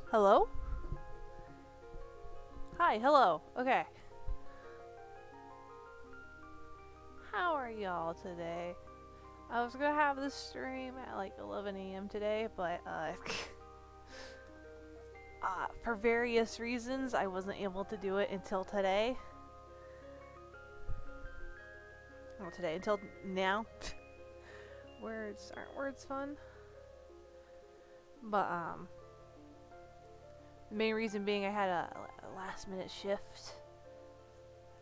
Hello? Hi, hello. Okay. How are y'all today? I was gonna have this stream at like 11 a.m. today, but for various reasons, I wasn't able to do it until today. Well, today, until now. Words aren't words fun? But, the main reason being I had a last minute shift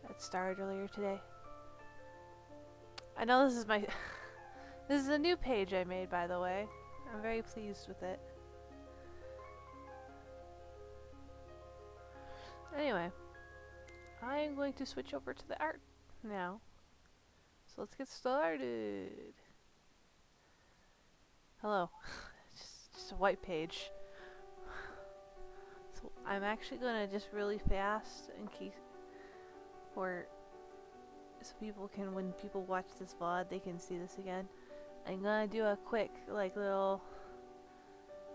that started earlier today. I know this is my this is a new page I made, by the way. I'm very pleased with it. Anyway, I am going to switch over to the art now. So let's get started. Hello. just a white page. So I'm actually gonna just really fast in case for so people can, when people watch this VOD, they can see this again. I'm gonna do a quick like little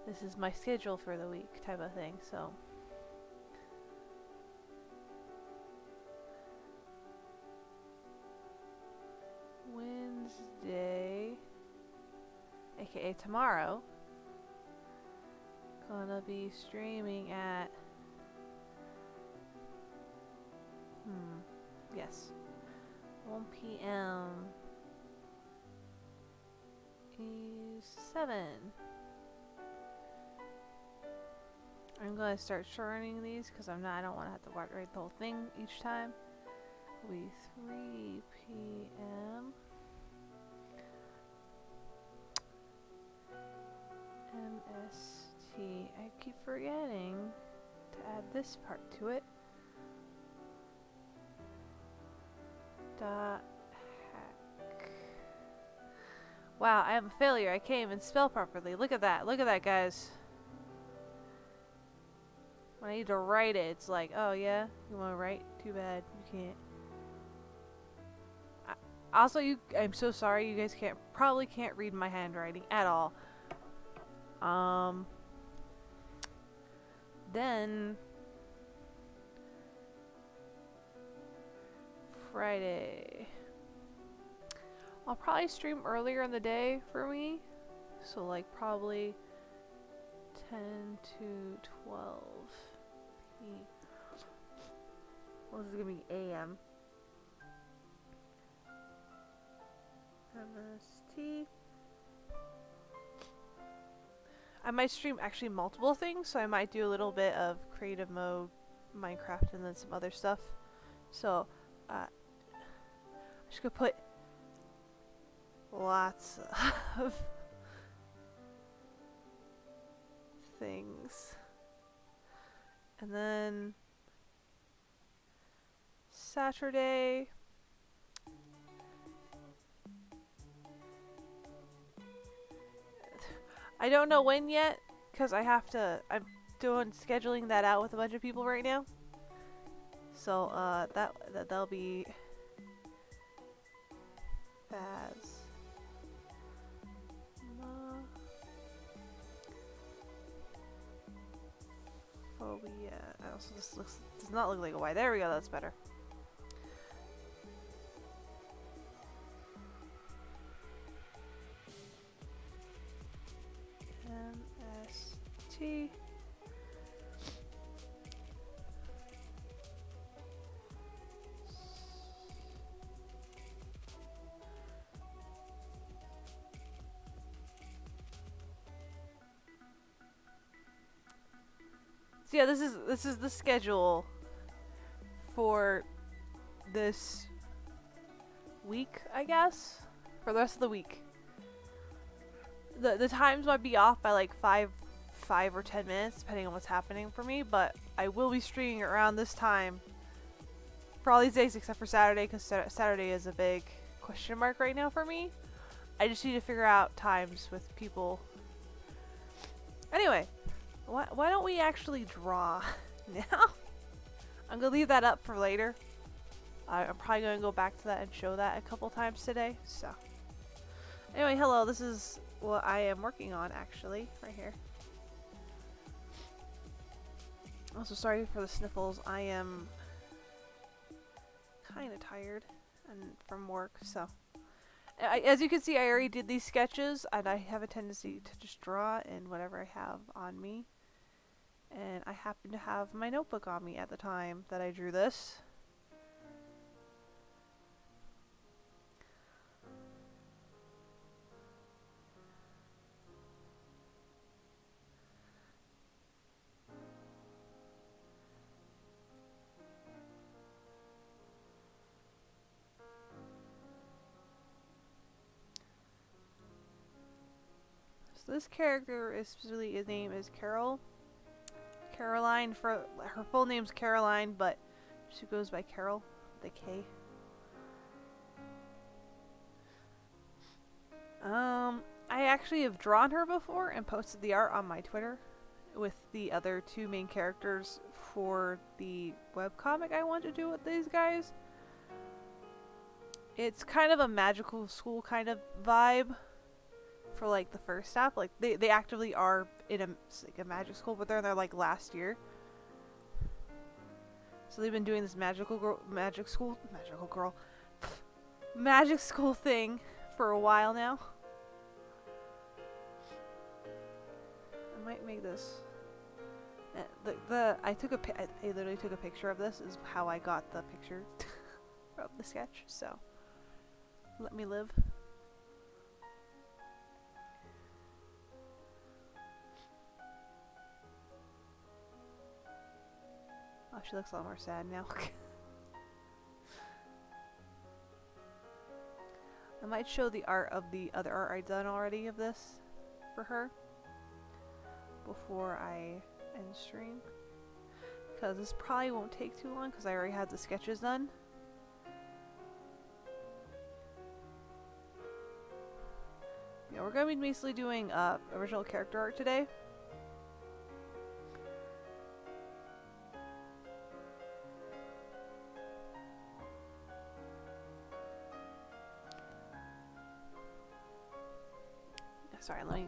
this is my schedule for the week type of thing. So Wednesday, aka tomorrow, gonna be streaming at yes, 1 p.m. is 7. I'm gonna start shortening these because I don't want to have to write the whole thing each time. It'll be 3 p.m. MST. I keep forgetting to add this part to it. Dot hack. Wow, I am a failure. I can't even spell properly. Look at that. Look at that, guys. When I need to write it, it's like, oh yeah, you want to write? Too bad. You can't. Also, I'm so sorry. You guys probably can't read my handwriting at all. Then Friday, I'll probably stream earlier in the day for me, so like probably 10 to 12 p. Well, this is gonna be AM. MST. I might stream actually multiple things, so I might do a little bit of creative mode, Minecraft, and then some other stuff. So, I'm just gonna put lots of things. And then Saturday, I don't know when yet, because I'm scheduling that out with a bunch of people right now. So, that'll be Phasmophobia. Also, this does not look like a Y. There we go, that's better. MST. So yeah, this is the schedule for this week, I guess, for the rest of the week. The times might be off by like 5 or 10 minutes, depending on what's happening for me, but I will be streaming around this time for all these days except for Saturday, because Saturday is a big question mark right now for me. I just need to figure out times with people. Anyway, why don't we actually draw now? I'm gonna leave that up for later. I'm probably gonna go back to that and show that a couple times today. So, anyway, hello. This is what I am working on, actually, right here. Also, sorry for the sniffles. I am kind of tired and from work, so. As you can see, I already did these sketches, and I have a tendency to just draw in whatever I have on me. And I happen to have my notebook on me at the time that I drew this. So this character is specifically, his name is Carol. Caroline, for her full name's Caroline, but she goes by Carol, the K. I actually have drawn her before and posted the art on my Twitter with the other two main characters for the webcomic I want to do with these guys. It's kind of a magical school kind of vibe for like the first half. Like they actively are in a magic school, but they're in their like last year. So they've been doing this magic school thing for a while now. I might make this. I literally took a picture of this. Is how I got the picture of the sketch. So let me live. Oh, she looks a lot more sad now. I might show the art of the other art I've done already of this for her before I end stream, because this probably won't take too long because I already had the sketches done. Yeah, we're going to be basically doing original character art today. Sorry, let me...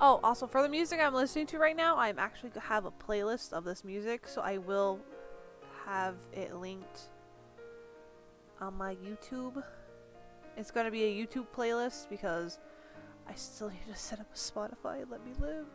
Oh, also for the music I'm listening to right now, I'm actually have a playlist of this music, so I will have it linked on my YouTube. It's going to be a YouTube playlist because I still need to set up a Spotify and let me live.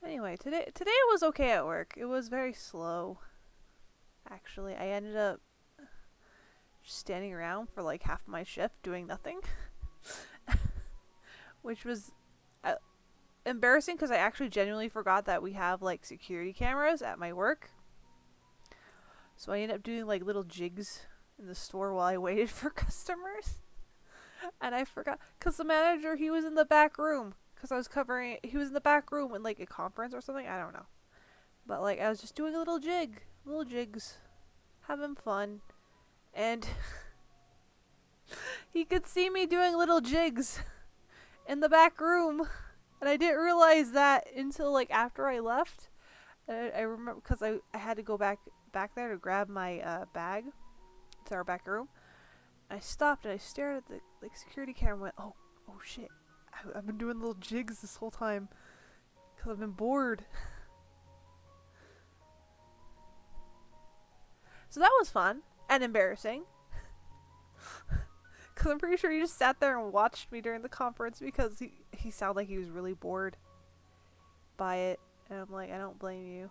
Anyway, today was okay at work. It was very slow. Actually, I ended up just standing around for like half my shift doing nothing. Which was embarrassing because I actually genuinely forgot that we have like security cameras at my work. So I ended up doing like little jigs in the store while I waited for customers. And I forgot because the manager, he was in the back room. Because I was covering, he was in the back room in like a conference or something, I don't know. But like I was just doing a little jigs, having fun. And he could see me doing little jigs in the back room. And I didn't realize that until like after I left. I remember because I had to go back there to grab my bag to our back room. I stopped and I stared at the like security camera and went, oh shit. I've been doing little jigs this whole time because I've been bored. So that was fun and embarrassing. Because I'm pretty sure he just sat there and watched me during the conference because he sounded like he was really bored by it. And I'm like, I don't blame you.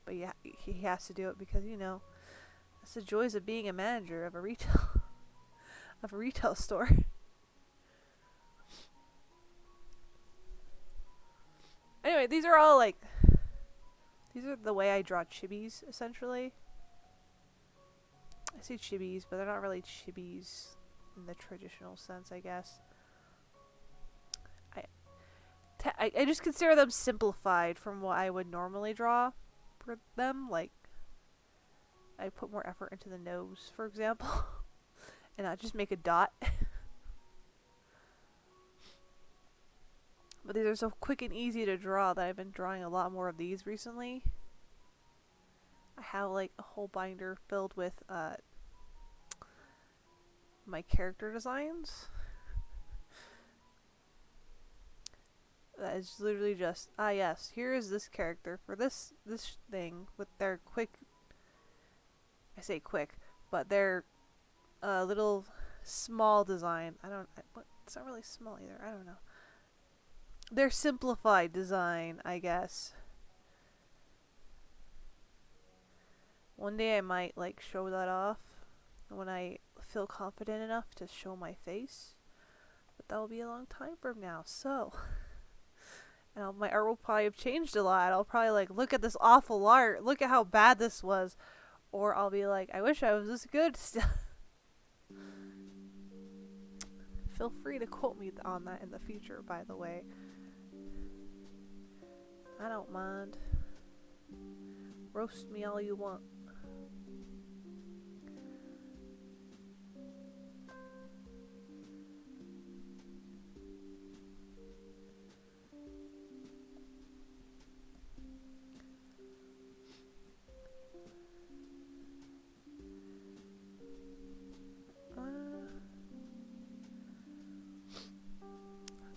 But yeah, he has to do it because, you know, that's the joys of being a manager of a retail store. Anyway, these are all like, these are the way I draw chibis, essentially. I say chibis, but they're not really chibis in the traditional sense, I guess. I just consider them simplified from what I would normally draw for them. Like, I put more effort into the nose, for example, and not just make a dot. But these are so quick and easy to draw that I've been drawing a lot more of these recently. I have like a whole binder filled with my character designs. That is literally just, yes, here is this character for this thing with their quick, I say quick, but their little small design. It's not really small either. I don't know. Their simplified design, I guess. One day I might like show that off when I feel confident enough to show my face, but that will be a long time from now. So, and my art will probably have changed a lot. I'll probably like look at this awful art, look at how bad this was, or I'll be like, I wish I was this good still. Feel free to quote me on that in the future, by the way. I don't mind. Roast me all you want.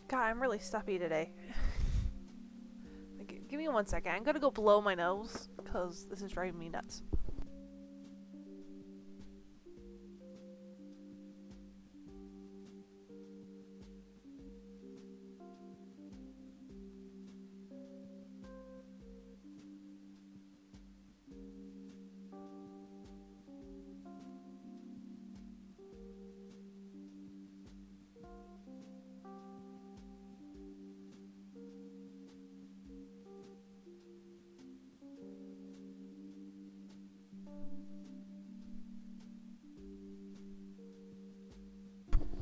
God, I'm really stuffy today. Give me 1 second. I'm gonna go blow my nose because this is driving me nuts.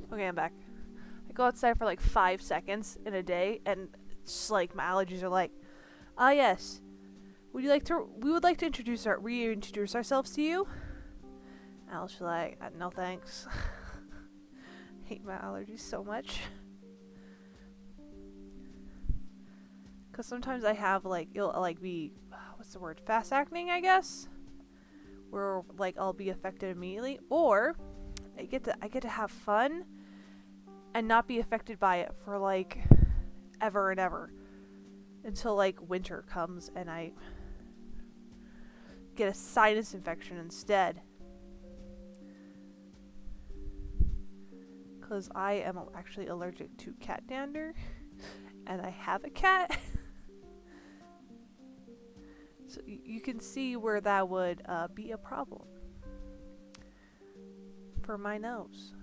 Okay, I'm back. I go outside for like 5 seconds in a day, and it's like my allergies are like, yes. We would like to reintroduce ourselves to you. And I'll just be like, no thanks. I hate my allergies so much. Because sometimes I have like, it'll like be, what's the word? Fast acting, I guess? Where like I'll be affected immediately. Or I get to have fun and not be affected by it for like ever and ever until like winter comes and I get a sinus infection instead, because I am actually allergic to cat dander and I have a cat. So you can see where that would be a problem for my nose.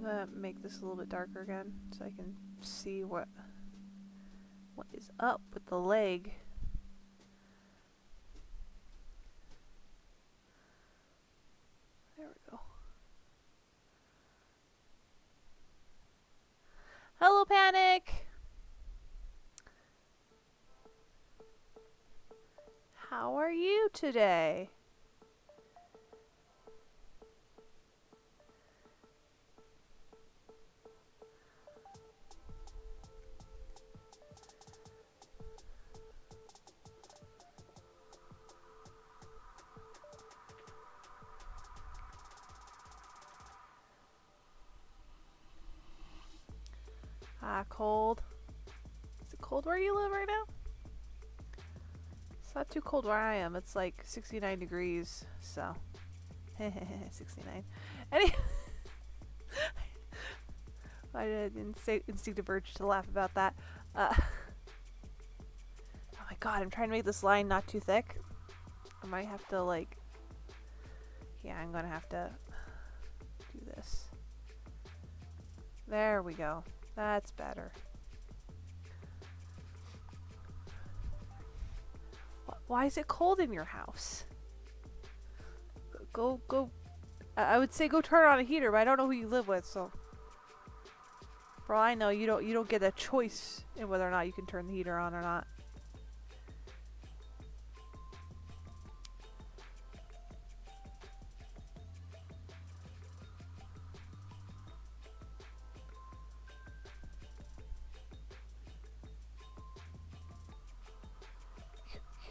I'm gonna make this a little bit darker again so I can see what is up with the leg. There we go. Hello, Panic! How are you today? Cold. Is it cold where you live right now? It's not too cold where I am. It's like 69 degrees, so. 69. Anyway, I had an instinctive urge to laugh about that. Oh my god, I'm trying to make this line not too thick. I might have to like... Yeah, I'm gonna have to do this. There we go. That's better. Why is it cold in your house? Go. I would say go turn on a heater, but I don't know who you live with, so. For all I know, you don't get a choice in whether or not you can turn the heater on or not.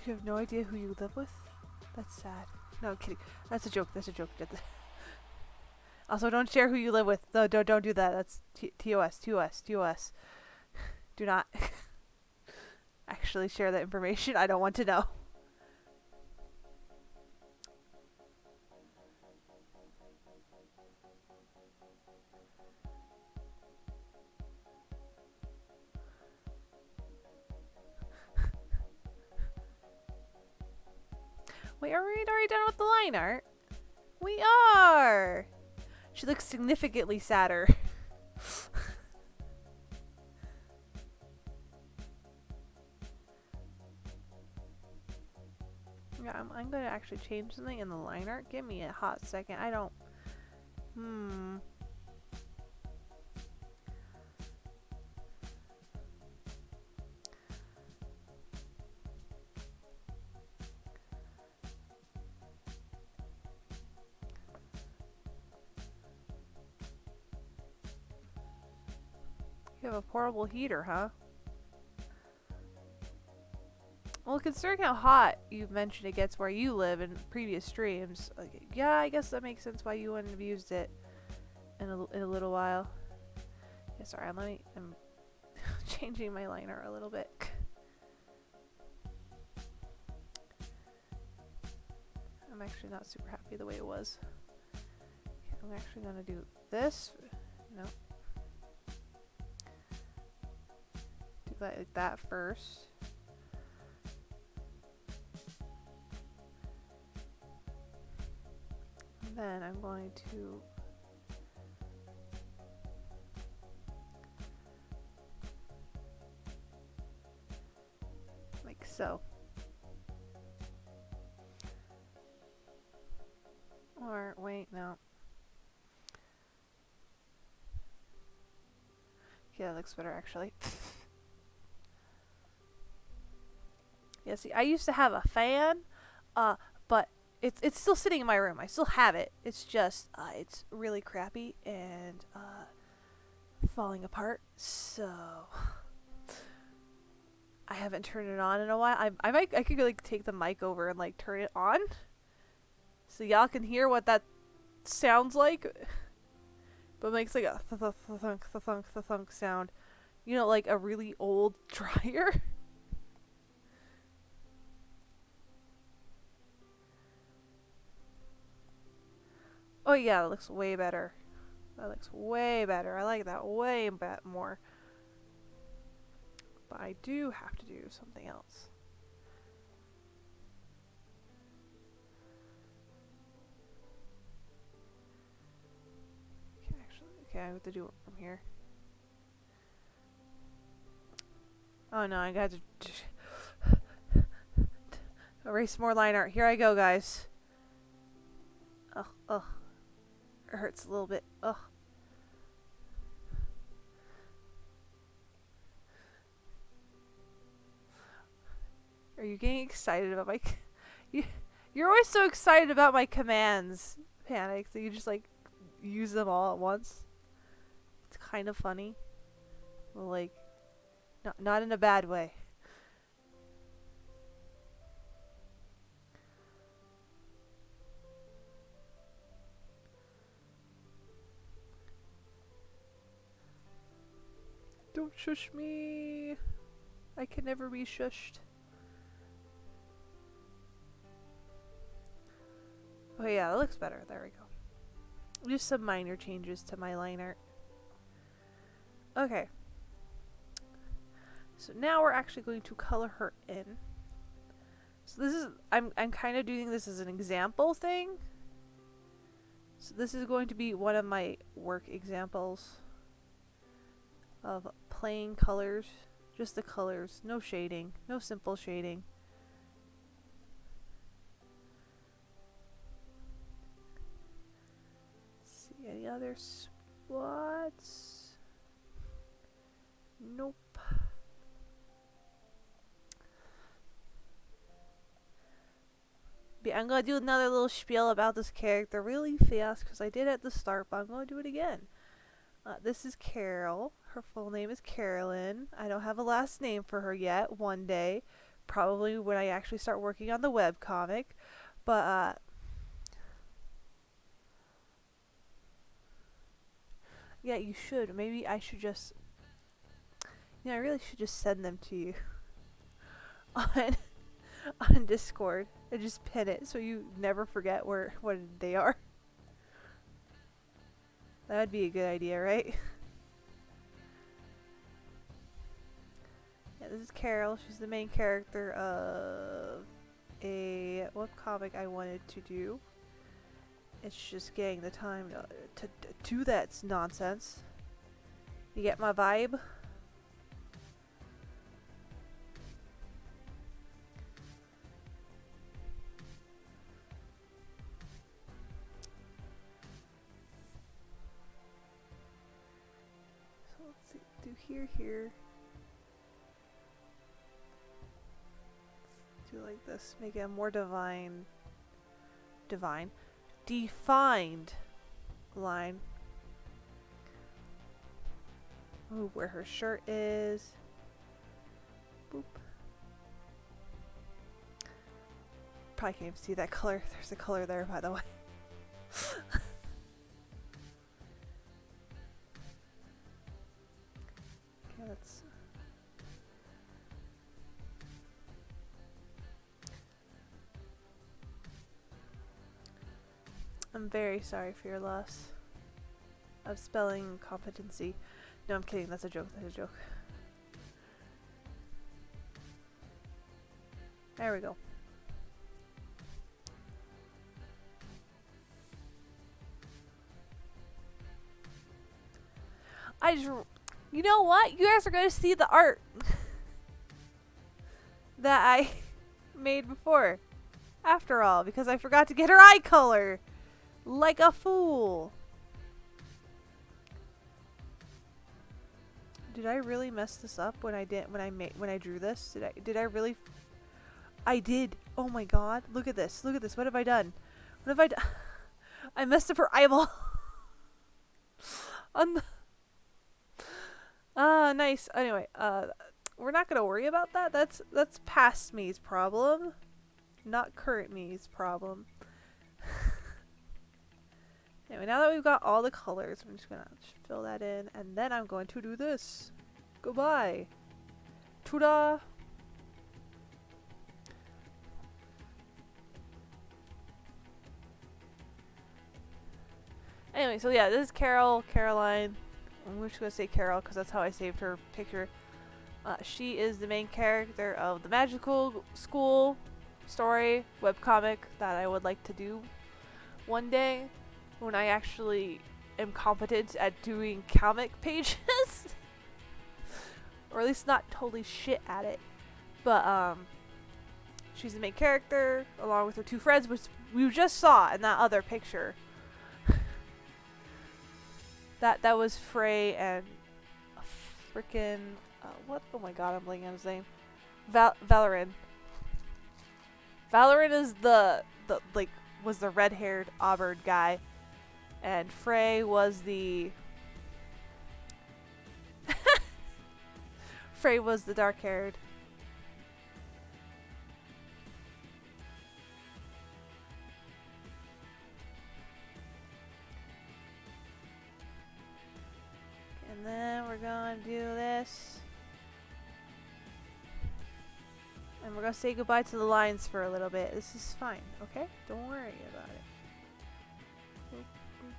You have no idea who you live with? That's sad. No, I'm kidding. That's a joke. That's a joke. Also, don't share who you live with. No, don't do that. That's TOS. TOS. TOS. Do not actually share that information. I don't want to know. Wait, are we already done with the line art? We are! She looks significantly sadder. Yeah, I'm gonna actually change something in the line art. Give me a hot second. I don't... You have a portable heater, huh? Well, considering how hot you've mentioned it gets where you live in previous streams, yeah, I guess that makes sense why you wouldn't have used it in a little while. Yeah, sorry, I'm changing my liner a little bit. I'm actually not super happy the way it was. Okay, I'm actually gonna do this. No. Do that like that first. And then I'm going to like so. Or wait, no. Yeah, that looks better actually. Yeah, see, I used to have a fan, but it's still sitting in my room. I still have it. It's just it's really crappy and falling apart. So I haven't turned it on in a while. I could like take the mic over and like turn it on, so y'all can hear what that sounds like. But it makes like a thunk thunk thunk sound. You know, like a really old dryer. Oh yeah, that looks way better. That looks way better. I like that way more. But I do have to do something else. Okay, I have to do it from here. Oh no, I got to erase more line art. Here I go, guys. Ugh. It hurts a little bit. Ugh. Are you getting excited about my... You're always so excited about my commands, Panic, that you just like use them all at once. It's kind of funny. Well, like, not in a bad way. Don't shush me. I can never be shushed. Oh yeah, that looks better. There we go. Just some minor changes to my line art. Okay. So now we're actually going to color her in. So this is, I'm kind of doing this as an example thing. So this is going to be one of my work examples of plain colors. Just the colors, no shading, no simple shading. Let's see, any other spots? Nope. But I'm gonna do another little spiel about this character really fast because I did at the start, but I'm gonna do it again. This is Carol. Her full name is Carolyn. I don't have a last name for her yet. One day. probably when I actually start working on the webcomic. But yeah, you should. Maybe I should just, I really should just send them to you on on Discord and just pin it so you never forget what they are. That would be a good idea, right? Yeah, this is Carol. She's the main character of a webcomic I wanted to do. It's just getting the time to do that nonsense. You get my vibe? So let's see. Do here. Let's do like this. Make it a more defined line. Ooh, where her shirt is. Boop. Probably can't even see that color. There's a color there, by the way. Okay, let's. I'm very sorry for your loss of spelling competency. No, I'm kidding. That's a joke. There we go. You know what? You guys are going to see the art that I made before. After all, because I forgot to get her eye color. Like a fool. Did I really mess this up when I drew this? Did I really? I did. Oh my god. Look at this. What have I done? I messed up her eyeball. On the nice. Anyway, we're not gonna worry about that. That's past me's problem, not current me's problem. Anyway, now that we've got all the colors, I'm just gonna fill that in, and then I'm going to do this. Goodbye. Ta-da! Anyway, so yeah, this is Caroline. I'm just gonna say Carol because that's how I saved her picture. She is the main character of the Magical School story webcomic that I would like to do one day when I actually am competent at doing comic pages. Or at least not totally shit at it. But she's the main character along with her two friends, which we just saw in that other picture. That was Frey and frickin' what? Oh my god, I'm blanking on his name. Valoran. Valoran is was the red-haired auburn guy, and Frey was the Frey was the dark-haired. And then we're gonna do this. And we're gonna say goodbye to the lines for a little bit. This is fine, okay? Don't worry about it. Boop, boop,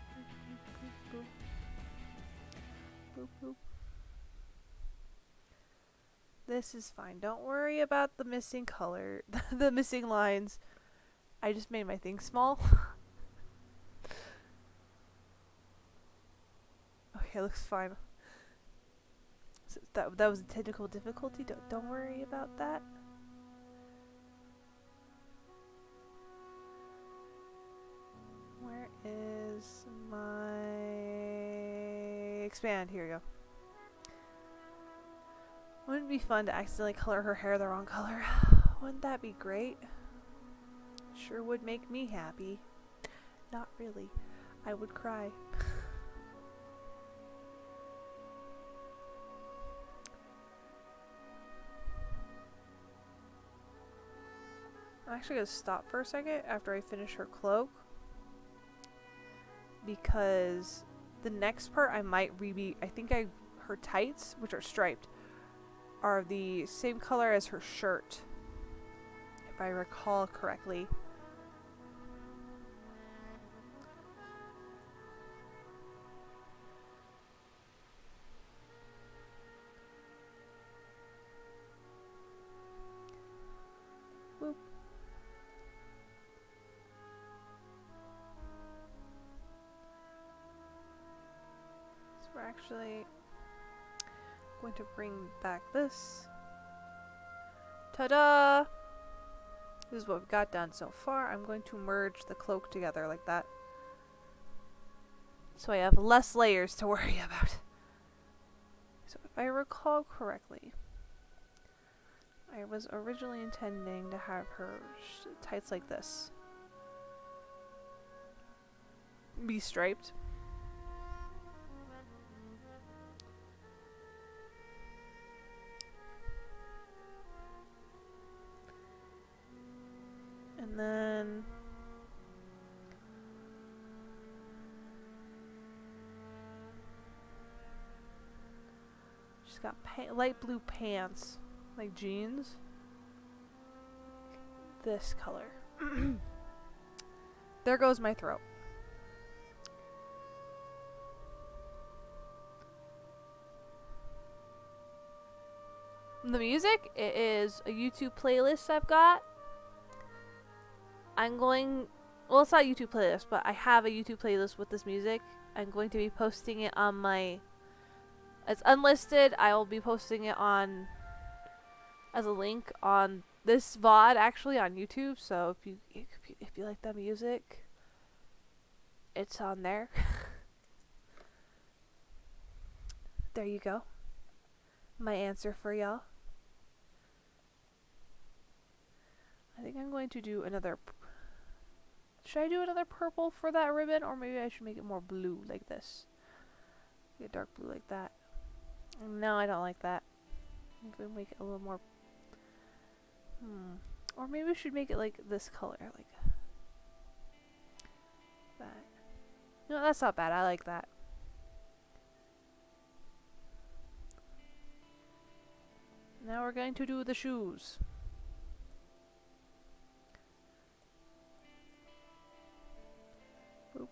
boop, boop, boop. Boop, boop. This is fine. Don't worry about the missing color, the missing lines. I just made my thing small. Okay, looks fine. So that was a technical difficulty. Don't worry about that. Where is my expand? Here we go. Wouldn't it be fun to accidentally color her hair the wrong color? Wouldn't that be great? Sure would make me happy. Not really. I would cry. I'm actually going to stop for a second after I finish her cloak. Because the next part I might I think her tights, which are striped, are the same color as her shirt. If I recall correctly. Whoop. So we're actually going to bring back this. Ta-da! This is what we've got done so far. I'm going to merge the cloak together like that. So I have less layers to worry about. So if I recall correctly, I was originally intending to have her tights like this. Be striped. And then she's got light blue pants, like jeans. This color. There goes my throat. The music, it is a YouTube playlist I've got. Well, it's not a YouTube playlist, but I have a YouTube playlist with this music. I'm going to be posting it on my... It's unlisted. I will be posting it on... as a link on this VOD, actually, on YouTube. So if you like that music, it's on there. There you go. My answer for y'all. I think I'm going to do another... Should I do another purple for that ribbon? Or maybe I should make it more blue, like this. Get dark blue like that. No, I don't like that. Maybe make it a little more... Or maybe we should make it like this color. Like that. No, that's not bad. I like that. Now we're going to do the shoes. Boop.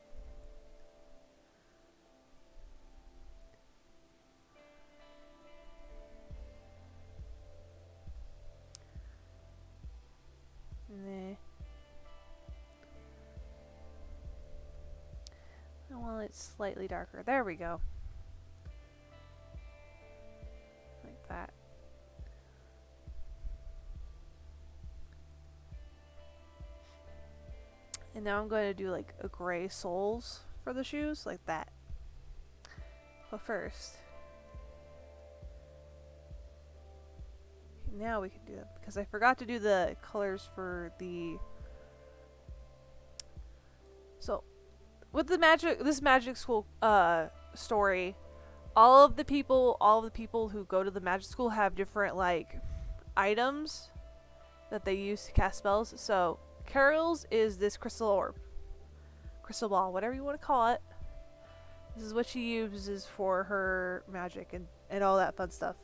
Nah. Well, it's slightly darker. There we go. Like that. And now I'm going to do like a gray soles for the shoes, like that. But first, now we can do them because I forgot to do the colors for the... So, with the this magic school story, all of the people who go to the magic school have different like items that they use to cast spells. So Carol's is this crystal orb, crystal ball, whatever you want to call it. This is what she uses for her magic and all that fun stuff.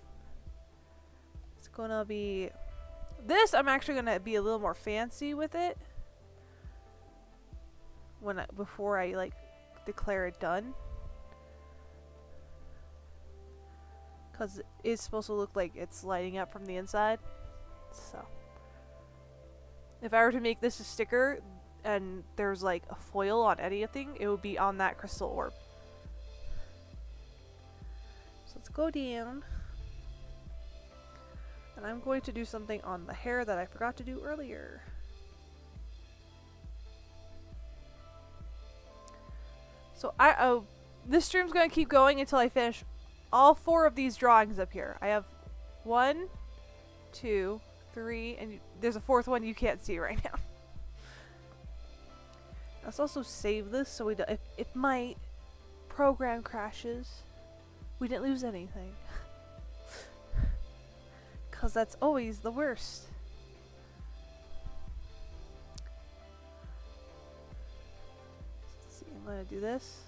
It's gonna be this. I'm actually gonna be a little more fancy with it before I like declare it done, because it's supposed to look like it's lighting up from the inside. So if I were to make this a sticker and there's like a foil on anything, it would be on that crystal orb. So let's go down. And I'm going to do something on the hair that I forgot to do earlier. So this stream's going to keep going until I finish all 4 of these drawings up here. I have 1, 2, 3, and there's a 4th one you can't see right now. Let's also save this so if my program crashes, we didn't lose anything. Because that's always the worst. gonna do this.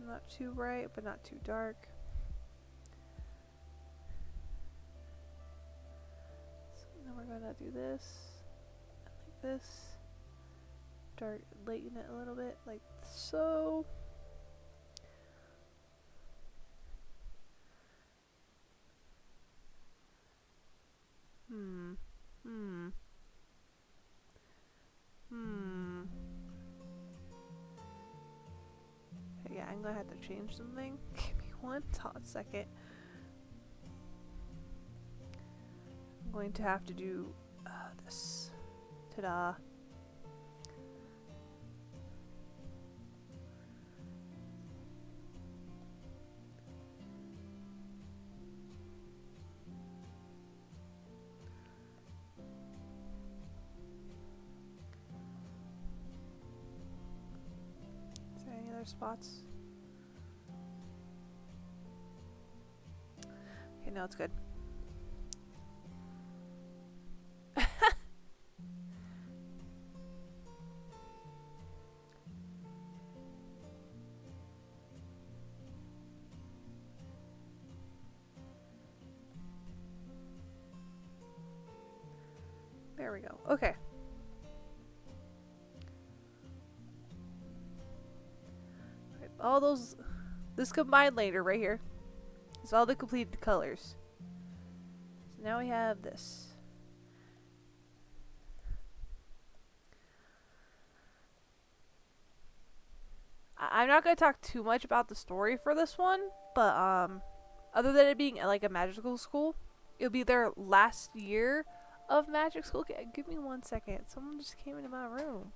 Not too bright, but not too dark. So now we're gonna do this, and like this. Dark, lighten it a little bit, like so. Yeah, I'm gonna have to change something. Give me one second. I'm going to have to do this. Ta-da. Is there any other spots? Okay, no, it's good. There we go. Okay. Right, all those, this combined later right here. It's all the completed colors. So now we have this. I'm not going to talk too much about the story for this one, but other than it being like a magical school, it'll be their last year of magic school. Give me 1 second. Someone just came into my room.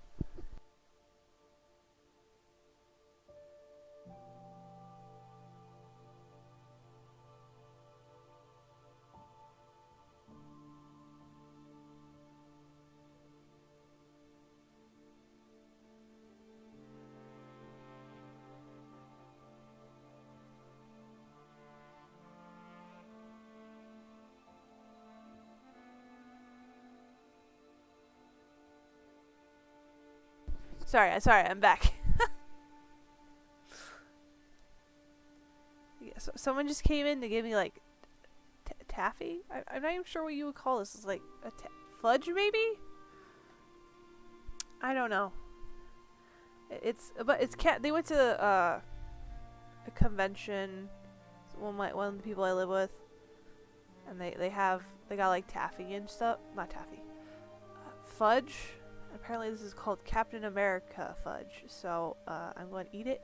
Sorry, I'm back. Yeah, so someone just came in to give me like taffy. I'm not even sure what you would call this. It's like a fudge, maybe. I don't know. It's cat. They went to a convention. One of the people I live with, and they got like taffy and stuff. Not taffy. Fudge. Apparently this is called Captain America fudge. So I'm going to eat it.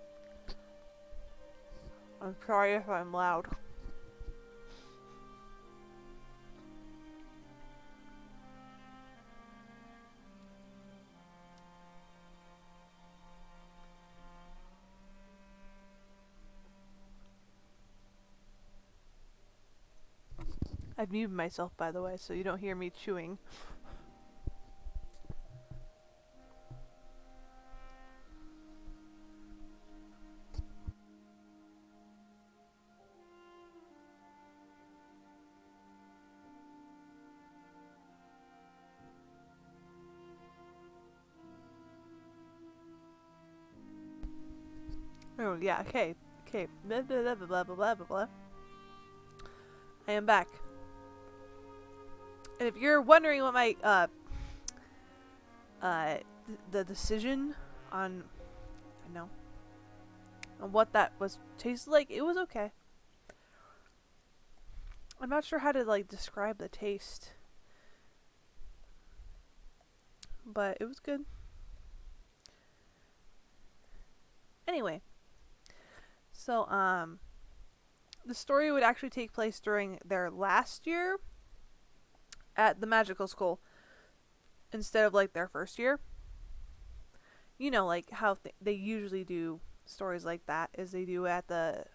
I'm sorry if I'm loud. I've muted myself, by the way, so you don't hear me chewing. Oh, yeah, okay. Blah, blah, blah, blah, blah, blah, blah, blah. I am back. And if you're wondering what my, the decision on, on what that was tasted like, it was okay. I'm not sure how to, like, describe the taste. But it was good. Anyway. So, the story would actually take place during their last year at the magical school instead of like their first year. You know, like how they usually do stories like that, is they do at the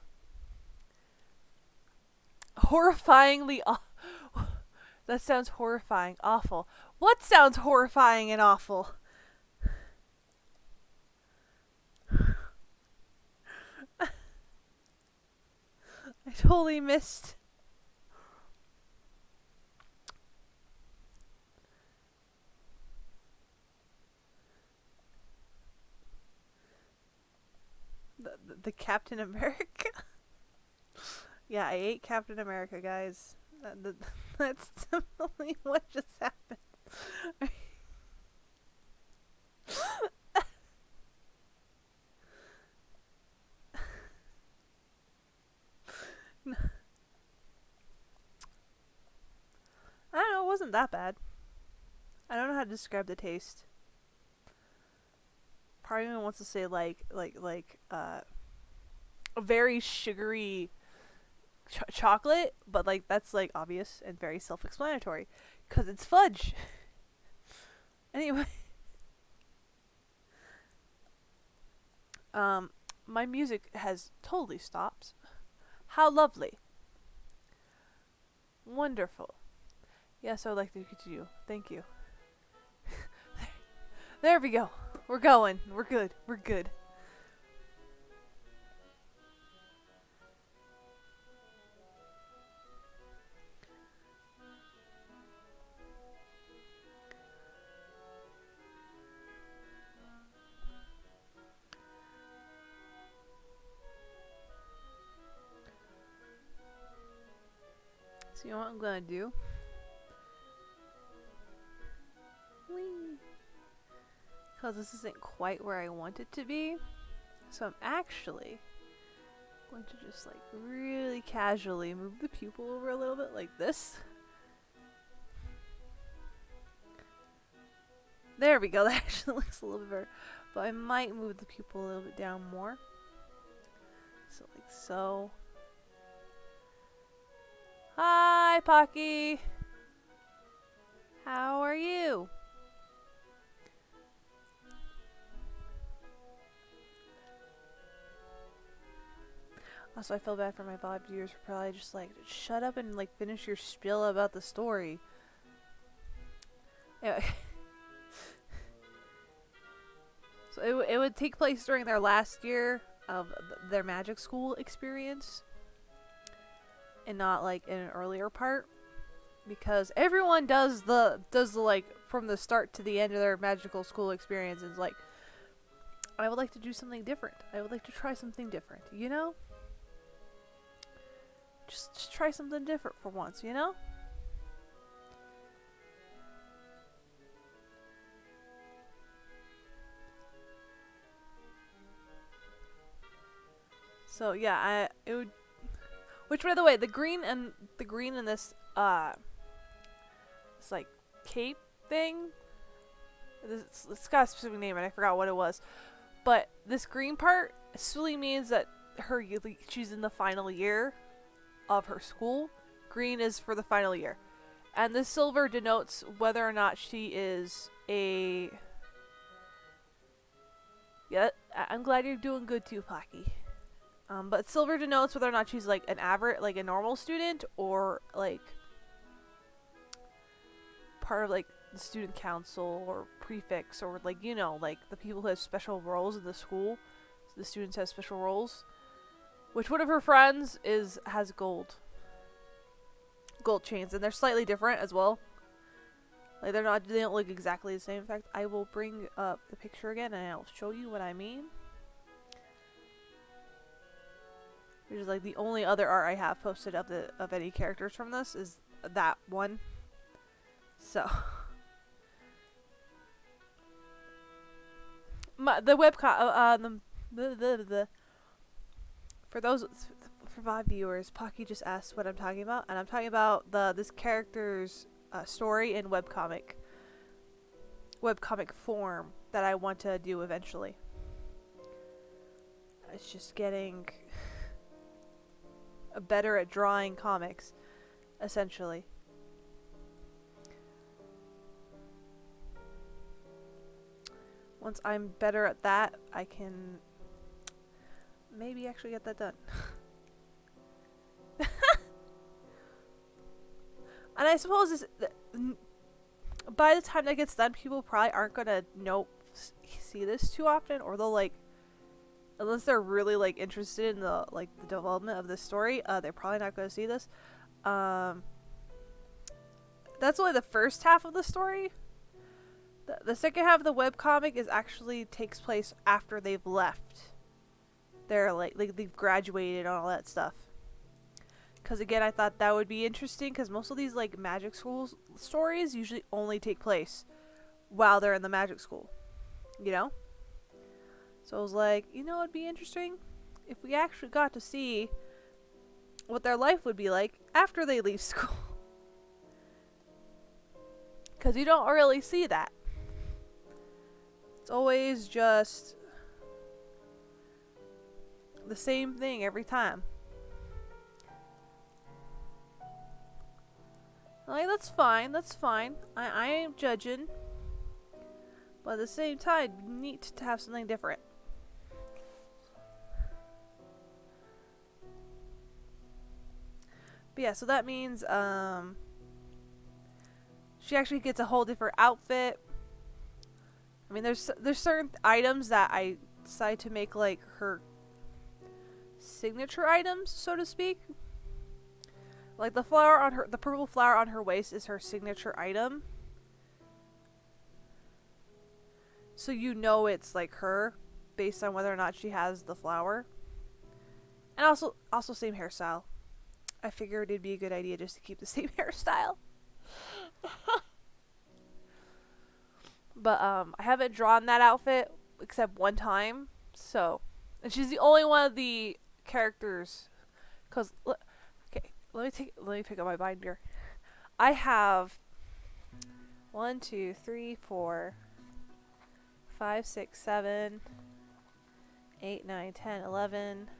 horrifyingly that sounds horrifying, awful. What sounds horrifying and awful? I totally missed. The Captain America. Yeah, I ate Captain America, guys. That's definitely what just happened. I don't know, it wasn't that bad. I don't know how to describe the taste. Part of me wants to say a very sugary chocolate, but like that's like obvious and very self-explanatory because it's fudge. Anyway, my music has totally stopped. How lovely. Wonderful. Yes, I would like to continue. Thank you. There we go. We're going. We're good. We're good. So you know what I'm gonna do? Whee! Because this isn't quite where I want it to be. So I'm actually going to just like really casually move the pupil over a little bit like this. There we go. That actually looks a little bit better. But I might move the pupil a little bit down more. So like so. Hi, Pocky. How are you? Also, I feel bad for my VOD viewers for probably just like, shut up and like finish your spiel about the story. Anyway. So it would take place during their last year of their magic school experience. And not like in an earlier part. Because everyone does the like from the start to the end of their magical school experience is like, I would like to do something different. I would like to try something different, you know? Just try something different for once, you know? So yeah, it would. Which, by the way, the green in this it's like cape thing. It's got a specific name and I forgot what it was. But this green part simply means that she's in the final year of her school. Green is for the final year. And this silver denotes whether or not she is a... Yeah, I'm glad you're doing good too, Pocky. But silver denotes whether or not she's like an average, like a normal student, or like part of like the student council or prefects, or like, you know, like the people who have special roles in the school. So the students have special roles. Which one of her friends has gold chains, and they're slightly different as well. Like they don't look exactly the same. In fact, I will bring up the picture again and I'll show you what I mean. Which is like the only other art I have posted of any characters from this is that one. So the webcom for VOD viewers, Pocky just asked what I'm talking about, and I'm talking about this character's story in webcomic form that I want to do eventually. It's just getting better at drawing comics, essentially. Once I'm better at that, I can maybe actually get that done. And I suppose by the time that gets done, people probably aren't gonna see this too often, or they'll like unless they're really like interested in the development of this story, they're probably not going to see this. Um, that's only the first half of the story. The second half of the webcomic is actually takes place after they've left. They're like they've graduated and all that stuff. Because again, I thought that would be interesting because most of these like magic school stories usually only take place while they're in the magic school. You know? So I was like, you know, it'd be interesting if we actually got to see what their life would be like after they leave school. Because you don't really see that. It's always just the same thing every time. Like, that's fine, that's fine. I ain't judging. But at the same time, neat to have something different. But yeah, so that means she actually gets a whole different outfit. I mean, there's certain items that I decided to make like her signature items, so to speak. Like the purple flower on her waist is her signature item. So you know it's like her based on whether or not she has the flower. And also same hairstyle. I figured it'd be a good idea just to keep the same hairstyle. But I haven't drawn that outfit except one time. So, and she's the only one of the characters. Cause okay, let me pick up my binder. I have 1, 2, 3, 4, 5, 6, 7, 8, 9, 10, 11,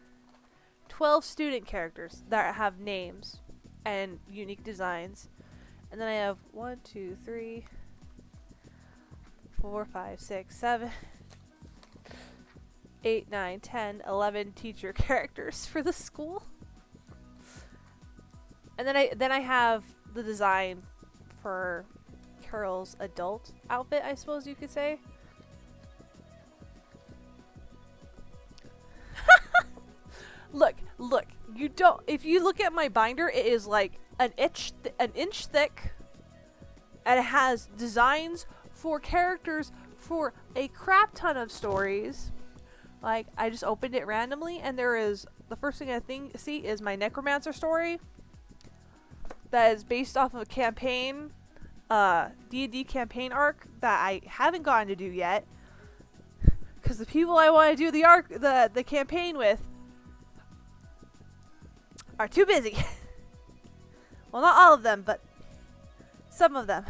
12 student characters that have names and unique designs. And then I have 1, 2, 3, 4, 5, 6, 7, 8, 9, 10, 11 teacher characters for the school. And then I have the design for Carol's adult outfit, I suppose you could say. Look, you don't, if you look at my binder, it is like an inch thick, and it has designs for characters for a crap ton of stories. Like, I just opened it randomly, and there is, the first thing I see is my Necromancer story that is based off of a campaign, D&D campaign arc that I haven't gotten to do yet, because the people I want to do the campaign with are too busy. Well, not all of them, but some of them.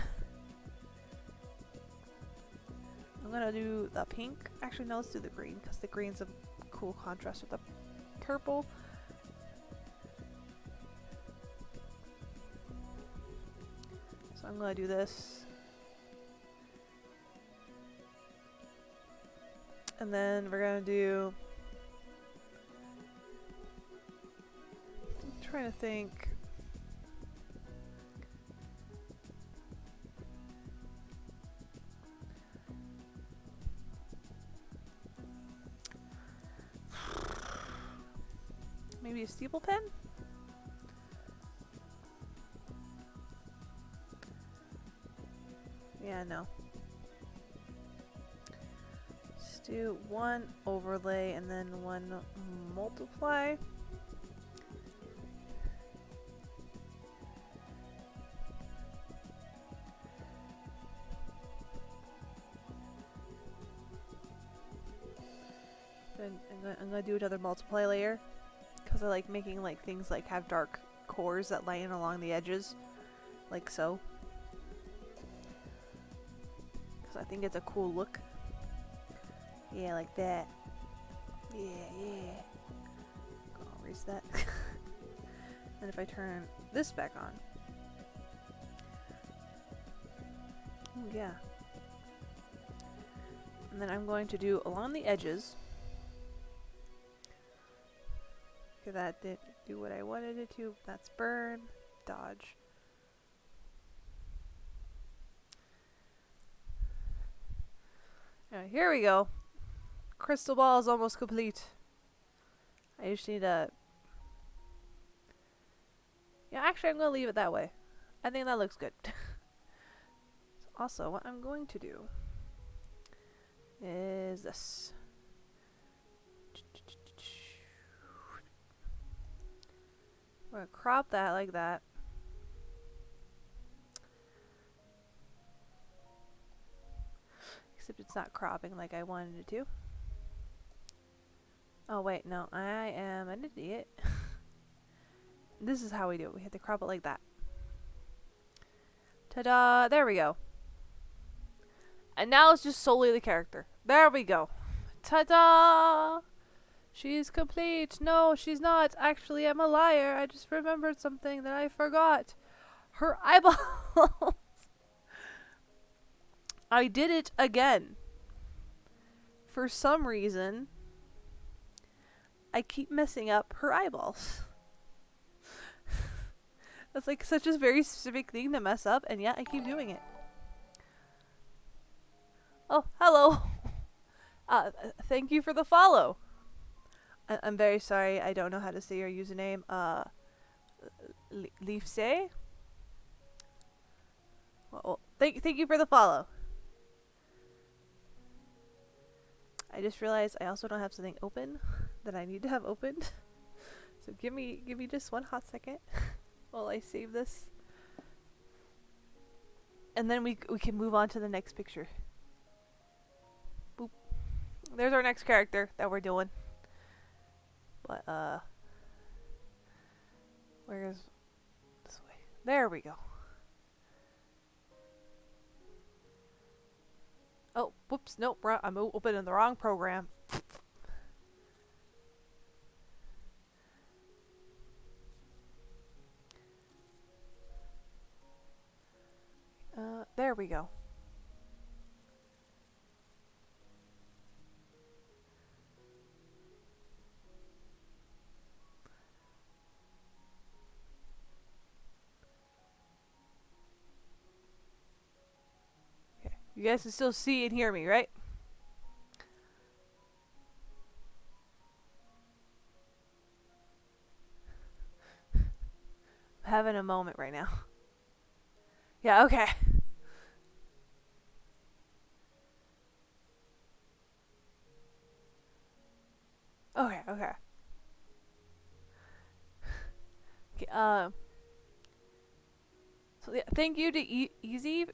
I'm gonna do the pink. Actually, no, let's do the green, because the green's a cool contrast with the purple. So I'm gonna do this. And then we're gonna do... I'm trying to think... Maybe a steeple pen? Yeah, no. Just do one overlay and then one multiply. Then I'm gonna do another multiply layer, because I like making like things like have dark cores that line along the edges, like so. Because I think it's a cool look. Yeah, like that. Yeah. I'll erase that. And if I turn this back on. Oh yeah. And then I'm going to do along the edges. Okay, that didn't do what I wanted it to. That's burn, dodge. Alright, here we go. crystal ball is almost complete. I just need a... Yeah, actually I'm going to leave it that way. I think that looks good. Also, what I'm going to do is this. We're going to crop that like that. Except it's not cropping like I wanted it to. Oh wait, no, I am an idiot. This is how we do it. We have to crop it like that. Ta-da! There we go. And now it's just solely the character. There we go. Ta-da! She's complete. No, she's not. Actually, I'm a liar. I just remembered something that I forgot. Her eyeballs. I did it again. For some reason, I keep messing up her eyeballs. That's like such a very specific thing to mess up, and yet I keep doing it. Oh, hello. Thank you for the follow. I'm very sorry, I don't know how to say your username. Leafsay? Well, thank you for the follow. I just realized I also don't have something open that I need to have opened. So give me just one hot second while I save this. And then we can move on to the next picture. Boop. There's our next character that we're doing. But where's this way? There we go. Oh, whoops, nope, I'm opening the wrong program. There we go. Okay. You guys can still see and hear me, right? I'm having a moment right now. Yeah, okay. Okay, okay. Okay, so yeah, thank you to Easy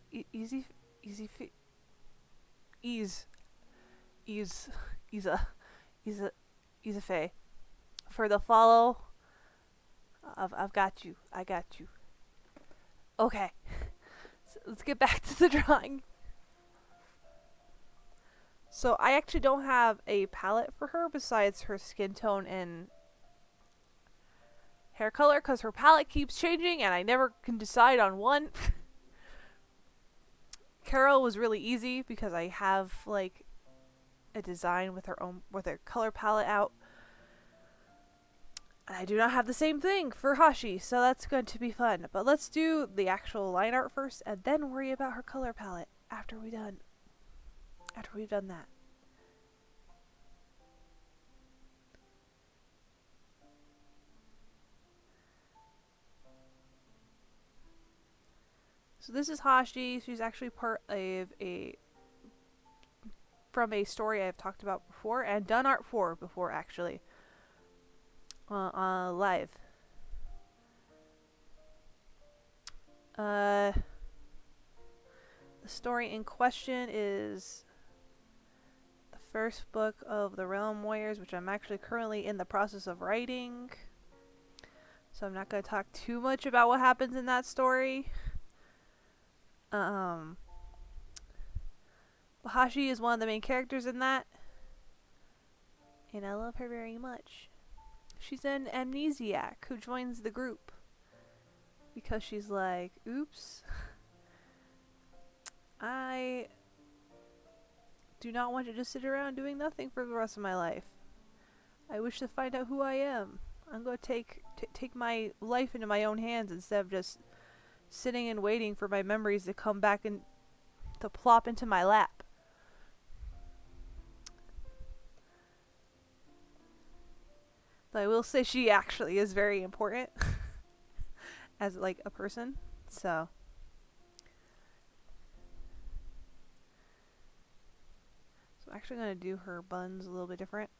Faye for the follow. I've got you. I got you. Okay. So let's get back to the drawing. So I actually don't have a palette for her besides her skin tone and hair color because her palette keeps changing and I never can decide on one. Carol was really easy because I have like a design with her color palette out. And I do not have the same thing for Hashi, so that's going to be fun. But let's do the actual line art first and then worry about her color palette after we've done that. So this is Hashi. She's actually part of from a story I've talked about before and done art for before actually. Live. The story in question is the first book of the Realm Warriors, which I'm actually currently in the process of writing. So I'm not going to talk too much about what happens in that story. Hashi is one of the main characters in that. And I love her very much. She's an amnesiac who joins the group. Because she's like, oops. I do not want to just sit around doing nothing for the rest of my life. I wish to find out who I am. I'm going to take my life into my own hands instead of just sitting and waiting for my memories to come back and to plop into my lap. But I will say she actually is very important as like a person. So I'm actually gonna do her buns a little bit different.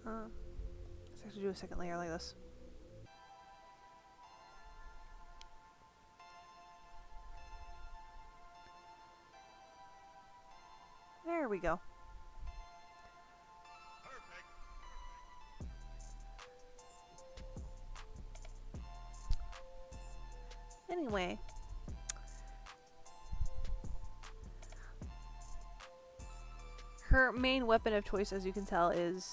Let's actually do a second layer like this. There we go. Anyway. Her main weapon of choice, as you can tell, is...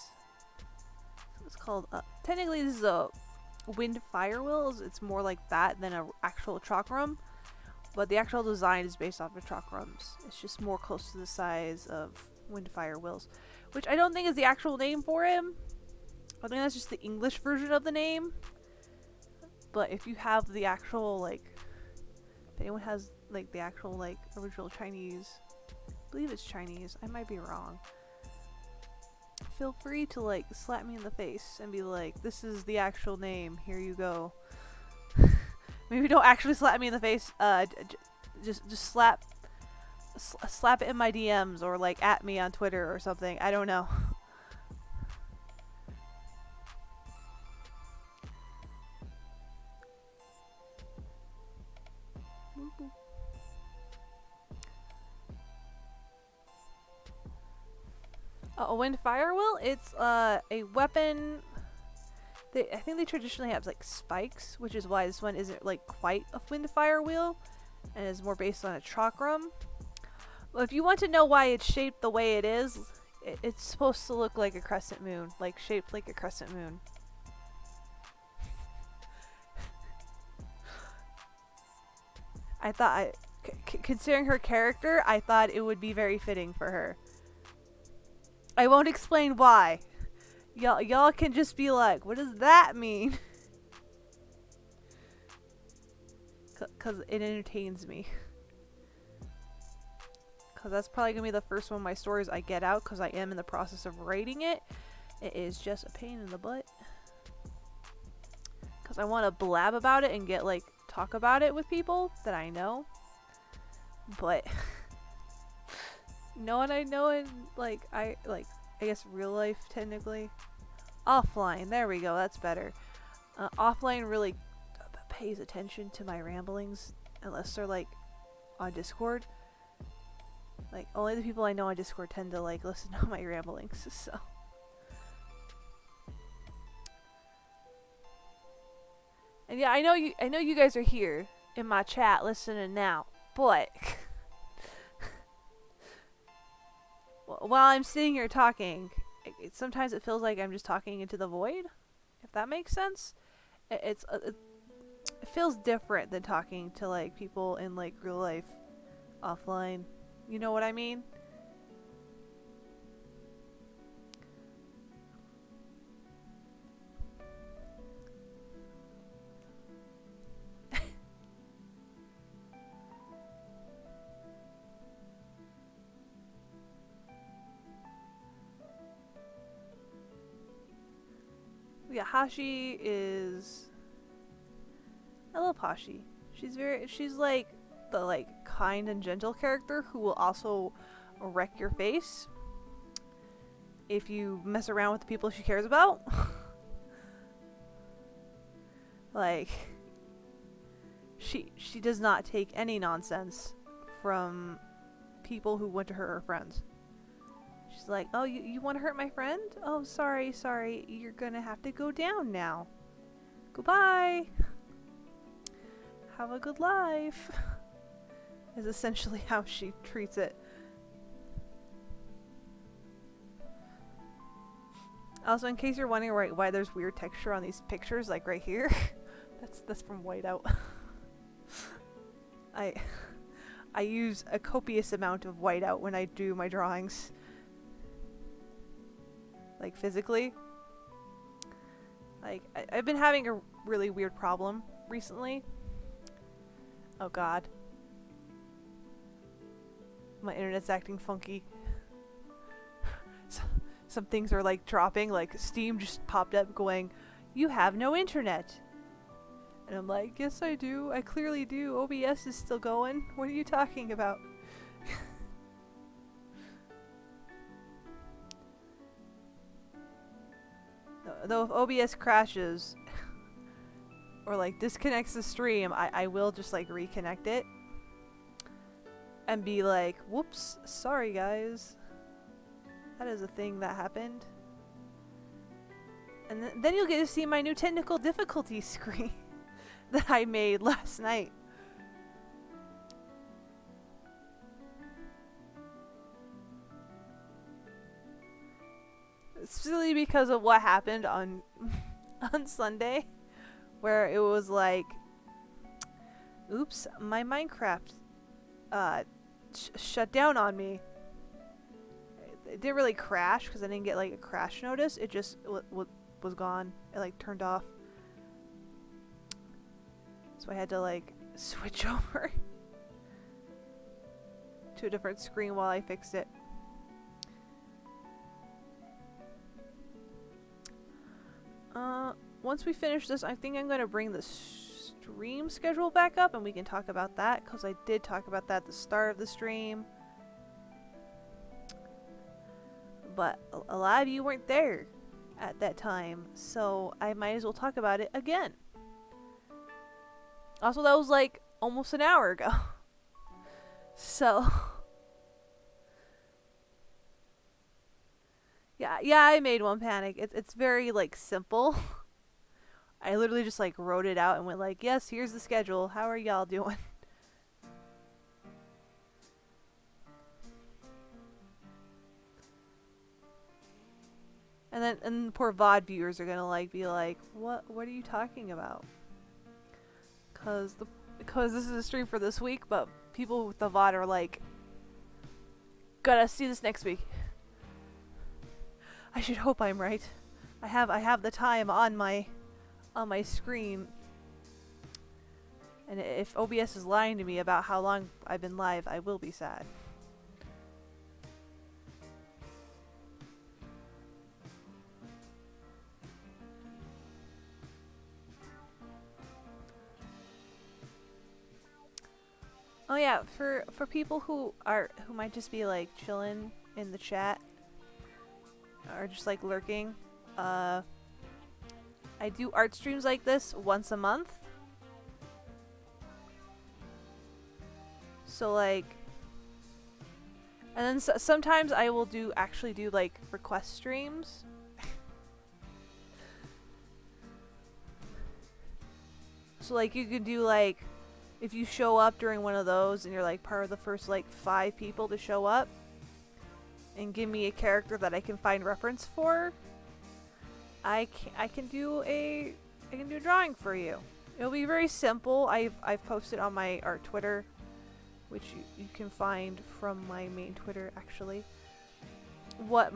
It's called... technically this is a wind fire wheels. It's more like that than an actual chakram. But the actual design is based off of chakrams. It's just more close to the size of wind fire wheels. Which I don't think is the actual name for him. I think that's just the English version of the name. But if you have the actual, like... If anyone has, like, the actual, like, original Chinese... I believe it's Chinese. I might be wrong. Feel free to, like, slap me in the face and be like, this is the actual name. Here you go. Maybe don't actually slap me in the face. Just slap it in my DMs or, like, at me on Twitter or something. I don't know. A wind fire wheel? It's a weapon. I think they traditionally have like spikes, which is why this one isn't like quite a wind fire wheel, and is more based on a chakram. Well, if you want to know why it's shaped the way it is, it's supposed to look like a crescent moon, like shaped like a crescent moon. I thought, considering her character, I thought it would be very fitting for her. I won't explain why. Y'all can just be like, what does that mean? Cause it entertains me. Cause that's probably gonna be the first one of my stories I get out, cause I am in the process of writing it. It is just a pain in the butt. Cause I want to blab about it and get like talk about it with people that I know. But no one I know in I guess real life technically. Offline, there we go, that's better. Offline really pays attention to my ramblings unless they're like on Discord. Like only the people I know on Discord tend to like listen to my ramblings, so. And yeah, I know you guys are here in my chat listening now, but while I'm sitting here talking, sometimes it feels like I'm just talking into the void, if that makes sense. It feels different than talking to like people in like real life offline. You know what I mean? Yeah, Hashi is... I love Hashi. She's like the like kind and gentle character who will also wreck your face if you mess around with the people she cares about. Like she does not take any nonsense from people who went to her or friends. She's like, oh, you want to hurt my friend? Oh, sorry, you're gonna have to go down now. Goodbye. Have a good life. Is essentially how she treats it. Also, in case you're wondering why there's weird texture on these pictures, like right here, that's from whiteout. I use a copious amount of whiteout when I do my drawings. Like physically. Like I've been having a really weird problem recently Oh god. My internet's acting funky. Some things are like dropping, like Steam just popped up going, "You have no internet." And I'm like, "Yes I do. I clearly do. OBS is still going. What are you talking about?" Though if OBS crashes or like disconnects the stream, I will just like reconnect it and be like, "Whoops, sorry guys. That is a thing that happened." And then you'll get to see my new technical difficulty screen that I made last night. Silly because of what happened on on Sunday, where it was like, oops, my Minecraft shut down on me. It didn't really crash because I didn't get like a crash notice. It just was gone. It like turned off. So I had to like switch over to a different screen while I fixed it. Once we finish this, I think I'm going to bring the stream schedule back up and we can talk about that, because I did talk about that at the start of the stream. But a lot of you weren't there at that time, so I might as well talk about it again. Also, that was like almost an hour ago. So yeah, I made one panic. It's very like simple. I literally just like wrote it out and went like, "Yes, here's the schedule. How are y'all doing?" And the poor VOD viewers are gonna like be like, what are you talking about? Cause this is a stream for this week, but people with the VOD are like, gotta see this next week. I should hope I'm right. I have the time on my screen. And if OBS is lying to me about how long I've been live, I will be sad. Oh yeah, for people who might just be like chilling in the chat or just like lurking, I do art streams like this once a month. So like, and then sometimes I will actually do like request streams. So like you could do like, if you show up during one of those and you're like part of the first like 5 people to show up and give me a character that I can find reference for, I can do a drawing for you. It'll be very simple. I've posted on my art Twitter, which you can find from my main Twitter actually, what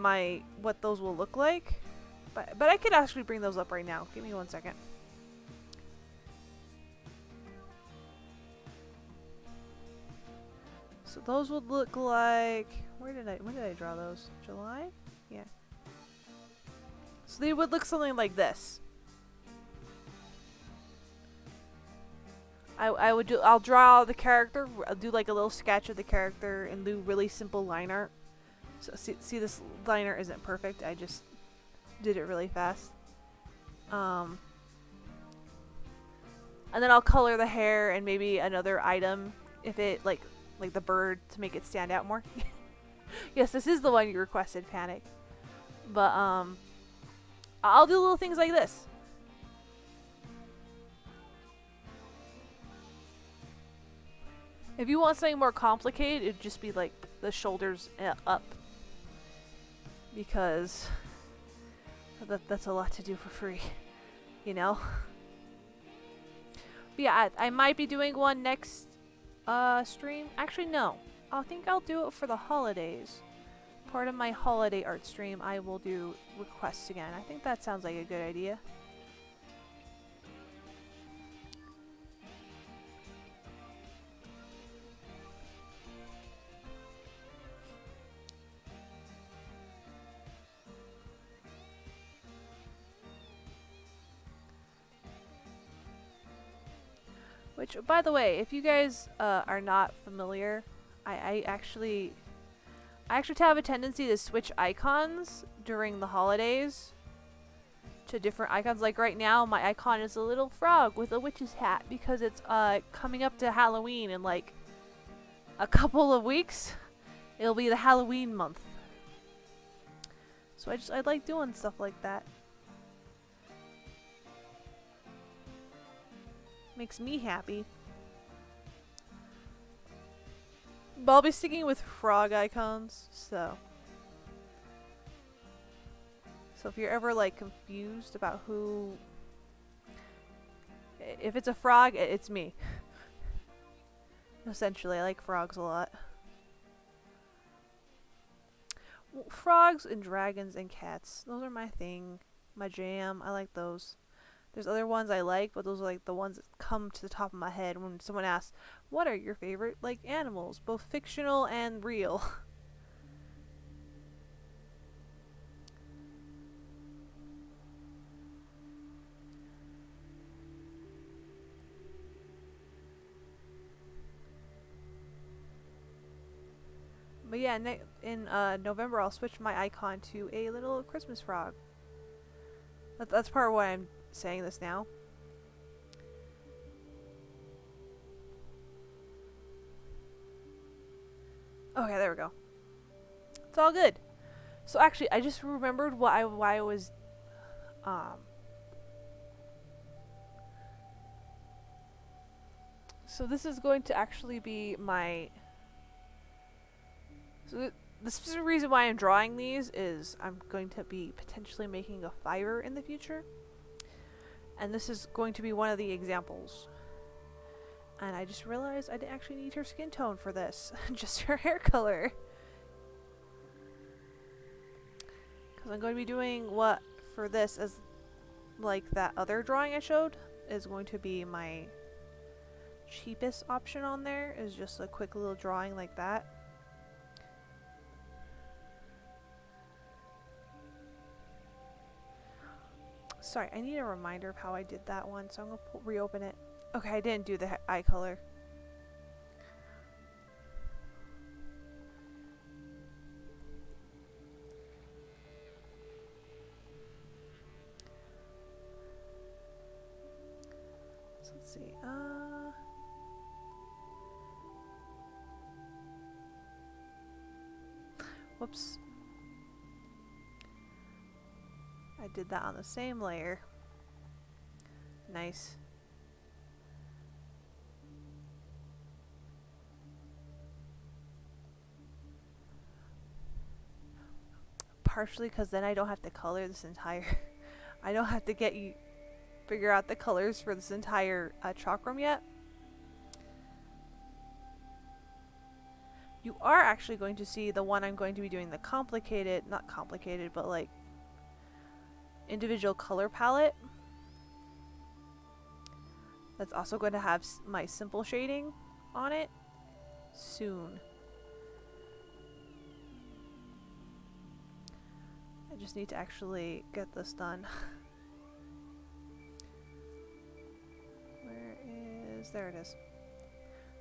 those will look like. But I could actually bring those up right now. Give me one second. So those would look like, when did I draw those? July? Yeah. So they would look something like this. I'll draw the character, I'll do like a little sketch of the character and do really simple line art. So see this line art isn't perfect, I just did it really fast. And then I'll color the hair and maybe another item if it like the bird to make it stand out more. Yes, this is the one you requested, Panic. But I'll do little things like this. If you want something more complicated, it'd just be like the shoulders up. Because that's a lot to do for free, you know? But yeah, I might be doing one next stream. Actually, no. I think I'll do it for the holidays. Part of my holiday art stream, I will do requests again. I think that sounds like a good idea. Which, by the way, if you guys are not familiar, I actually have a tendency to switch icons during the holidays to different icons. Like right now, my icon is a little frog with a witch's hat because it's coming up to Halloween in like a couple of weeks. It'll be the Halloween month. So I like doing stuff like that. Makes me happy. But I'll be sticking with frog icons, so if you're ever like confused about who, if it's a frog, it's me. Essentially, I like frogs a lot. Well, frogs and dragons and cats, those are my thing, my jam. I like those. There's other ones I like, but those are like the ones that come to the top of my head when someone asks, what are your favorite like animals, both fictional and real? But yeah, in November I'll switch my icon to a little Christmas frog. That's part of why I'm saying this now. Okay, there we go. It's all good. So actually, I just remembered why I was so this is going to actually be my. So the specific reason why I'm drawing these is I'm going to be potentially making a fiver in the future. And this is going to be one of the examples. And I just realized I didn't actually need her skin tone for this. Just her hair color. Because I'm going to be doing what for this as like that other drawing I showed is going to be my cheapest option on there, is just a quick little drawing like that. Sorry, I need a reminder of how I did that one, so I'm going to reopen it. Okay, I didn't do the eye color. So let's see. Whoops. I did that on the same layer. Nice. Partially because then I don't have to color this entire I don't have to figure out the colors for this entire chalk room yet. You are actually going to see the one I'm going to be doing the complicated, not complicated, but like individual color palette. That's also going to have my simple shading on it soon. I just need to actually get this done. Where is... there it is.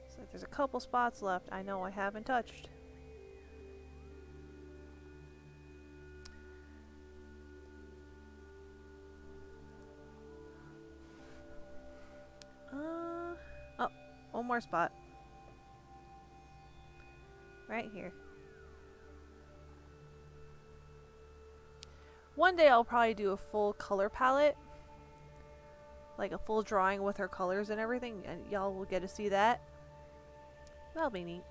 It's like there's a couple spots left I know I haven't touched. Oh, one more spot. Right here. One day I'll probably do a full color palette. Like a full drawing with her colors and everything, and y'all will get to see that. That'll be neat.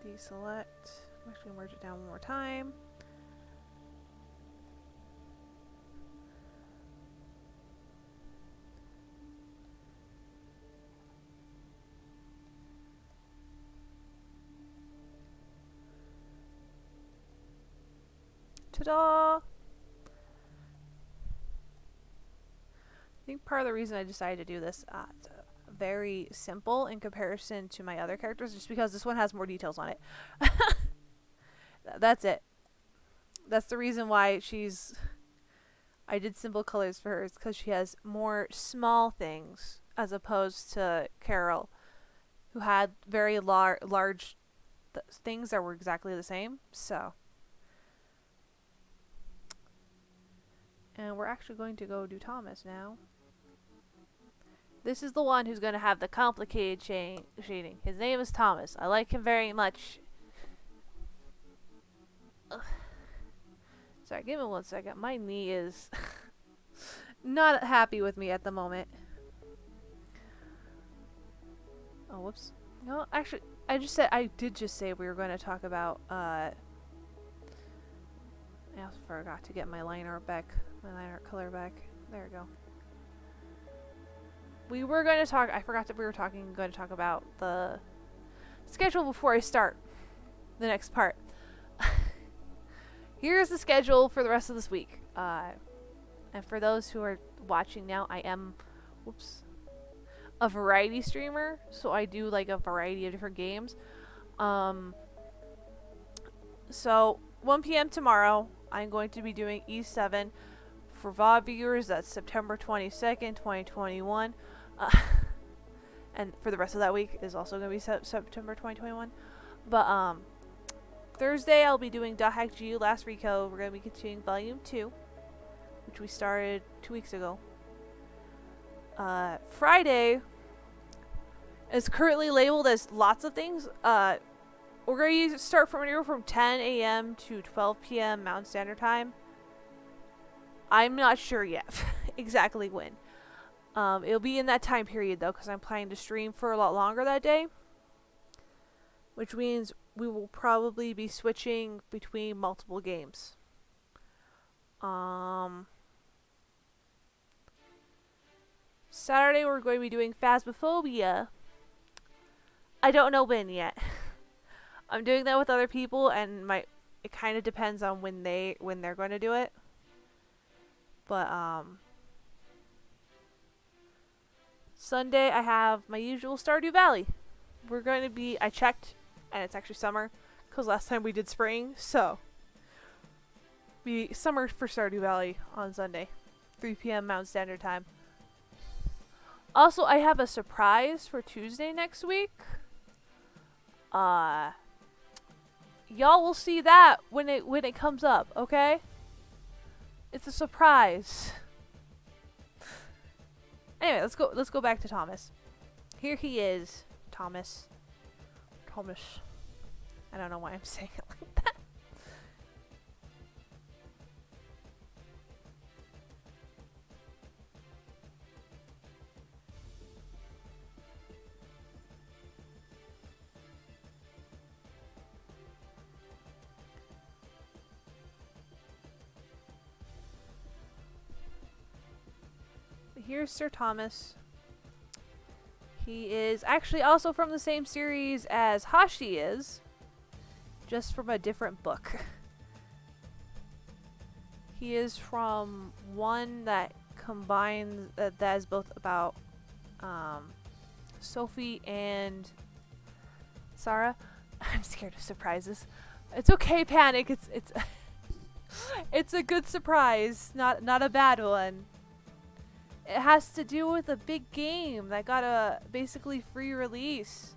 Deselect. I'm actually gonna merge it down one more time. Ta-da! I think part of the reason I decided to do this, it's very simple in comparison to my other characters, just because this one has more details on it. That's it. That's the reason why I did simple colors for hers because she has more small things as opposed to Carol, who had very large things that were exactly the same. So, and we're actually going to go do Thomas now. This is the one who's going to have the complicated shading. His name is Thomas. I like him very much. Ugh. Sorry, give me 1 second. My knee is not happy with me at the moment. Oh, whoops. No, actually, I did just say we were going to talk about, I also forgot to get my liner color back. There we go. We were going to talk, I forgot that we were going to talk about the schedule before I start the next part. Here's the schedule for the rest of this week. And for those who are watching now, I am, a variety streamer, so I do like a variety of different games. So 1 p.m. tomorrow, I'm going to be doing E7 for VOD viewers. That's September 22nd, 2021. And for the rest of that week is also going to be September 2021. But Thursday, I'll be doing .hack GU Last Recode. We're going to be continuing Volume 2, which we started 2 weeks ago. Friday is currently labeled as lots of things. We're going to start from anywhere from 10 a.m. to 12 p.m. Mountain Standard Time. I'm not sure yet exactly when. It'll be in that time period, though, because I'm planning to stream for a lot longer that day. Which means we will probably be switching between multiple games. Saturday, we're going to be doing Phasmophobia. I don't know when yet. I'm doing that with other people, and it kind of depends on when they're going to do it. But Sunday, I have my usual Stardew Valley. We're going to be, I checked, and it's actually summer, because last time we did spring, so be summer for Stardew Valley on Sunday, 3 p.m. Mountain Standard Time. Also, I have a surprise for Tuesday next week. Y'all will see that when it comes up, okay? It's a surprise. Anyway, let's go back to Thomas. Here he is, Thomas. I don't know why I'm saying it like that. Here's Sir Thomas. He is actually also from the same series as Hashi is, just from a different book. He is from one that combines, that is both about Sophie and Sarah. I'm scared of surprises. It's okay, Panic. It's it's a good surprise, not a bad one. It has to do with a big game that got a basically free release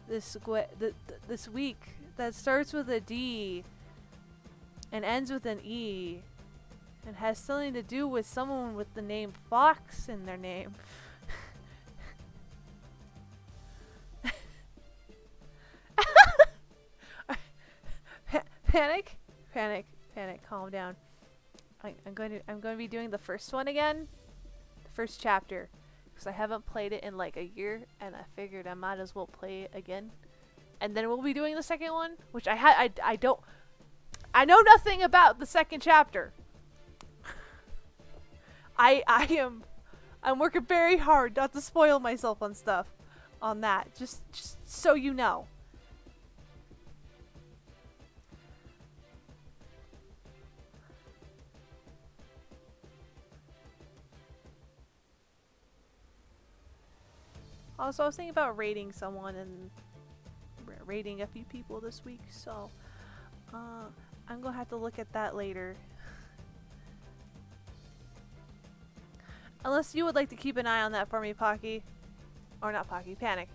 this week that starts with a D and ends with an E and has something to do with someone with the name Fox in their name. Panic, calm down. I'm going to be doing the first one again. First chapter, because I haven't played it in like a year, and I figured I might as well play it again. And then we'll be doing the second one, which I know nothing about the second chapter. I'm working very hard not to spoil myself on stuff on that, just so you know. Also, I was thinking about rating someone and rating a few people this week, so I'm gonna have to look at that later. Unless you would like to keep an eye on that for me, Pocky. Or not Pocky, Panic.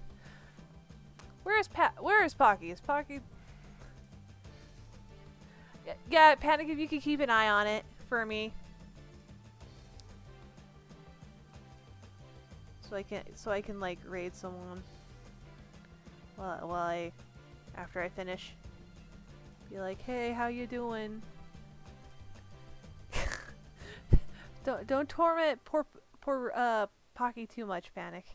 Where is Pocky? Is Pocky... Yeah, Panic, if you could keep an eye on it for me. So I can like raid someone after I finish. Be like, hey, how you doing? Don't torment poor Pocky too much, Panic.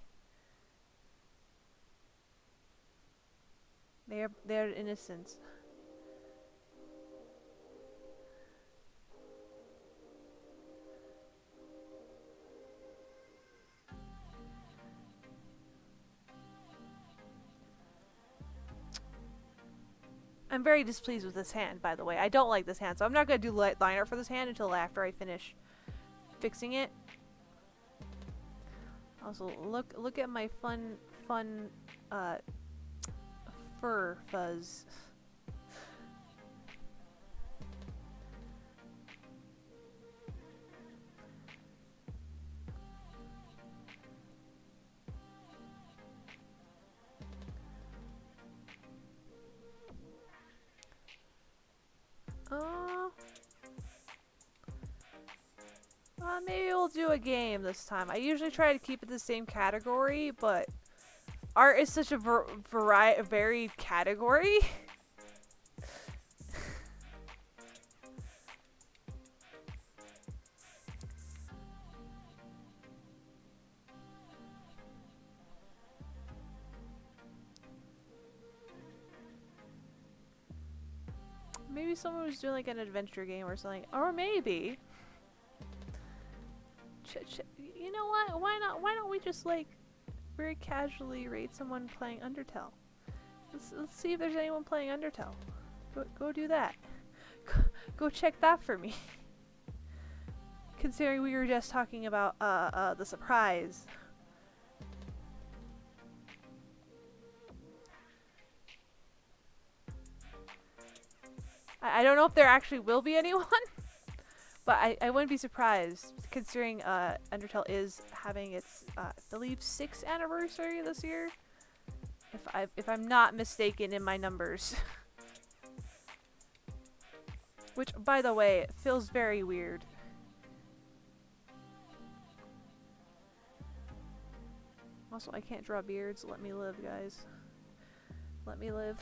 They're innocent. I'm very displeased with this hand, by the way. I don't like this hand, so I'm not going to do line art for this hand until after I finish fixing it. Also, look at my fun fur fuzz. Maybe we'll do a game this time. I usually try to keep it the same category, but art is such a varied category. Maybe someone was doing like an adventure game or something, or maybe. You know what? Why not? Why don't we just like very casually rate someone playing Undertale? Let's see if there's anyone playing Undertale. Go do that. Go check that for me. Considering we were just talking about the surprise. I don't know if there actually will be anyone. But I wouldn't be surprised, considering Undertale is having its, I believe, 6th anniversary this year. If I'm not mistaken in my numbers. Which, by the way, feels very weird. Also, I can't draw beards. Let me live, guys. Let me live.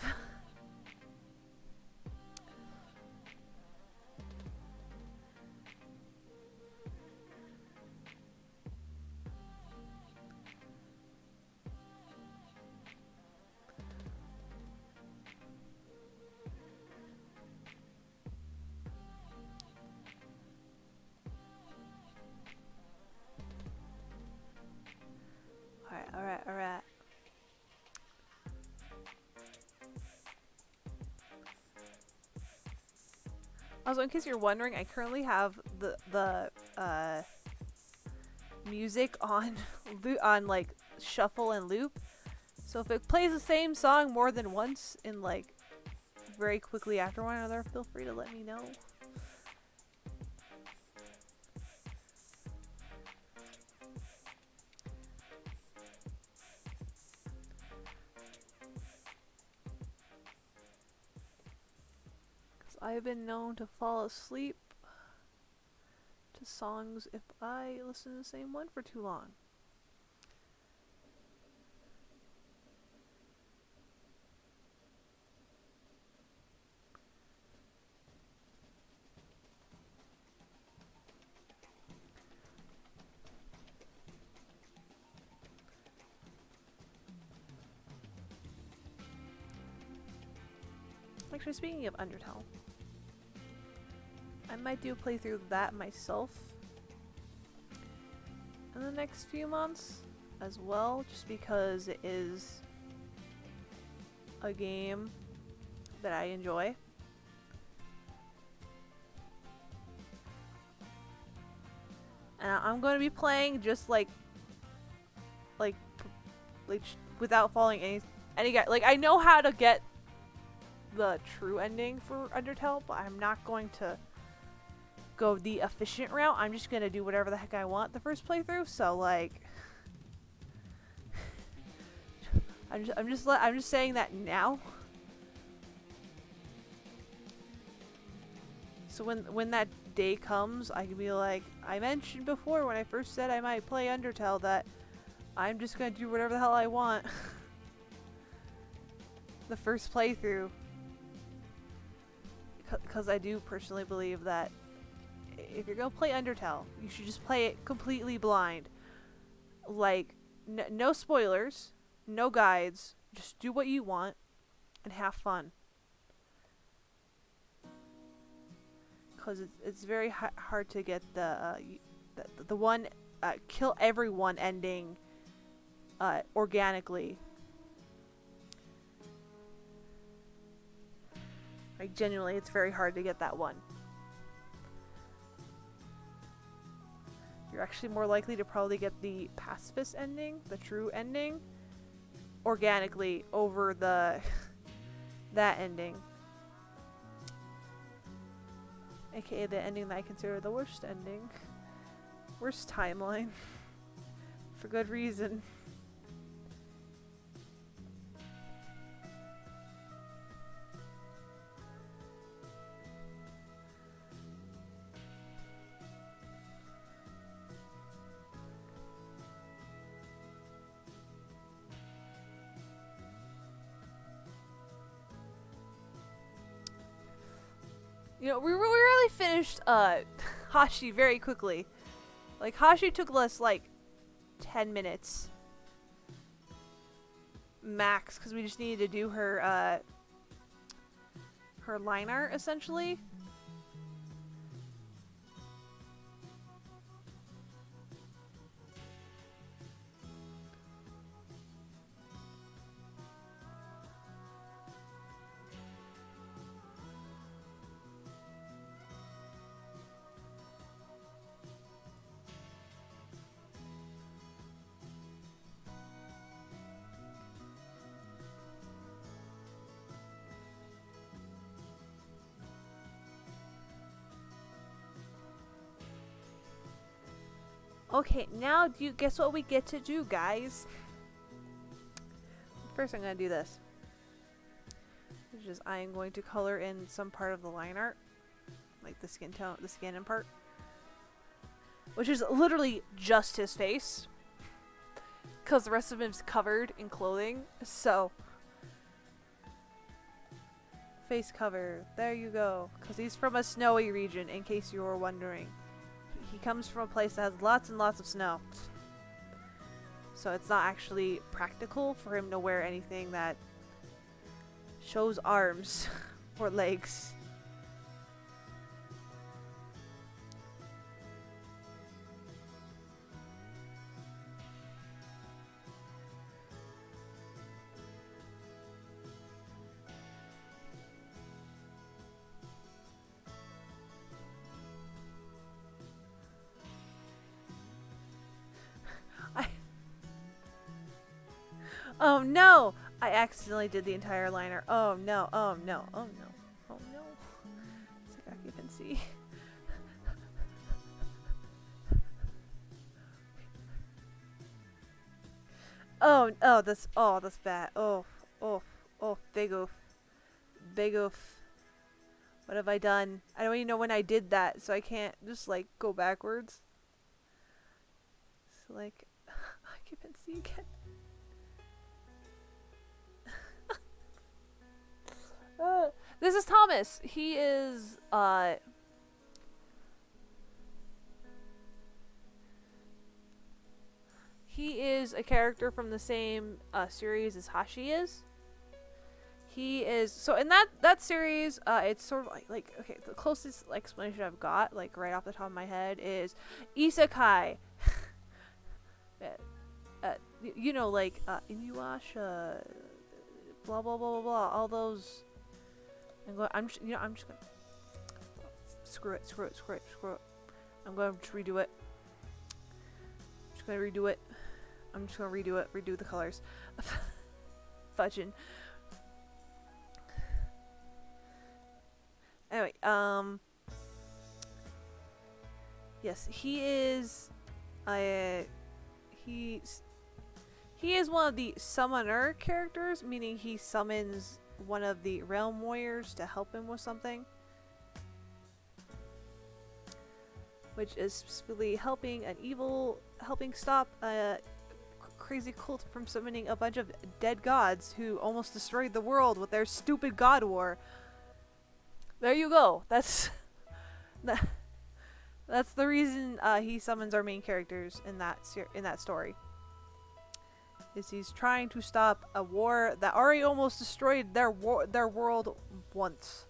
Alright. Also, in case you're wondering, I currently have the music on like shuffle and loop. So if it plays the same song more than once in like very quickly after one another, feel free to let me know. I've been known to fall asleep to songs if I listen to the same one for too long. Actually, speaking of Undertale, I might do a playthrough of that myself in the next few months as well, just because it is a game that I enjoy. And I'm going to be playing just like without following any guide. Like, I know how to get the true ending for Undertale, but I'm not going to go the efficient route. I'm just gonna do whatever the heck I want the first playthrough. So like, I'm just saying that now. So when that day comes, I can be like, I mentioned before when I first said I might play Undertale that I'm just gonna do whatever the hell I want. The first playthrough. Because I do personally believe that if you're gonna play Undertale, you should just play it completely blind. Like, no spoilers, no guides, just do what you want and have fun. Because it's very hard to get the one kill everyone ending organically. Like, genuinely, it's very hard to get that one. You're actually more likely to probably get the pacifist ending, the true ending, organically over the that ending. AKA the ending that I consider the worst ending. Worst timeline. For good reason. You know, we really finished Hashi very quickly. Like, Hashi took us like 10 minutes max because we just needed to do her line art essentially. Okay, now do you guess what we get to do, guys? First, I'm gonna do this, which is I am going to color in some part of the line art, like the skin tone, the skin part, which is literally just his face, because the rest of him's covered in clothing. So, face cover. There you go. Because he's from a snowy region, in case you were wondering. He comes from a place that has lots and lots of snow. So it's not actually practical for him to wear anything that shows arms or legs. Oh no! I accidentally did the entire liner. Oh no, oh no, oh no, oh no. It's like occupancy. That's bad. Big oof. Big oof. What have I done? I don't even know when I did that, so I can't just like go backwards. So like, occupancy again. This is Thomas. He is a character from the same series as Hashi is. He is so in that series. It's sort of like okay, the closest explanation I've got, like right off the top of my head, is isekai. You know, like Inuyasha, blah blah blah blah blah. All those. I'm just gonna screw it. I'm going to redo it. Redo the colors. Fudging. Anyway, Yes, he is. He's he is one of the summoner characters, meaning he summons one of the realm warriors to help him with something, which is specifically helping stop a crazy cult from summoning a bunch of dead gods who almost destroyed the world with their stupid god war. There you go. That's that's the reason he summons our main characters in that story. Is he's trying to stop a war that already almost destroyed their world once.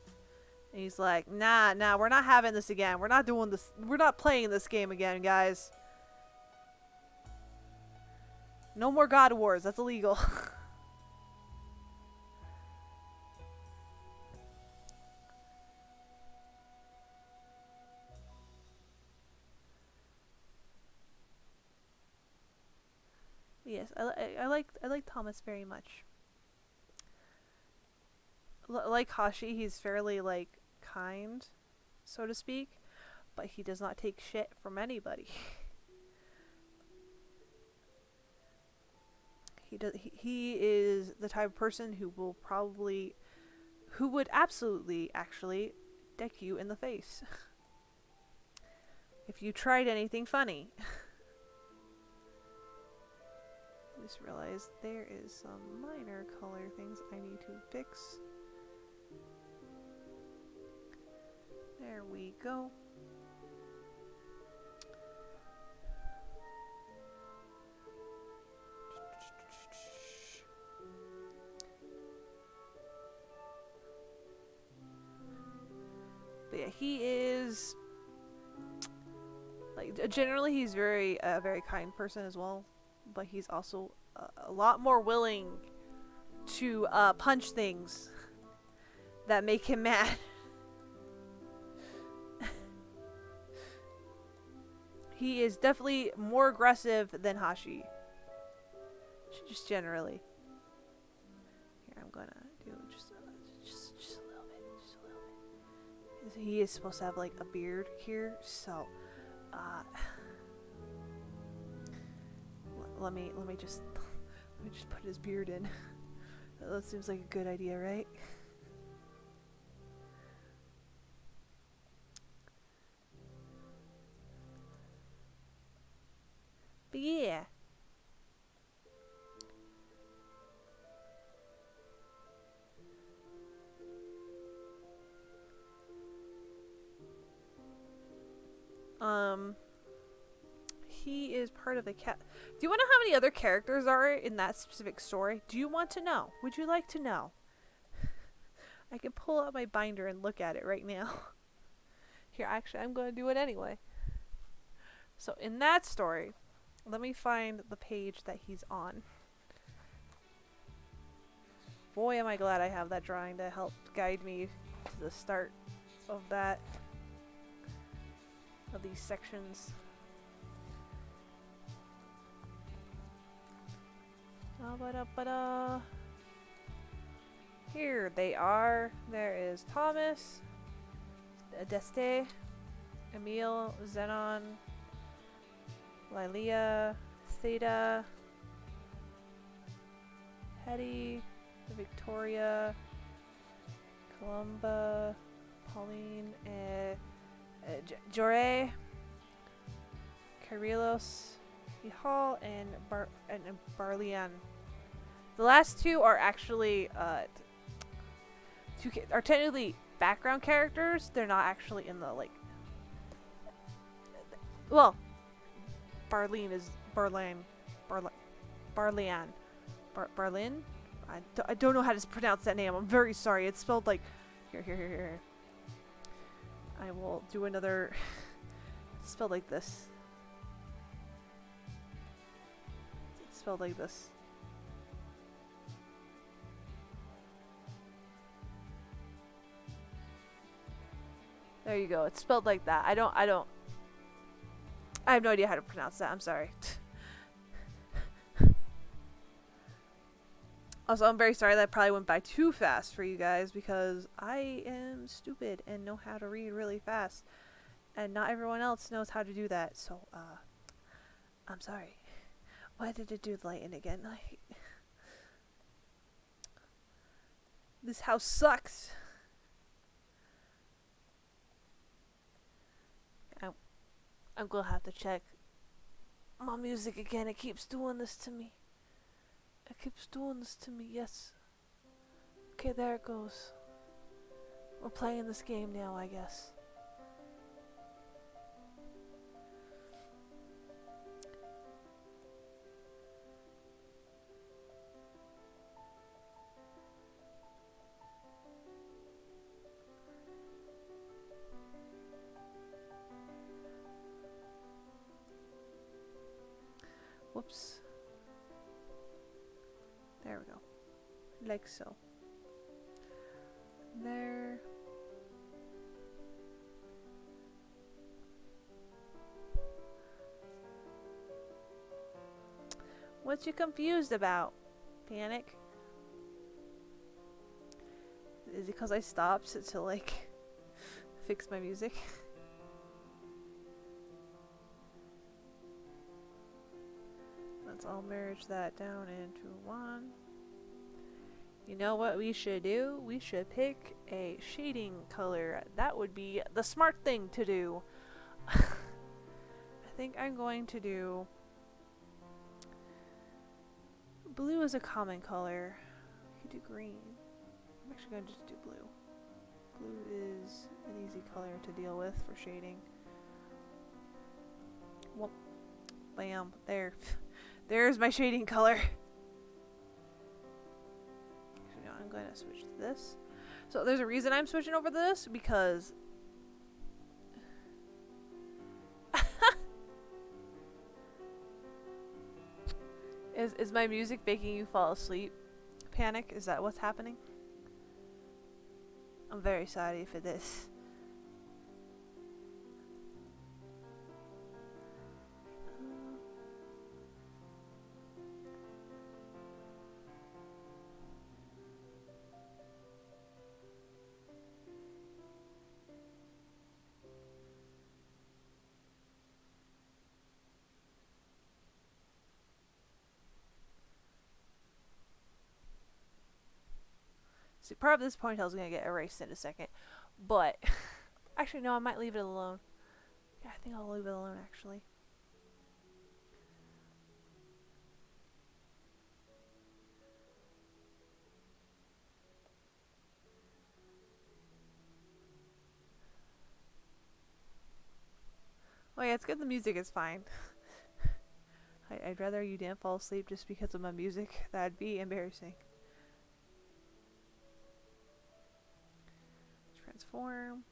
And he's like, nah, we're not having this again. We're not doing this. We're not playing this game again, guys. No more God Wars. That's illegal. Yes, I like Thomas very much. Like Hashi, he's fairly like kind, so to speak, but he does not take shit from anybody. He is the type of person who would absolutely actually deck you in the face if you tried anything funny. I just realized there is some minor color things I need to fix. There we go. But yeah, he is like generally he's very very kind person as well, but he's also a lot more willing to punch things that make him mad. He is definitely more aggressive than Hashi. Just generally. Here, I'm gonna do just a little bit. Just a little bit. He is supposed to have like a beard here, so let me just put his beard in. That seems like a good idea, right? But yeah. He is part of the cat. Do you want to know how many other characters are in that specific story? Do you want to know? Would you like to know? I can pull out my binder and look at it right now. Here, actually, I'm going to do it anyway. So, in that story, let me find the page that he's on. Boy, am I glad I have that drawing to help guide me to the start of that. Of these sections. Here they are. There is Thomas, Deste, Emil, Zenon, Lilia, Theta, Hetty, Victoria, Columba, Pauline, Jore, Kyrillos, Hall, and Barlian. The last two are actually are technically background characters. They're not actually in the like. Well, Barlian is Barlian. Barlin. I don't know how to pronounce that name. I'm very sorry. It's spelled like here. I will do another. It's spelled like this. It's spelled like this. There you go. It's spelled like that. I have no idea how to pronounce that. I'm sorry. Also, I'm very sorry that probably went by too fast for you guys because I am stupid and know how to read really fast. And not everyone else knows how to do that, so, I'm sorry. Why did it do the lighting again? This house sucks. I'm gonna have to check my music again. It keeps doing this to me. It keeps doing this to me, yes. Okay, there it goes. We're playing this game now, I guess. Whoops. There we go. Like so. There. What you confused about? Panic? Is it because I stopped to like fix my music? Let's all merge that down into one. You know what we should do? We should pick a shading color. That would be the smart thing to do. I think I'm going to do blue as a common color. We could do green. I'm actually going to just do blue. Blue is an easy color to deal with for shading. Whoop. Bam. There. There's my shading color. I'm going to switch to this. So there's a reason I'm switching over to this, because is my music making you fall asleep? Panic? Is that what's happening? I'm very sorry for this. See, part of this ponytail is going to get erased in a second. But, actually, no, I might leave it alone. Yeah, I think I'll leave it alone, actually. Oh yeah, it's good the music is fine. I'd rather you didn't fall asleep just because of my music. That'd be embarrassing. Transform.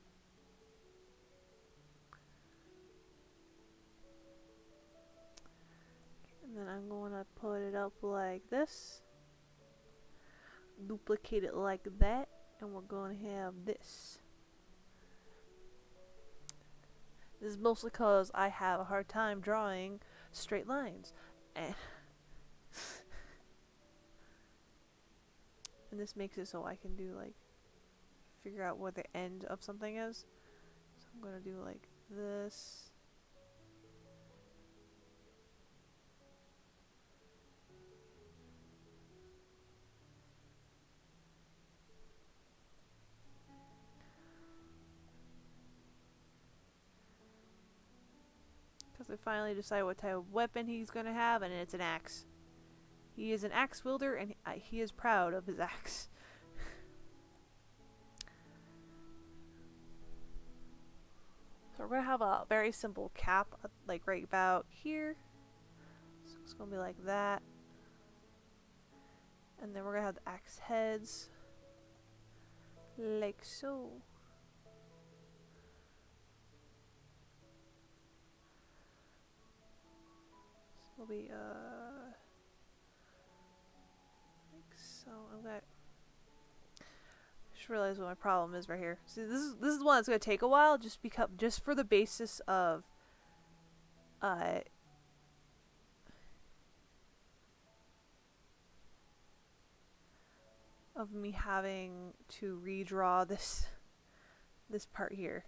And then I'm going to put it up like this. Duplicate it like that. And we're going to have this. This is mostly because I have a hard time drawing straight lines. And this makes it so I can do like figure out where the end of something is. So I'm going to do like this. Because I finally decided what type of weapon he's going to have, and it's an axe. He is an axe wielder, and he is proud of his axe. So we're going to have a very simple cap, like right about here. So it's going to be like that. And then we're going to have the axe heads. Like so. This will be, like so. I'm going to just realize what my problem is right here. See, this is the one that's going to take a while, just for the basis of me having to redraw this part here.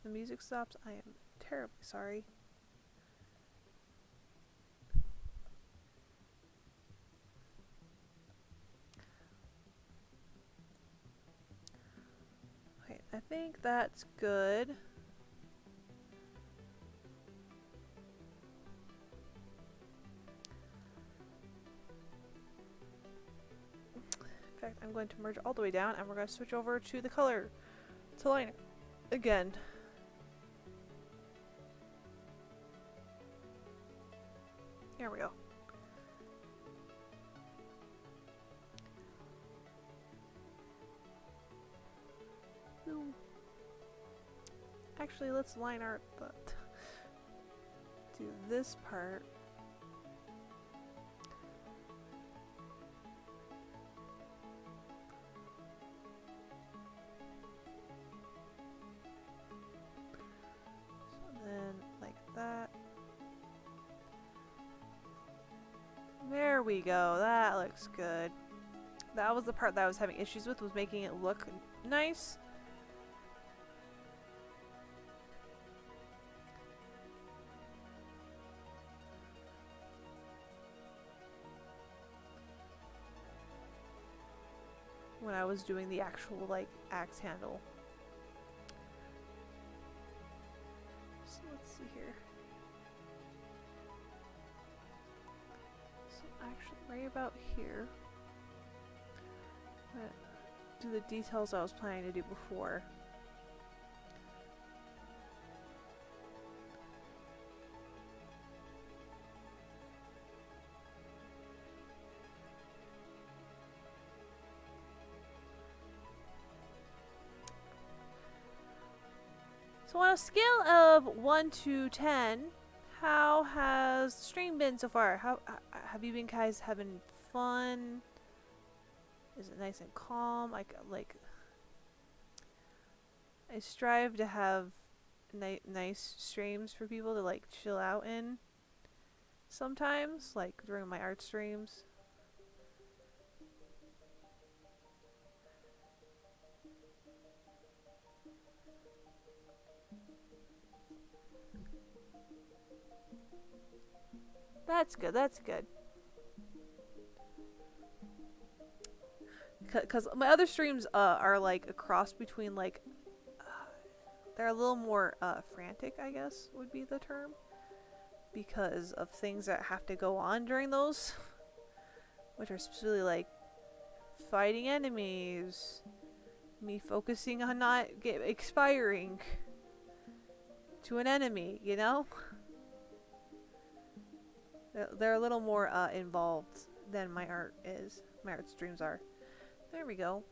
The music stops. I am terribly sorry. Okay, I think that's good. In fact, I'm going to merge all the way down and we're going to switch over to the color to liner again. Here we go. Ooh. Actually, let's line art do this part. So then, like that. There we go. That looks good. That was the part that I was having issues with, was making it look nice. When I was doing the actual, like, axe handle. So let's see here. So actually, right about here, I'm gonna do the details I was planning to do before. So on a scale of 1 to 10, how has the stream been so far? How have you been guys having fun? Is it nice and calm? I strive to have nice streams for people to like chill out in. Sometimes, like during my art streams. That's good. That's good. Because my other streams are like a cross between like they're a little more frantic, I guess would be the term, because of things that have to go on during those, which are specifically like fighting enemies, me focusing on not expiring to an enemy, you know? They're a little more involved than my art is. My art streams are. There we go.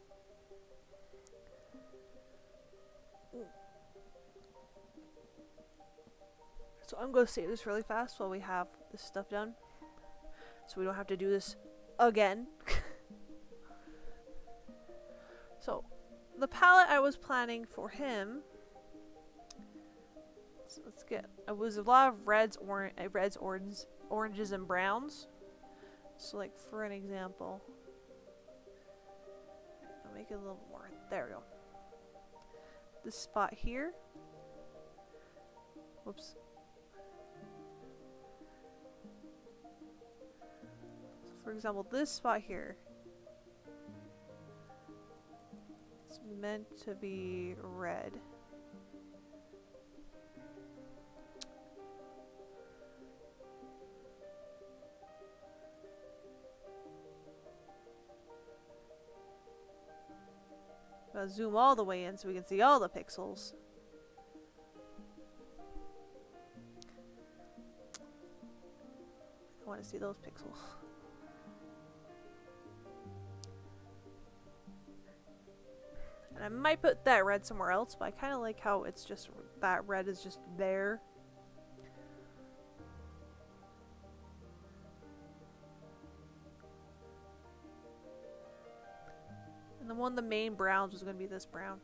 So I'm going to save this really fast while we have this stuff done, so we don't have to do this again. So the palette I was planning for him, so let's get, it was a lot of reds, oranges, and browns. So like for an example, I'll make it a little more. There we go. This spot here. Whoops. So for example, this spot here. It's meant to be red. I'll zoom all the way in so we can see all the pixels. I want to see those pixels. And I might put that red somewhere else, but I kind of like how it's just, that red is just there. And then one of the main browns was going to be this brown.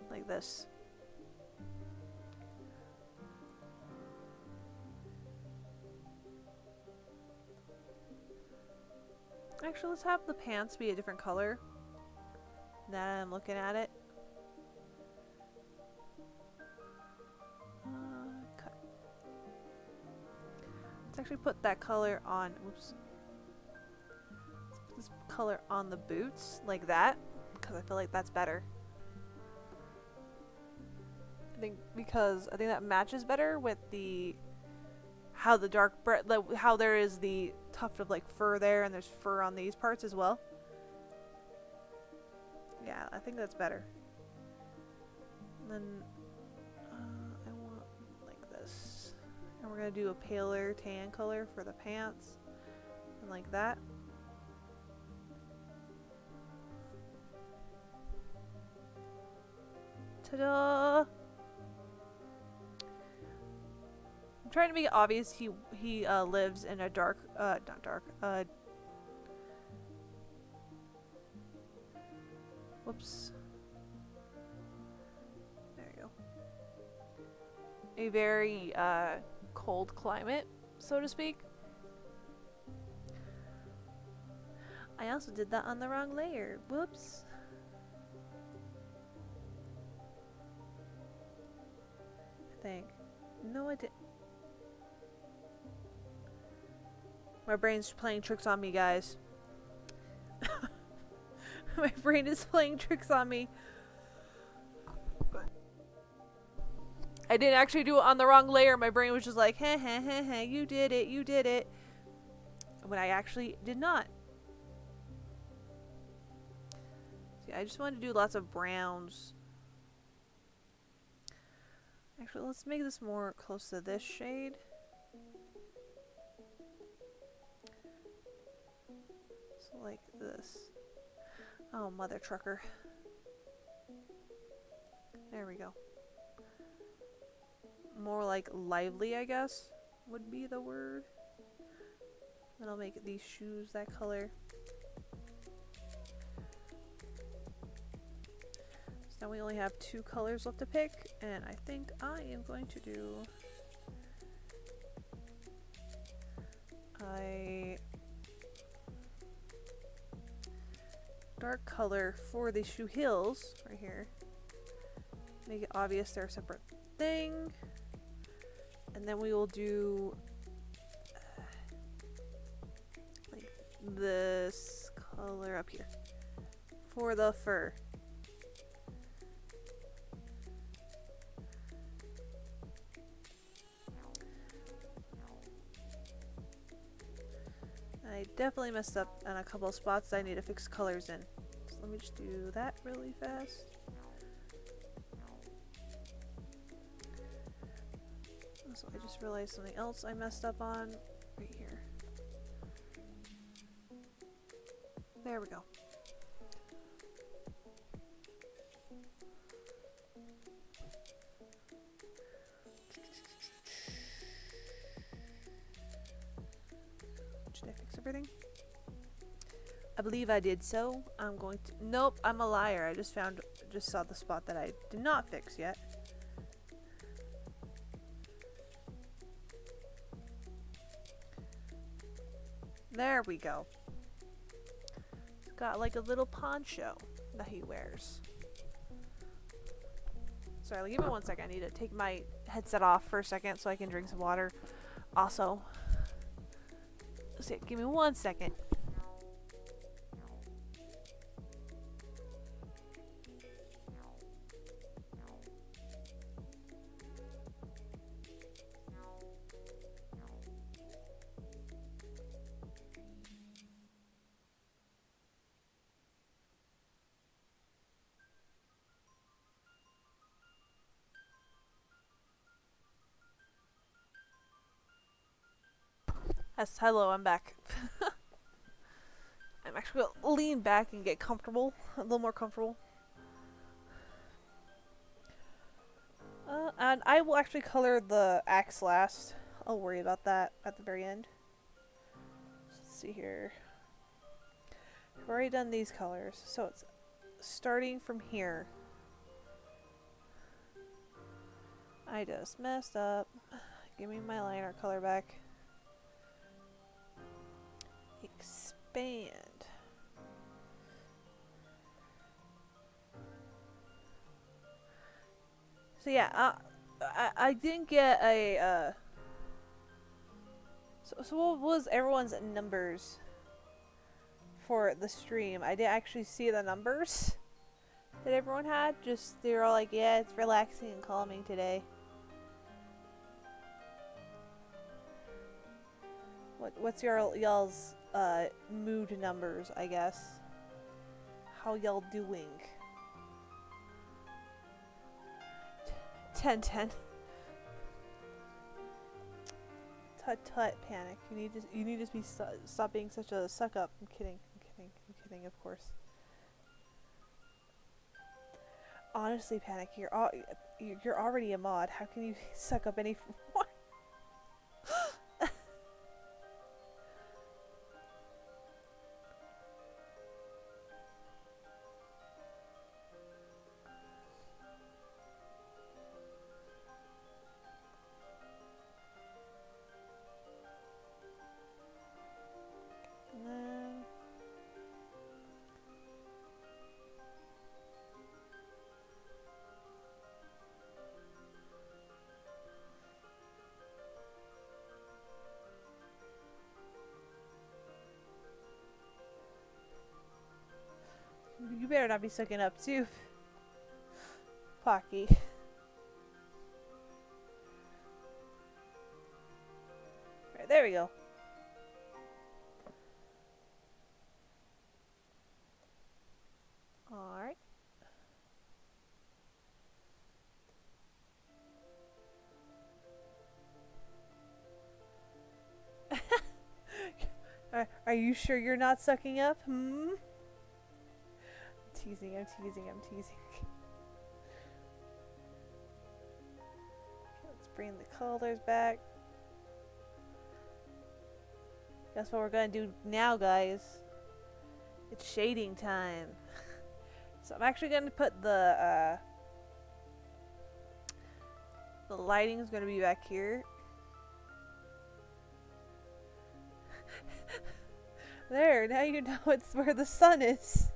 Like this. Actually, let's have the pants be a different color. Now that I'm looking at it. Cut. Let's actually put that color on. Oops. Let's put this color on the boots like that, because I feel like that's better. I think that matches better with the how the how there is the tuft of like fur there, and there's fur on these parts as well. Yeah, I think that's better. And then I want like this, and we're gonna do a paler tan color for the pants, and like that. Ta-da! I'm trying to make it obvious he lives in a dark, not dark, whoops. There you go. A very, cold climate, so to speak. I also did that on the wrong layer. Whoops. I think. No, I didn't. My brain's playing tricks on me, guys. My brain is playing tricks on me. I didn't actually do it on the wrong layer. My brain was just like, heh, heh, heh, heh, you did it, you did it. When I actually did not. See, I just wanted to do lots of browns. Actually, let's make this more close to this shade. So like this. Oh, mother trucker. There we go. More like lively, I guess, would be the word. Then I'll make these shoes that color. So now we only have 2 colors left to pick, and I think I am going to do a dark color for the shoe heels right here. Make it obvious they're a separate thing. And then we will do like this color up here for the fur. I definitely messed up on a couple of spots that I need to fix colors in. So let me just do that really fast. So I just realized something else I messed up on right here. There we go. Did I fix everything? I believe I did so. I'm going to... Nope, I'm a liar. I just saw the spot that I did not fix yet. There we go. It's got like a little poncho that he wears. Sorry, give me 1 second. I need to take my headset off for a second so I can drink some water. Also, give me 1 second. Yes, hello, I'm back. I'm actually going to lean back and get comfortable, a little more comfortable. And I will actually color the axe last. I'll worry about that at the very end. Let's see here. I've already done these colors, so it's starting from here. I just messed up. Give me my liner color back. Expand. So yeah, I didn't get a so what was everyone's numbers for the stream? I didn't actually see the numbers that everyone had. Just they're all like, yeah, it's relaxing and calming today. What's y'all's mood numbers, I guess? How y'all doing? 10-10. Tut tut, Panic. You need to be stop being such a suck up. I'm kidding. I'm kidding. Of course. Honestly, Panic, you're already a mod. How can you suck up any more? And then you better not be sucking up too, Pocky. Right, there we go. Alright. Are you sure you're not sucking up? I'm teasing. Let's bring the colors back. Guess what we're gonna do now, guys? It's shading time. So I'm actually gonna put the lighting is gonna be back here. There, now you know it's where the sun is.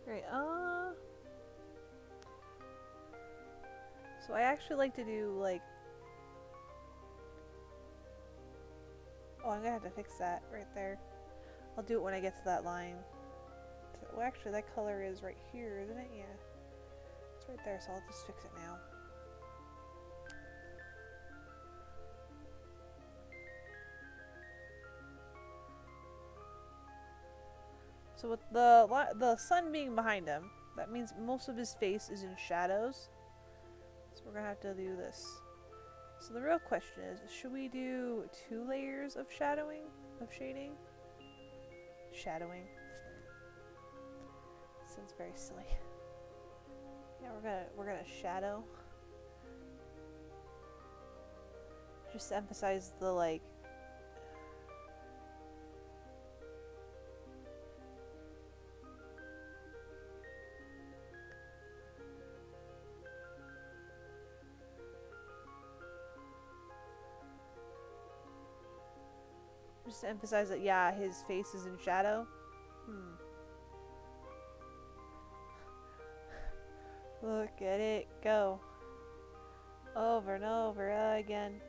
Right, so I actually like to do like, oh, I'm gonna have to fix that right there. I'll do it when I get to that line. So, well, actually, that color is right here, isn't it? Yeah. It's right there, so I'll just fix it now. So with the sun being behind him, that means most of his face is in shadows. So we're gonna have to do this. So the real question is, should we do 2 layers of shading? Shadowing. Sounds very silly. Yeah, we're gonna shadow. Just to emphasize the like. Just to emphasize that, yeah, his face is in shadow. Look at it go. Over and over again.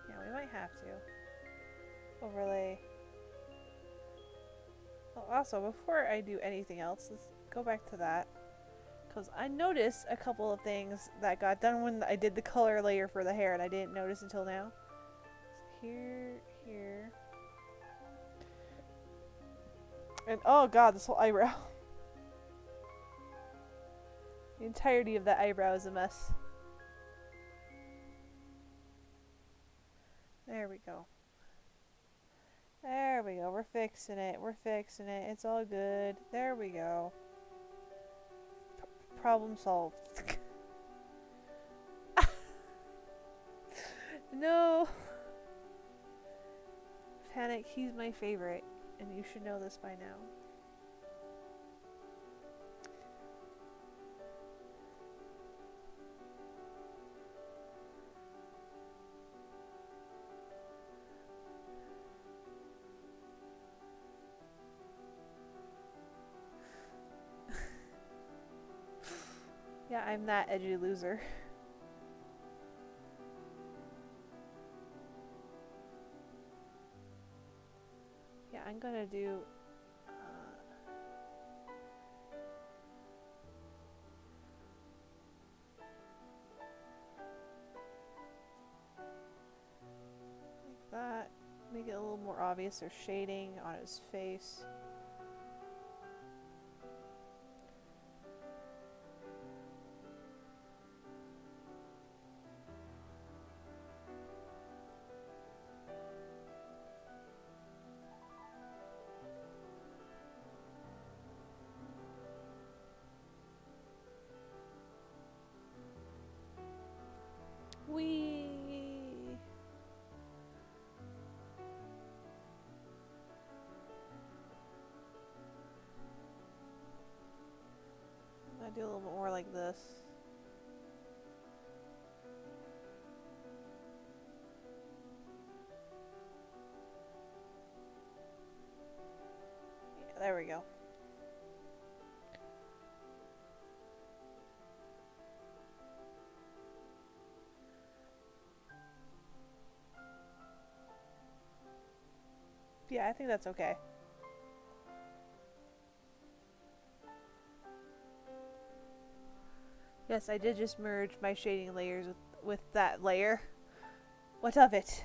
Yeah, we might have to. Overlay. Oh, also, before I do anything else, let's go back to that. Because I noticed a couple of things that got done when I did the color layer for the hair, and I didn't notice until now. So here. And oh god, this whole eyebrow. The entirety of that eyebrow is a mess. There we go. There we go. We're fixing it. It's all good. There we go. Problem solved. No. Panic, he's my favorite, and you should know this by now. I'm that edgy loser. Yeah, I'm gonna do... like that. Make it a little more obvious. There's shading on his face. Whee! I do a little bit more like this. Yeah, there we go. Yeah, I think that's okay. Yes, I did just merge my shading layers with that layer. What of it?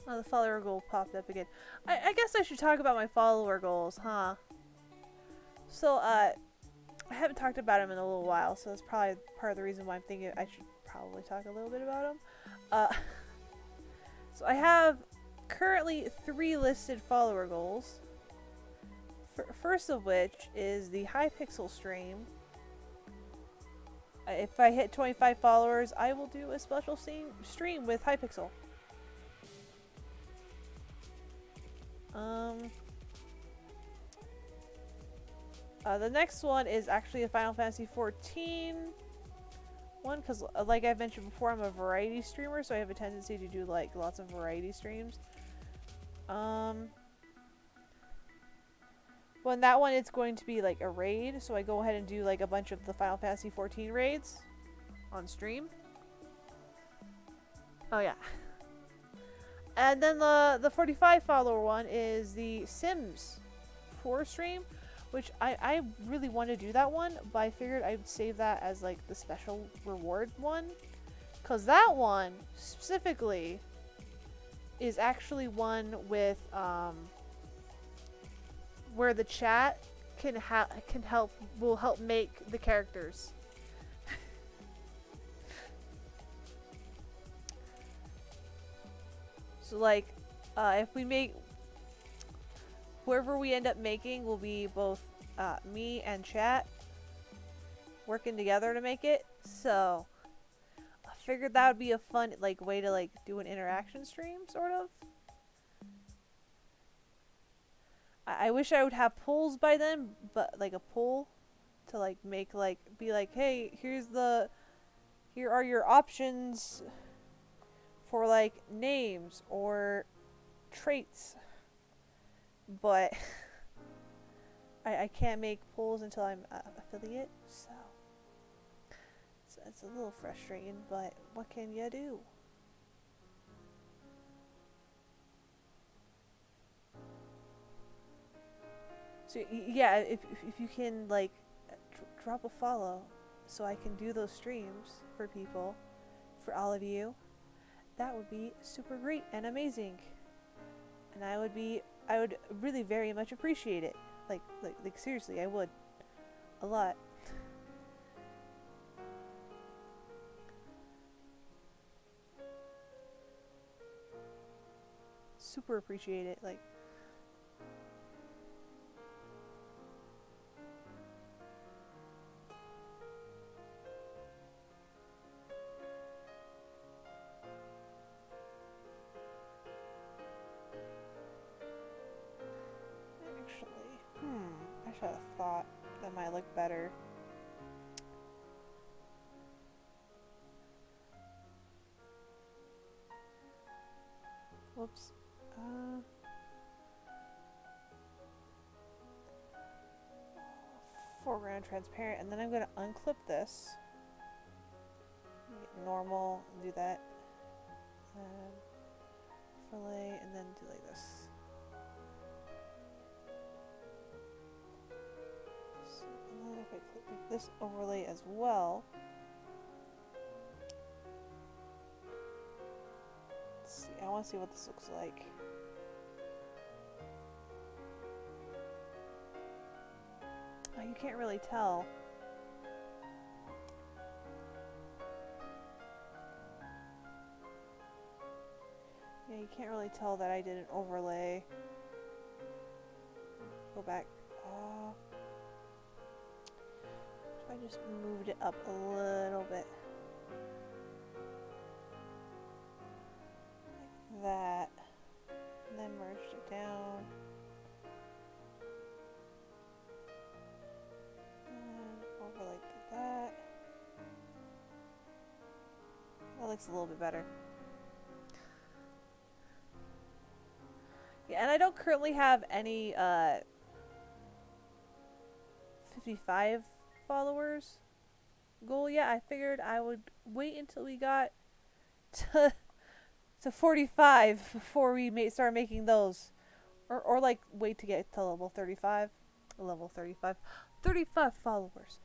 Oh, the follower goal popped up again. I guess I should talk about my follower goals, huh? So, I haven't talked about them in a little while, so that's probably part of the reason why I'm thinking I should probably talk a little bit about them. So I have currently 3 listed follower goals. First of which is the Hypixel stream. If I hit 25 followers, I will do a special stream with Hypixel. The next one is actually a Final Fantasy XIV one, because like I've mentioned before, I'm a variety streamer, so I have a tendency to do like lots of variety streams. Well, in that one, it's going to be like a raid, so I go ahead and do like a bunch of the Final Fantasy XIV raids on stream. Oh yeah. And then the 45 follower one is the Sims 4 stream, which I really want to do that one, but I figured I'd save that as like the special reward one, because that one specifically is actually one with where the chat will help make the characters. So like if we make whoever we end up making will be both me and chat working together to make it. So I figured that would be a fun like way to like do an interaction stream, sort of. I wish I would have polls by then, but like a poll to like make like be like, hey, here are your options for like names or traits, but I can't make polls until I'm affiliate, so it's a little frustrating, but what can you do? So yeah, if you can like drop a follow so I can do those streams for people, for all of you, that would be super great and amazing. And I would really very much appreciate it. Like seriously, I would. A lot. Super appreciate it. Like, actually, I should have thought. That might look better. Whoops. Foreground transparent, and then I'm gonna unclip this. Get normal, do that. Overlay, and then do like this. So, and then if I click this overlay as well. Let's see, I want to see what this looks like. Oh, you can't really tell. Yeah, you can't really tell that I did an overlay. Go back. If I just moved it up a little bit. Like that. And then merged it down. And overlay to that. That looks a little bit better. Yeah, and I don't currently have any 55 followers goal yet. I figured I would wait until we got to 45 before we start making those. Or like wait to get to level 35. Level 35. 35 followers.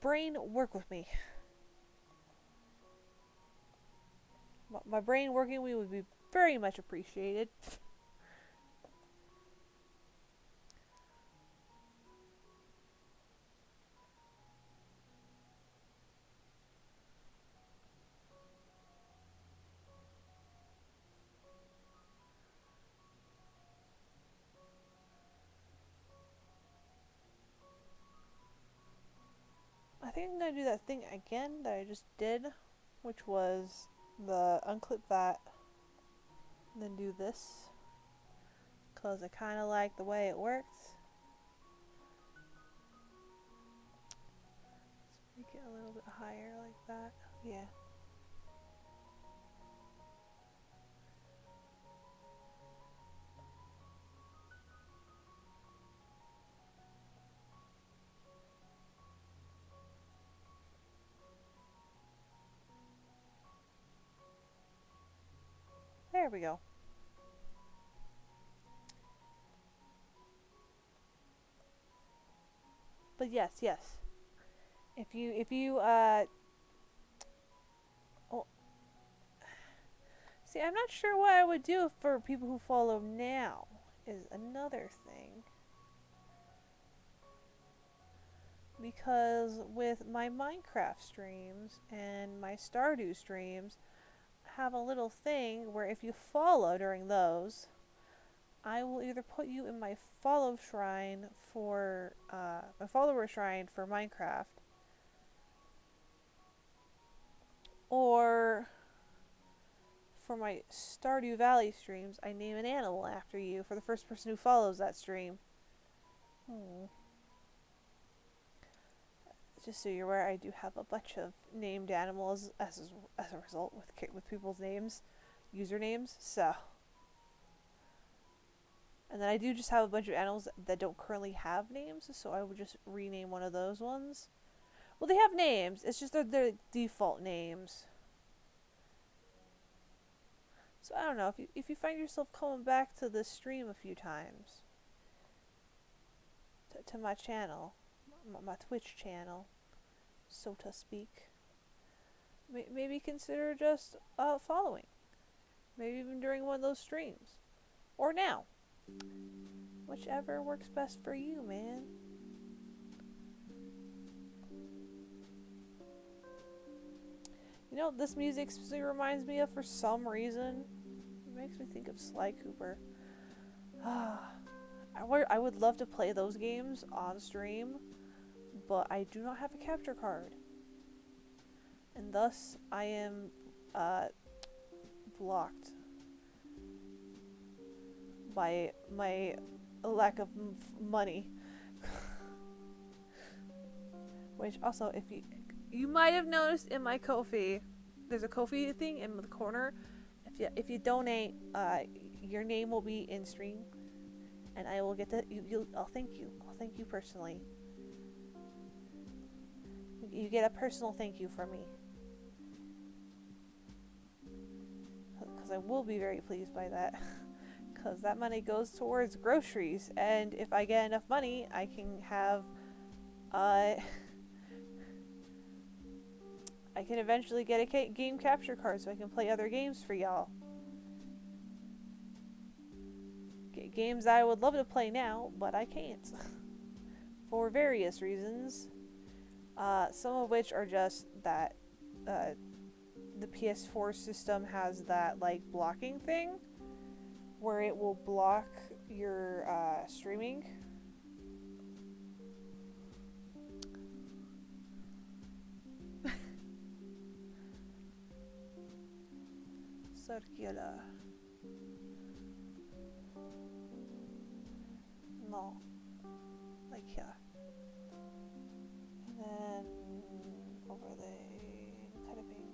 Brain, work with me. My brain working with me would be very much appreciated. I think I'm going to do that thing again that I just did, which was the unclip that, and then do this, because I kind of like the way it works. Let's make it a little bit higher like that. Yeah. There we go. But yes. If you oh, see, I'm not sure what I would do for people who follow now is another thing. Because with my Minecraft streams and my Stardew streams, I have a little thing where if you follow during those, I will either put you in my follow shrine for my follower shrine for Minecraft, or for my Stardew Valley streams, I name an animal after you for the first person who follows that stream. Just so you're aware, I do have a bunch of named animals as a result with people's names, usernames. So, and then I do just have a bunch of animals that don't currently have names, so I would just rename one of those ones. Well, they have names. It's just their default names. So I don't know if you find yourself coming back to this stream a few times, to my channel, my Twitch channel, so to speak. Maybe consider just following. Maybe even during one of those streams. Or now. Whichever works best for you, man. You know what this music reminds me of for some reason? It makes me think of Sly Cooper. I would love to play those games on stream, but I do not have a capture card. And thus, I am blocked by my lack of money. Which also, if you might have noticed in my Ko-fi, there's a Ko-fi thing in the corner. If you donate, your name will be in stream, and I will get to you. I'll thank you. I'll thank you personally. You get a personal thank you from me, because I will be very pleased by that. Because that money goes towards groceries, and if I get enough money, I can have, I can eventually get a game capture card so I can play other games for y'all. Games I would love to play now, but I can't. For various reasons. Some of which are just that the PS4 system has that like blocking thing where it will block your streaming. Circular. No. Like here. And then overlay, kind of pink.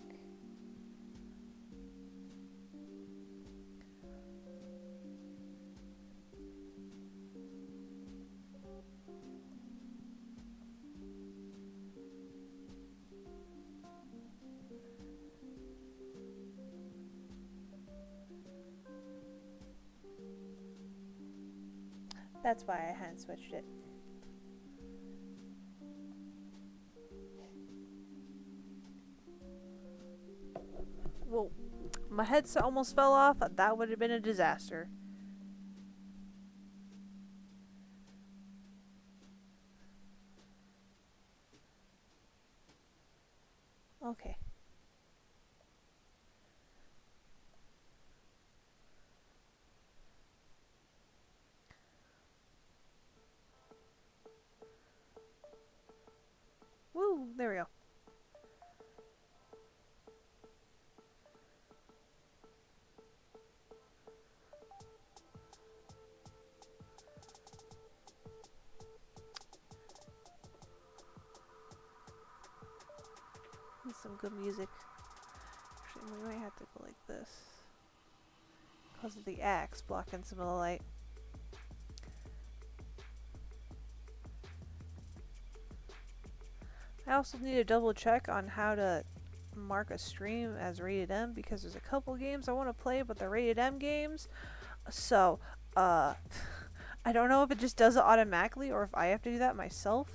That's why I hand switched it. Well, my headset almost fell off. That would have been a disaster. Okay. Woo, there we go. Some good music. Actually, we might have to go like this because of the axe blocking some of the light. I also need to double check on how to mark a stream as rated M because there's a couple games I want to play, but they're rated M games. So, I don't know if it just does it automatically or if I have to do that myself.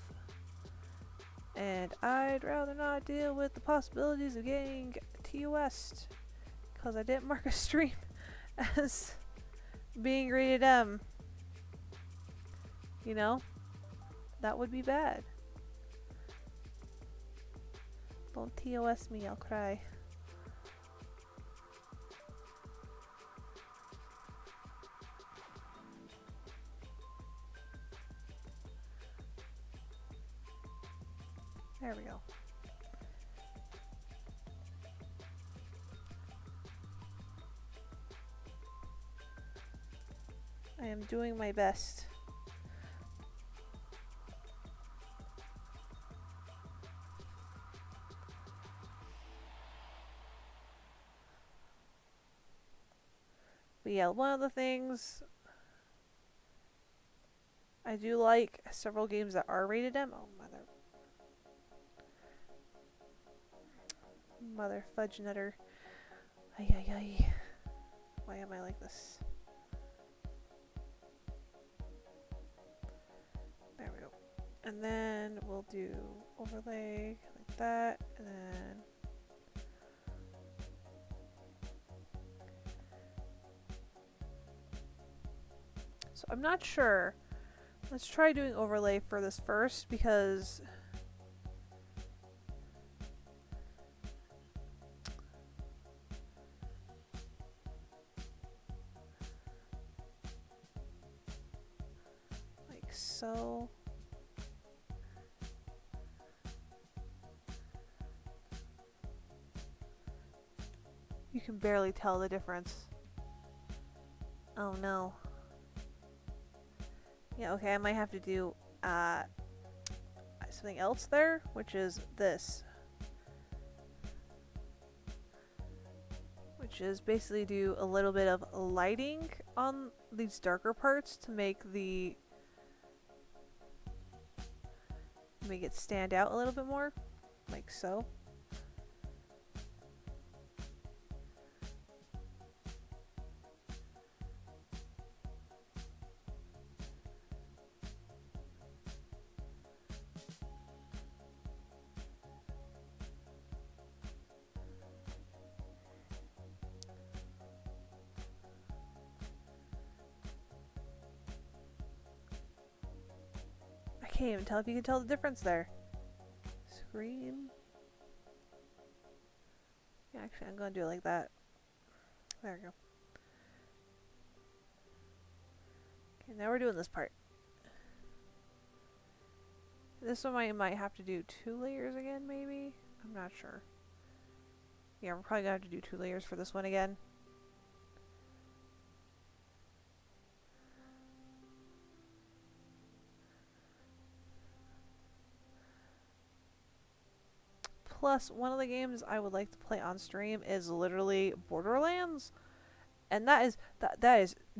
And I'd rather not deal with the possibilities of getting TOS because I didn't mark a stream as being rated M. You know? That would be bad. Don't TOS me, I'll cry. There we go. I am doing my best. But yeah, one of the things I do like several games that are rated M. Oh, mother fudge nutter. Ay ay ay. Why am I like this? There we go. And then we'll do overlay like that, and then so I'm not sure. Let's try doing overlay for this first because like so. You can barely tell the difference. Oh no. Yeah, okay, I might have to do something else there, which is this. Which is basically do a little bit of lighting on these darker parts to make it stand out a little bit more, like so. I can't even tell if you can tell the difference there. Screen. Yeah, actually, I'm gonna do it like that. There we go. Okay, now we're doing this part. This one I might have to do 2 layers again, maybe? I'm not sure. Yeah, we're probably gonna have to do 2 layers for this one again. Plus, one of the games I would like to play on stream is literally Borderlands. And that is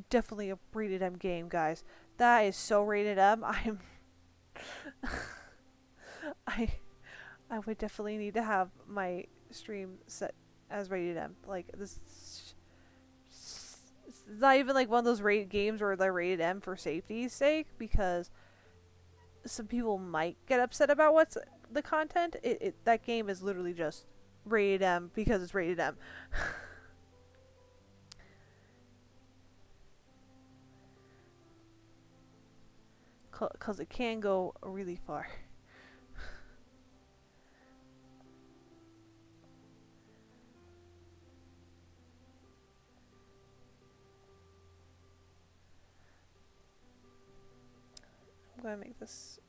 definitely a rated M game, guys. That is so rated M. I would definitely need to have my stream set as rated M. Like this, it's not even like one of those rated games where they're rated M for safety's sake, because some people might get upset about what's the content. That game is literally just rated M because it's rated M. Because it can go really far. I'm going to make this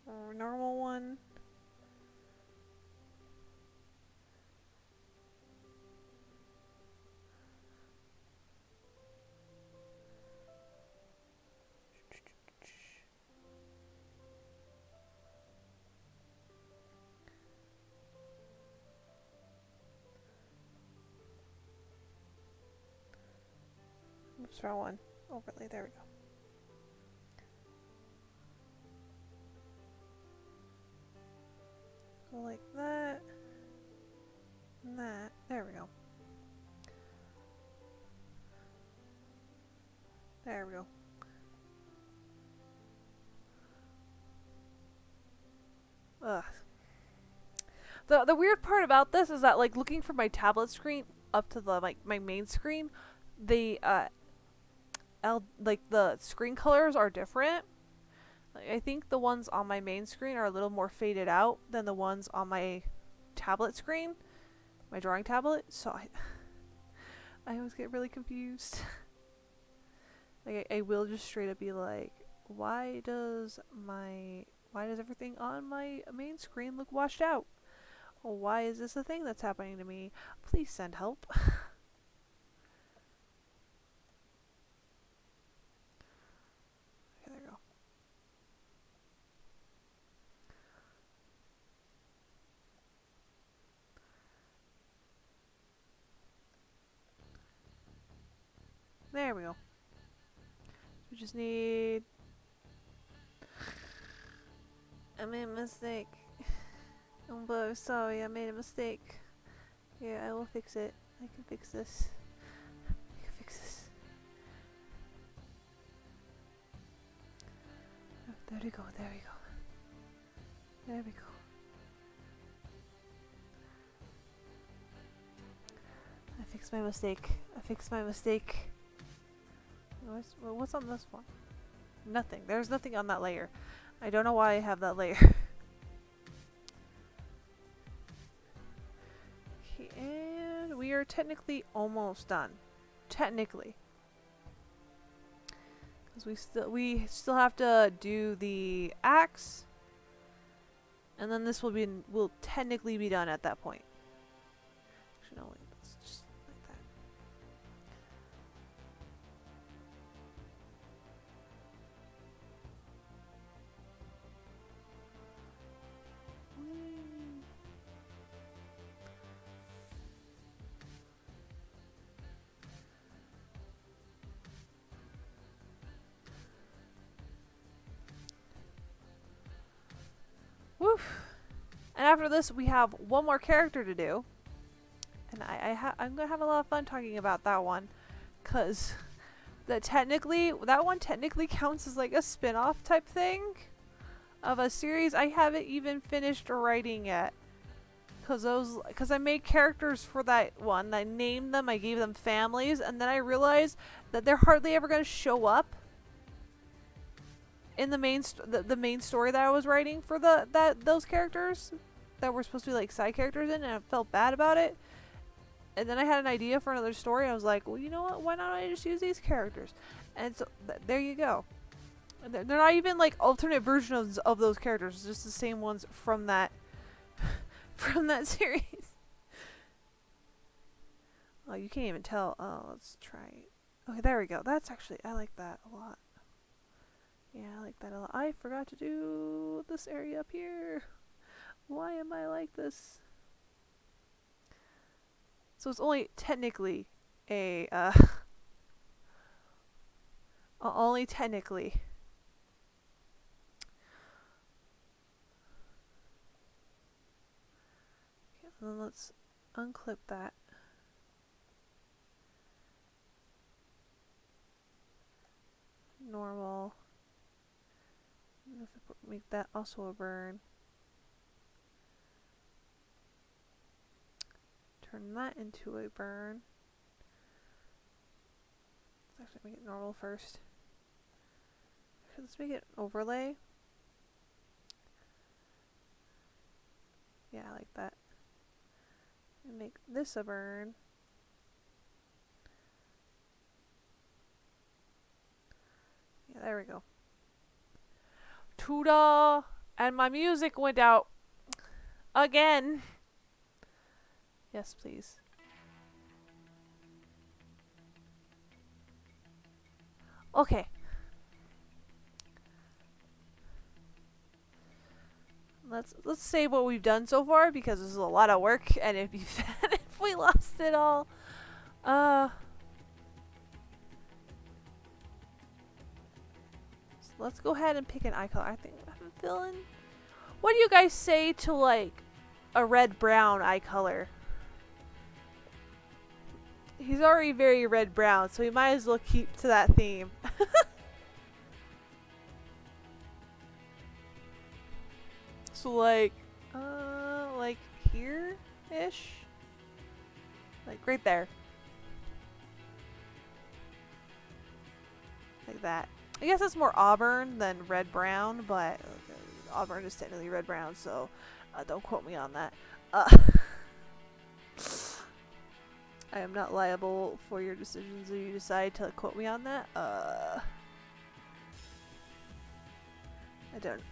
a normal one. Oops, wrong one. Overlay, there we go. Go like that. And that. There we go. There we go. Ugh. The weird part about this is that, like, looking from my tablet screen up to the my main screen, the the screen colors are different. Like, I think the ones on my main screen are a little more faded out than the ones on my tablet screen, my drawing tablet. So I always get really confused. Like I will just straight up be like, why does everything on my main screen look washed out? Why is this a thing that's happening to me? Please send help. Okay, there we go. There we go. We just need... I made a mistake. I'm sorry, I made a mistake. Here, I will fix it. I can fix this. I can fix this. Oh, there we go, there we go. There we go. I fixed my mistake. I fixed my mistake. What's on this one? Nothing. There's nothing on that layer. I don't know why I have that layer. Okay, and we are technically almost done. Technically. Because we still have to do the axe. And then this will technically be done at that point. Actually, no, wait. Let's just like that. after this, we have one more character to do. And I'm going to have a lot of fun talking about that one. Because that one technically counts as like a spin-off type thing of a series I haven't even finished writing yet. Because I made characters for that one. I named them, I gave them families, and then I realized that they're hardly ever going to show up in the main story that I was writing for those characters that were supposed to be like side characters in, and I felt bad about it. And then I had an idea for another story. I was like, well, you know what? Why not I just use these characters? And so there you go. They're not even like alternate versions of those characters. It's just the same ones from that from that series. Oh, you can't even tell. Oh, let's try it. Okay, there we go. That's actually, I like that a lot. Yeah, I like that a lot. I forgot to do this area up here. Why am I like this? So it's only technically a, only technically. Okay, then let's unclip that. Normal. Make that also a burn. Turn that into a burn. Let's actually make it normal first. Let's make it an overlay. Yeah, I like that. And make this a burn. Yeah, there we go. Ta-da! And my music went out again. Yes, please. Okay. Let's say what we've done so far, because this is a lot of work, and if we lost it all, so let's go ahead and pick an eye color. I think I'm feeling. What do you guys say to like a red-brown eye color? He's already very red-brown, so we might as well keep to that theme. So like here-ish? Like right there. Like that. I guess that's more auburn than red-brown, but auburn is technically red-brown, so don't quote me on that. I am not liable for your decisions if you decide to quote me on that. I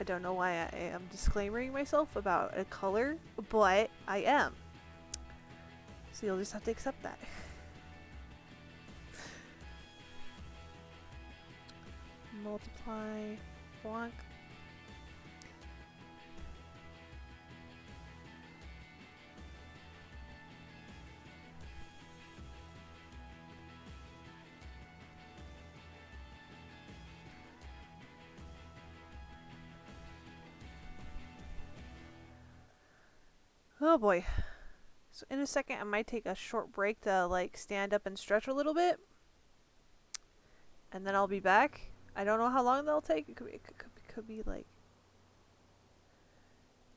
don't know why I am disclaimering myself about a color, but I am. So you'll just have to accept that. Multiply blank. Oh boy. So in a second I might take a short break to like stand up and stretch a little bit. And then I'll be back. I don't know how long that'll take. It could be like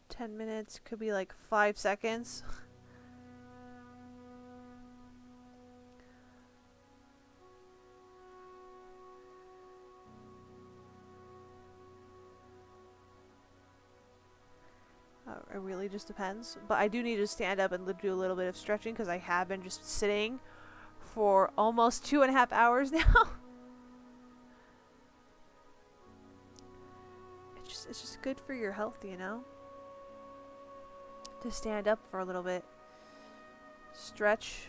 10 minutes, could be like 5 seconds. It really just depends. But I do need to stand up and do a little bit of stretching because I have been just sitting for almost 2.5 hours now. It's just good for your health, you know? To stand up for a little bit. Stretch.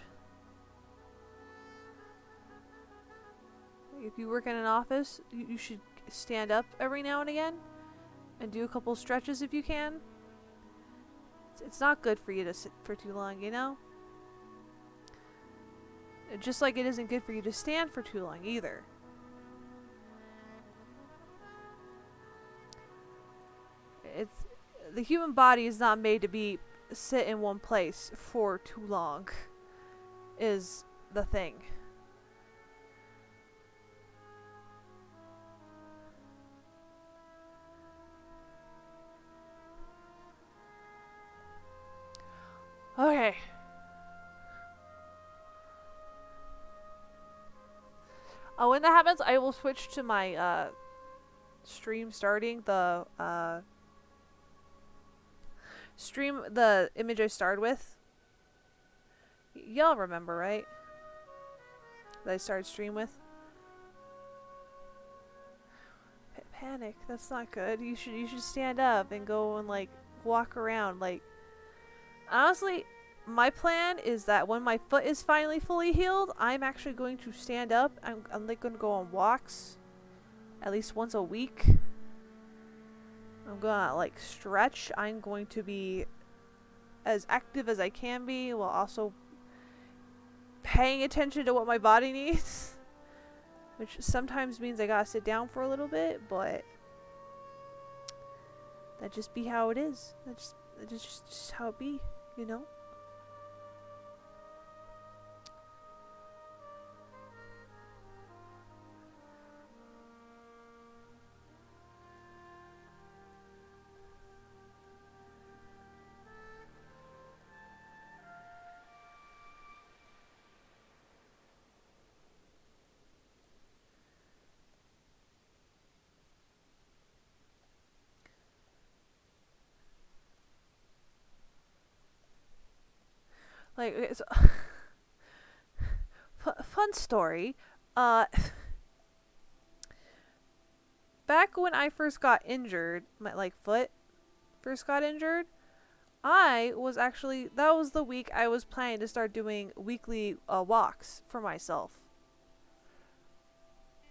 If you work in an office, you should stand up every now and again and do a couple stretches if you can. It's not good for you to sit for too long, you know? Just like it isn't good for you to stand for too long either. It's the human body is not made to be sit in one place for too long. Is the thing. Okay. When that happens, I will switch to my stream starting the stream the image I started with. Y'all remember, right? That I started stream with. Panic. That's not good. You should stand up and go and like walk around. Like, honestly, my plan is that when my foot is finally fully healed, I'm actually going to stand up. I'm like going to go on walks at least once a week. I'm gonna like stretch. I'm going to be as active as I can be while also paying attention to what my body needs. Which sometimes means I gotta sit down for a little bit, but that just be how it is. That's just how it be, you know? Like, it's fun story. Back when I first got injured, my like foot first got injured, I was actually that was the week I was planning to start doing weekly walks for myself.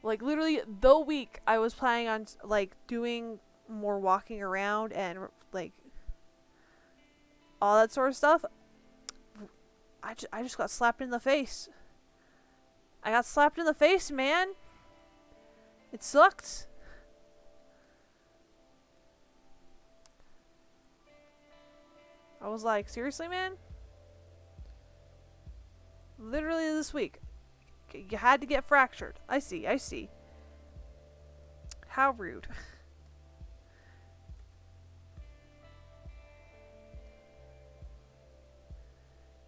Like literally the week I was planning on like doing more walking around and like all that sort of stuff. I just got slapped in the face. I got slapped in the face, man. It sucked. I was like, seriously, man? Literally this week. You had to get fractured. I see. How rude.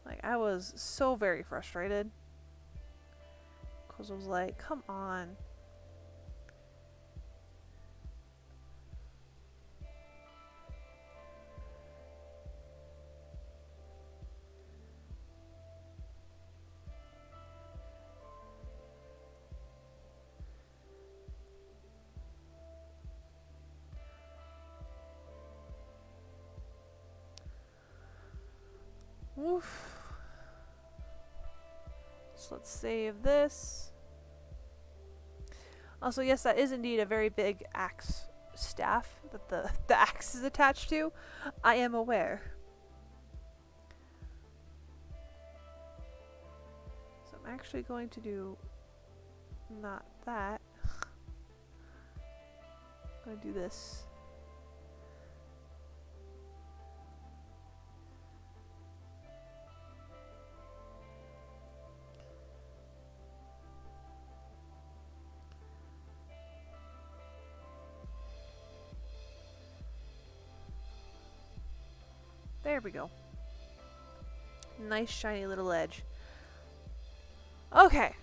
Like, I was so very frustrated. Because I was like, come on. Oof. So let's save this. Also, yes, that is indeed a very big axe staff that the axe is attached to. I am aware. So I'm actually going to do not that. I'm going to do this. There we go. Nice shiny little edge. Okay.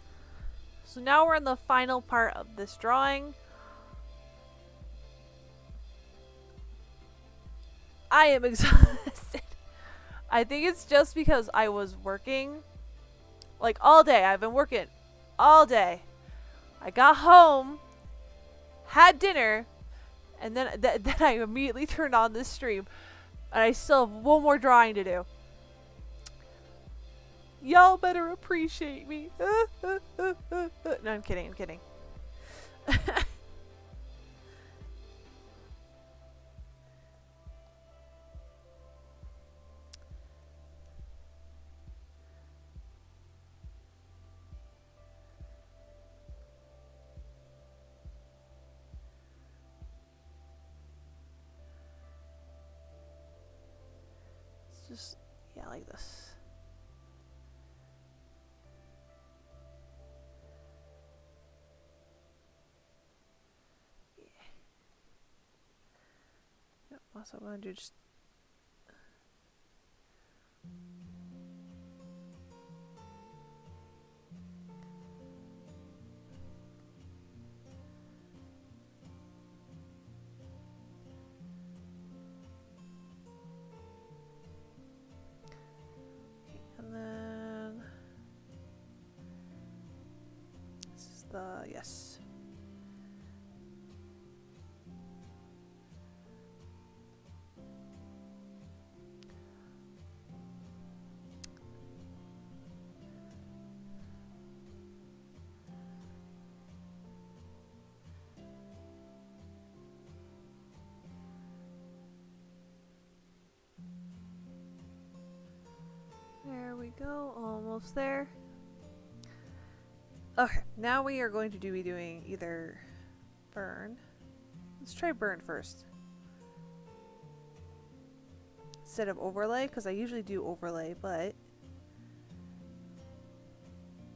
So now we're in the final part of this drawing. I am exhausted. I think it's just because I was working like all day. I've been working all day. I got home, had dinner, and then I immediately turned on this stream. And I still have one more drawing to do. Y'all better appreciate me. No, I'm kidding. Just, yeah, like this. Yeah. Yep, that's what I'm gonna do. Just and then this is the yes. There we go, almost there. Okay, now we are going to be doing either burn. Let's try burn first. Instead of overlay, because I usually do overlay, but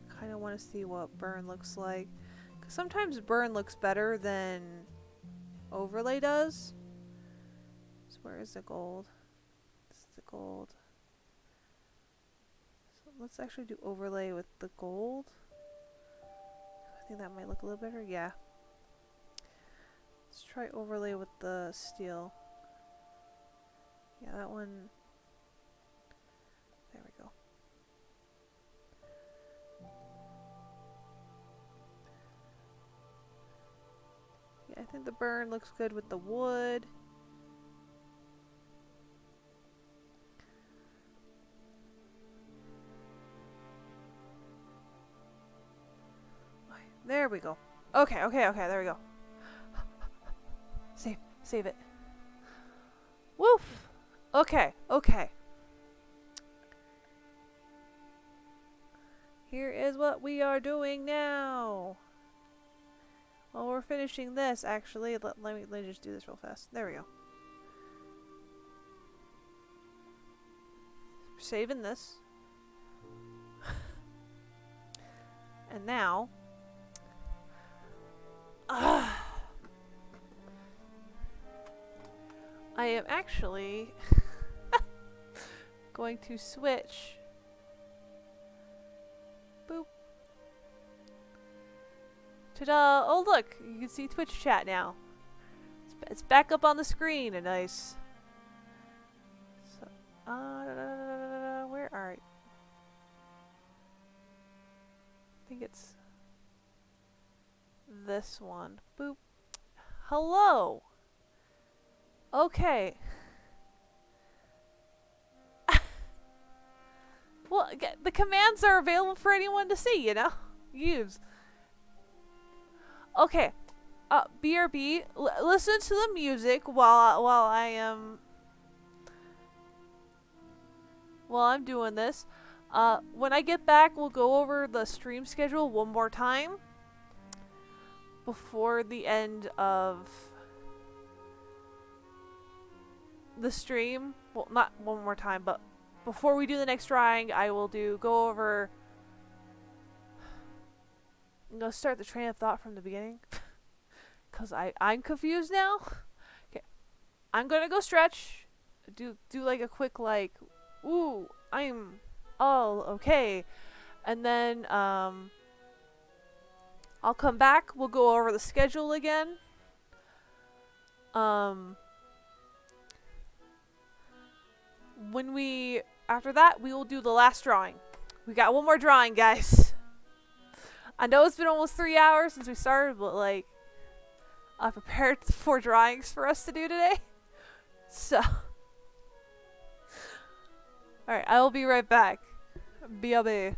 kind of want to see what burn looks like. Because sometimes burn looks better than overlay does. So where is the gold? This is the gold. So let's actually do overlay with the gold. I think that might look a little better. Yeah. Let's try overlay with the steel. Yeah, that one. There we go. Yeah, I think the burn looks good with the wood. There we go. Okay, there we go. Save it. Woof! Okay. Here is what we are doing now. Well, we're finishing this, actually. Let me just do this real fast. There we go. We're saving this. And now... I am actually going to switch. Boop. Ta-da! Oh look, you can see Twitch chat now. It's back up on the screen, and nice. So, where are you? I think it's this one. Boop. Hello. Okay. Well, the commands are available for anyone to see, you know? Use. Okay. BRB, listen to the music while I'm doing this. When I get back, we'll go over the stream schedule one more time before the end of the stream. Well, not one more time, but before we do the next drawing, I will go over. I'm gonna start the train of thought from the beginning, cause I'm confused now. Okay, I'm gonna go stretch, do like a quick like, ooh, I'm all okay, and then I'll come back. We'll go over the schedule again. After that, we will do the last drawing. We got one more drawing, guys. I know it's been almost 3 hours since we started, but like, I prepared 4 drawings for us to do today. So, alright, I will be right back. BRB.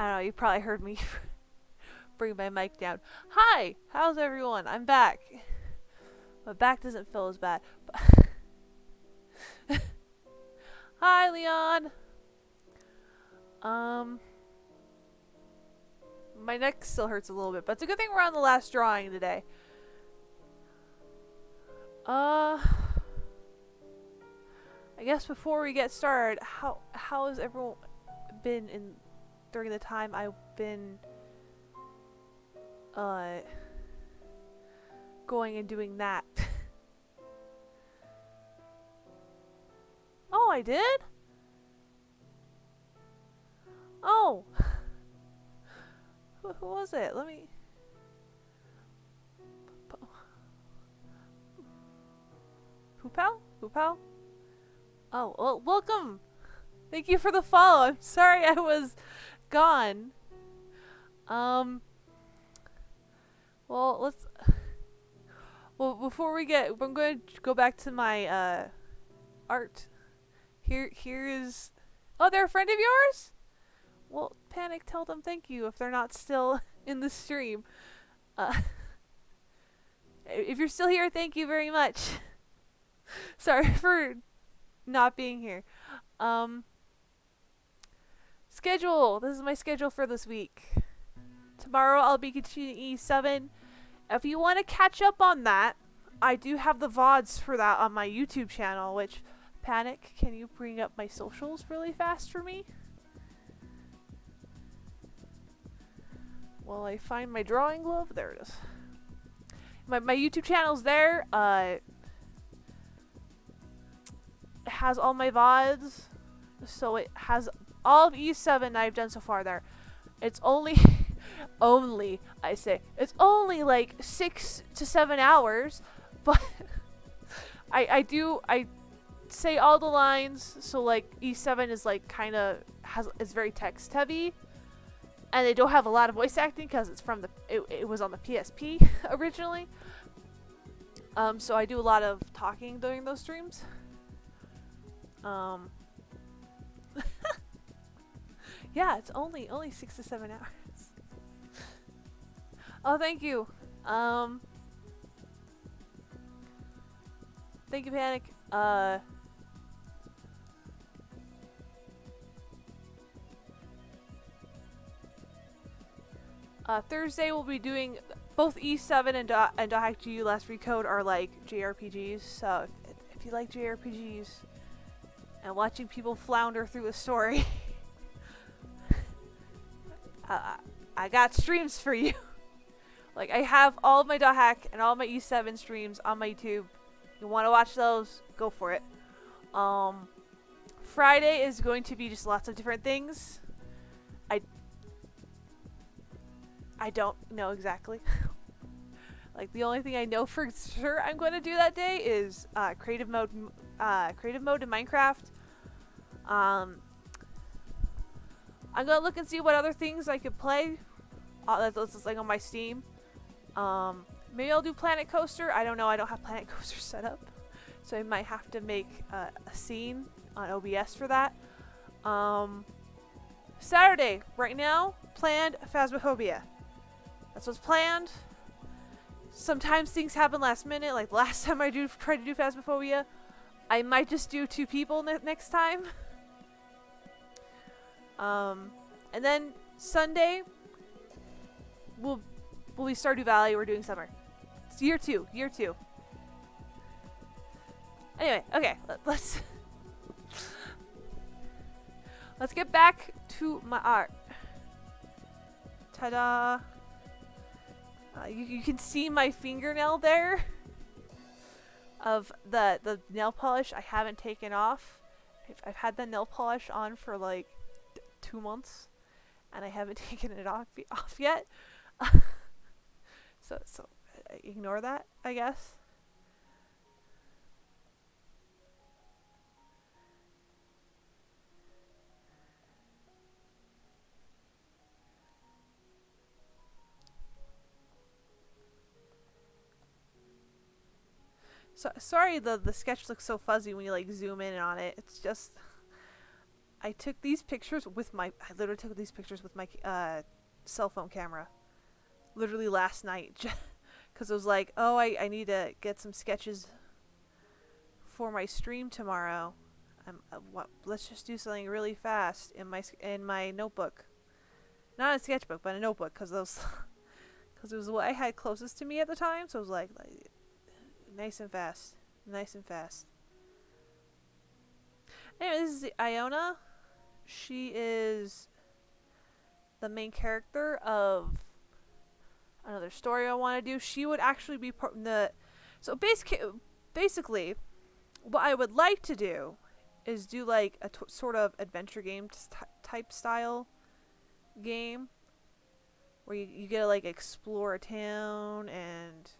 don't know, you probably heard me bring my mic down. Hi! How's everyone? I'm back. My back doesn't feel as bad. Hi, Leon! My neck still hurts a little bit, but it's a good thing we're on the last drawing today. I guess before we get started, how has everyone been during the time I've been going and doing that? Oh, I did? Oh. Who was it? Let me... Poopal? Poopal? Oh, well, welcome! Thank you for the follow. I'm sorry I was gone. Well, let's... Well, before we get... I'm going to go back to my, art. Here is... Oh, they're a friend of yours? Well, Panic, tell them thank you if they're not still in the stream. If you're still here, thank you very much. Sorry for not being here. Schedule. This is my schedule for this week. Tomorrow I'll be continuing E7. If you want to catch up on that, I do have the VODs for that on my YouTube channel, which, Panic, can you bring up my socials really fast for me? While I find my drawing glove, there it is. My YouTube channel's there. It has all my VODs, so it has all of E7 I've done so far there. It's only, it's only like 6 to 7 hours, but I say all the lines, so like E7 is like is very text heavy. And they don't have a lot of voice acting because it's from it was on the PSP originally. So I do a lot of talking during those streams. Yeah, it's only 6 to 7 hours. Oh, thank you. Thank you, Panic. Thursday we'll be doing both E7 and Dahak GU Last Recode are like JRPGs, so if you like JRPGs and watching people flounder through a story, I got streams for you. Like, I have all of my Dahak and all of my E7 streams on my YouTube. You want to watch those, go for it. Friday is going to be just lots of different things. I don't know exactly. Like, the only thing I know for sure I'm going to do that day is creative mode in Minecraft. I'm gonna look and see what other things I could play. That's like on my Steam. Maybe I'll do Planet Coaster. I don't know. I don't have Planet Coaster set up, so I might have to make a scene on OBS for that. Saturday, right now, planned Phasmophobia. That's what's planned. Sometimes things happen last minute, like last time I tried to do Phasmophobia. I might just do 2 people next time. And then Sunday, we'll be Stardew Valley. We're doing summer. It's year 2. Anyway, okay, let's get back to my art. Ta-da! You can see my fingernail there of the nail polish I haven't taken off. I've had the nail polish on for like 2 months, and I haven't taken it off yet. So ignore that, I guess. So sorry the sketch looks so fuzzy when you like zoom in on it. It's just I took these pictures with my. I literally took these pictures with my cell phone camera. Literally last night, because I was like, oh, I need to get some sketches for my stream tomorrow. Let's just do something really fast in my notebook, not a sketchbook, but a notebook, because those because it was what I had closest to me at the time. So it was like nice and fast, nice and fast. Anyway, this is Iona. She is the main character of another story I want to do. She would actually be part of the. So basically, what I would like to do is do like a sort of adventure game type style game where you get to like explore a town and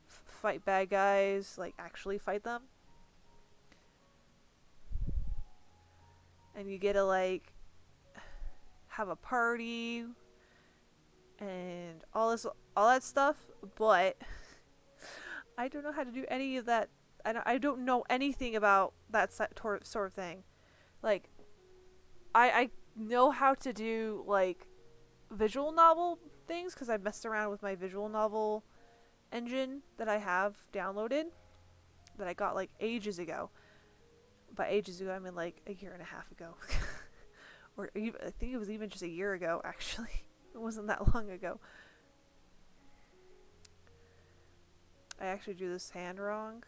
fight bad guys, like actually fight them. And you get to like have a party and all that stuff, but I don't know how to do any of that. I don't know anything about that sort of thing. Like, I know how to do like visual novel things because I messed around with my visual novel engine that I have downloaded that I got like ages ago. By ages ago, I mean like a year and a half ago. Or even, I think it was even just a year ago, actually. It wasn't that long ago. I actually drew this hand wrong.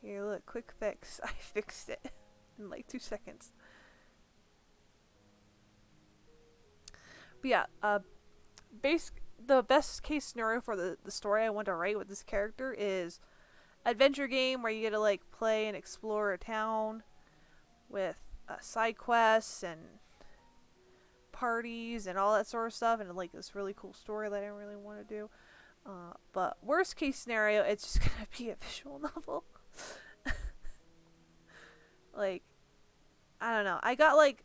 Here, look, quick fix. I fixed it in like 2 seconds. But yeah, the best case scenario for the story I want to write with this character is adventure game where you get to like play and explore a town with side quests and parties and all that sort of stuff, and like this really cool story that I really want to do. But worst case scenario, it's just gonna be a visual novel. Like, I don't know. I got like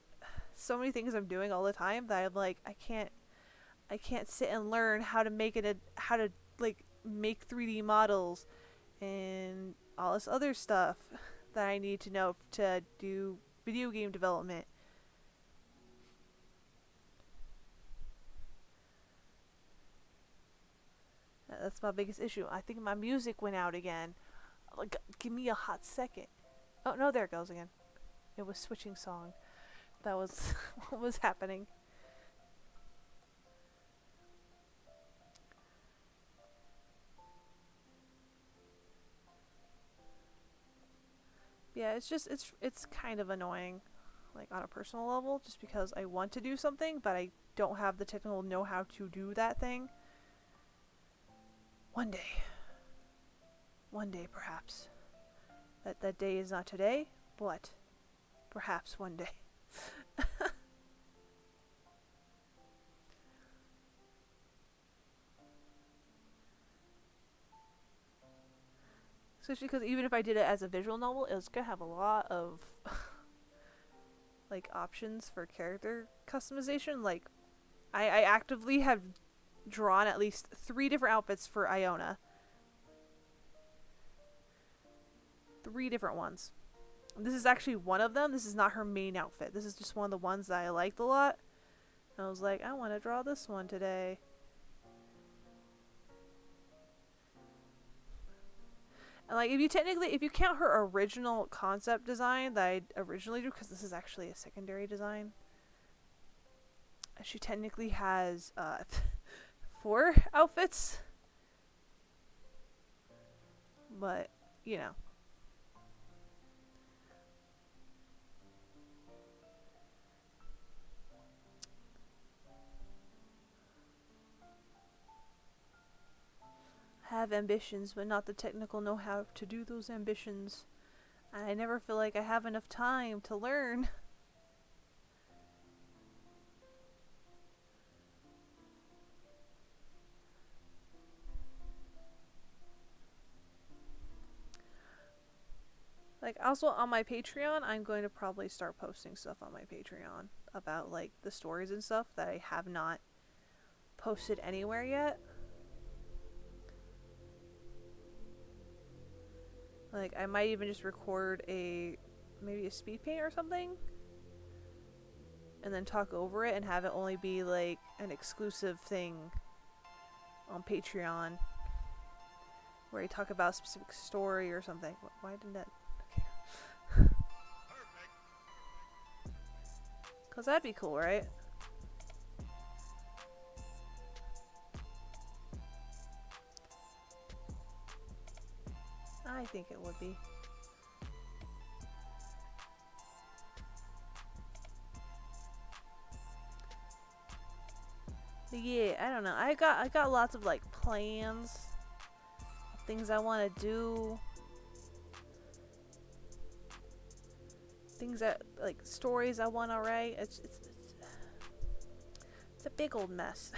so many things I'm doing all the time that I'm like, I can't sit and learn how to make how to like make 3D models and all this other stuff that I need to know to do video game development. That's my biggest issue. I think my music went out again. Like, give me a hot second. Oh no, there it goes again. It was switching song. That was what was happening. Yeah, it's kind of annoying, like on a personal level, just because I want to do something, but I don't have the technical know-how to do that thing. One day perhaps. That day is not today, but perhaps one day. Especially because even if I did it as a visual novel, it was gonna have a lot of like options for character customization. Like, I actively have drawn at least 3 different outfits for Iona. 3 different ones. This is actually one of them. This is not her main outfit. This is just one of the ones that I liked a lot. And I was like, I want to draw this one today. And like, if you count her original concept design that I originally drew, because this is actually a secondary design, she technically has 4 outfits. But, you know. I have ambitions, but not the technical know-how to do those ambitions. And I never feel like I have enough time to learn. Like, also on my Patreon, I'm going to probably start posting stuff on my Patreon about, like, the stories and stuff that I have not posted anywhere yet. Like, I might even just record maybe a speed paint or something, and then talk over it and have it only be like an exclusive thing on Patreon where I talk about a specific story or something. Why didn't that? Okay. Cause that'd be cool, right? I think it would be. But yeah, I don't know. I got lots of like plans, things I want to do, things that like stories I want to write. It's a big old mess.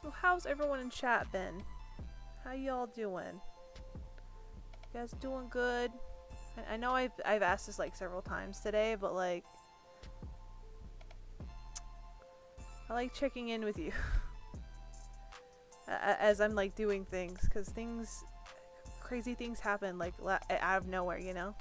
So how's everyone in chat been? How y'all doing? You guys doing good? I know I've asked this like several times today, but like I like checking in with you as I'm like doing things, because crazy things happen like out of nowhere, you know?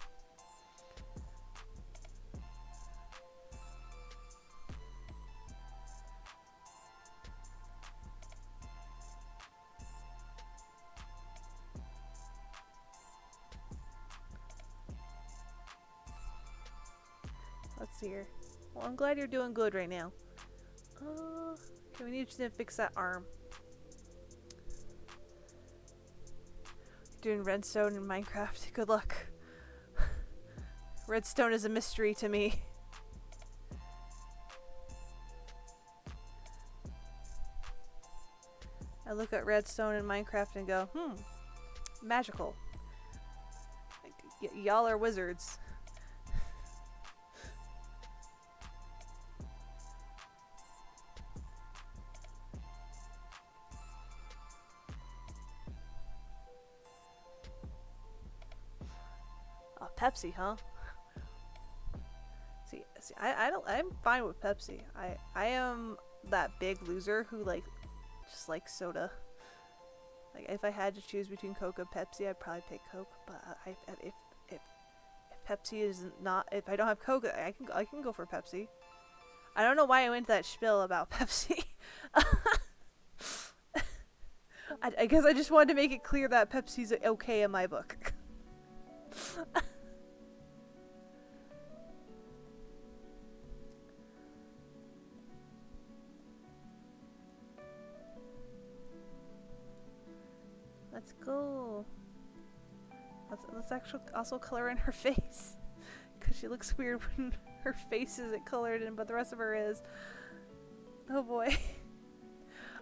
Let's see here. Well, I'm glad you're doing good right now. Okay, we need to fix that arm. Doing redstone in Minecraft. Good luck. Redstone is a mystery to me. I look at redstone in Minecraft and go, magical. Y'all are wizards. Oh, Pepsi, huh? See, I'm fine with Pepsi. I am that big loser who like just likes soda. Like if I had to choose between Coke and Pepsi, I'd probably pick Coke. But if Pepsi is not, if I don't have Coke, I can go for Pepsi. I don't know why I went to that spiel about Pepsi. I guess I just wanted to make it clear that Pepsi's okay in my book. Let's go. Let's actually also color in her face, because she looks weird when her face isn't colored in, but the rest of her is. Oh boy.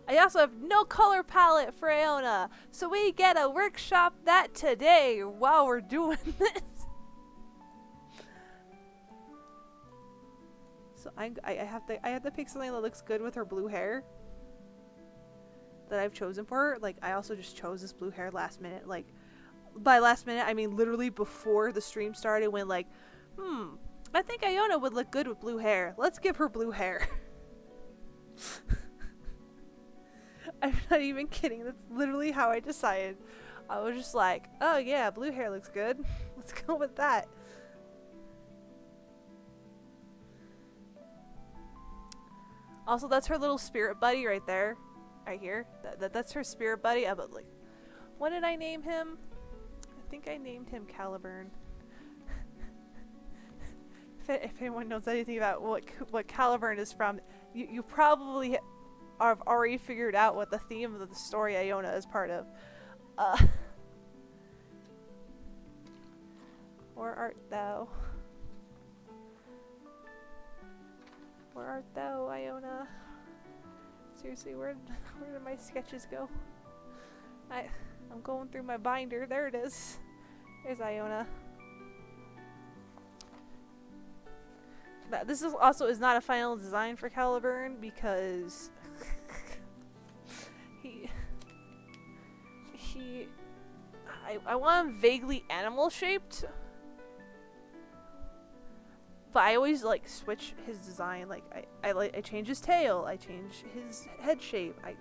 I also have no color palette for Iona, so we get to workshop that today while we're doing this. So I have to pick something that looks good with her blue hair that I've chosen for her. Like, I also just chose this blue hair last minute. Like, by last minute, I mean literally before the stream started, when like, I think Iona would look good with blue hair. Let's give her blue hair. I'm not even kidding. That's literally how I decided. I was just like, oh yeah, blue hair looks good. Let's go with that. Also, that's her little spirit buddy right there. Right here. That's her spirit buddy. But like, what did I name him? I think I named him Caliburn. If anyone knows anything about what Caliburn is from, you probably have already figured out what the theme of the story Iona is part of. Where art thou? Where art thou, Iona? Seriously, where did my sketches go? I'm going through my binder. There it is. There's Iona. This is also is not a final design for Caliburn because he I want him vaguely animal shaped, but I always like switch his design. Like I change his tail, I change his head shape. I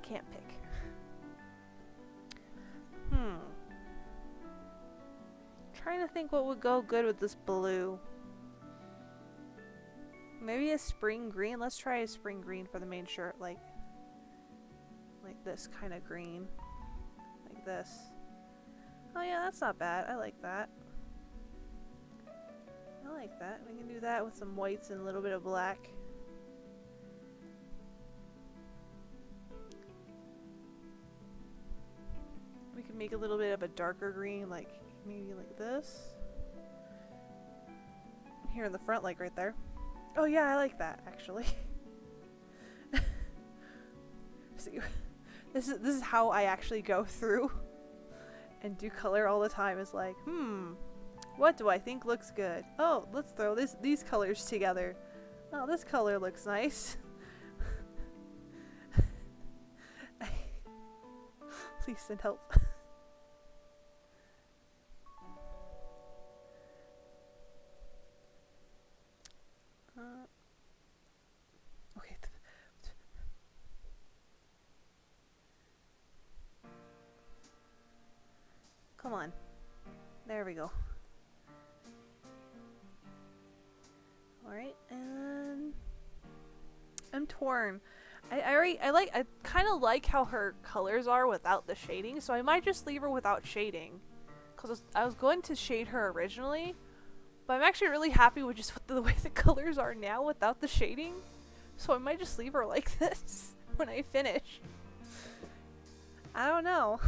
can't pick. Trying to think what would go good with this blue. Maybe a spring green. Let's try a spring green for the main shirt, like this kind of green, like this. Oh yeah, that's not bad. I like that. I like that. We can do that with some whites and a little bit of black. We could make a little bit of a darker green, like maybe like this. Here in the front, like right there. Oh yeah, I like that actually. See, this is how I actually go through and do color all the time. Is like, what do I think looks good? Oh, let's throw these colors together. Oh, this color looks nice. Please send help. Okay. Come on. There we go. Alright, and I'm torn. I kind of like how her colors are without the shading, so I might just leave her without shading. Because I was going to shade her originally, but I'm actually really happy with just the way the colors are now without the shading. So I might just leave her like this when I finish. I don't know.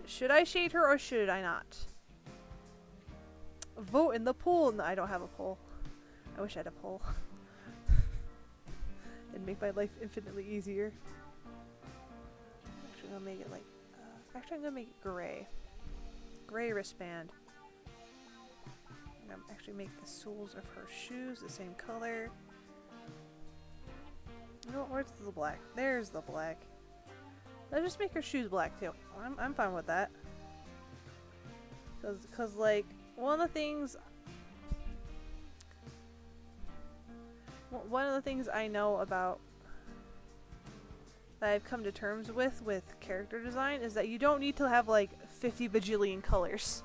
Should I shade her or should I not? Vote in the poll. No, I don't have a poll. I wish I had a poll. It'd make my life infinitely easier. I'm actually gonna make it like, actually I'm gonna make it gray. Gray wristband. I'm gonna actually make the soles of her shoes the same color. You know what, where's the black? There's the black. Let's just make her shoes black too. I'm fine with that. Cause like, one of the things I know about that I've come to terms with character design is that you don't need to have like 50 bajillion colors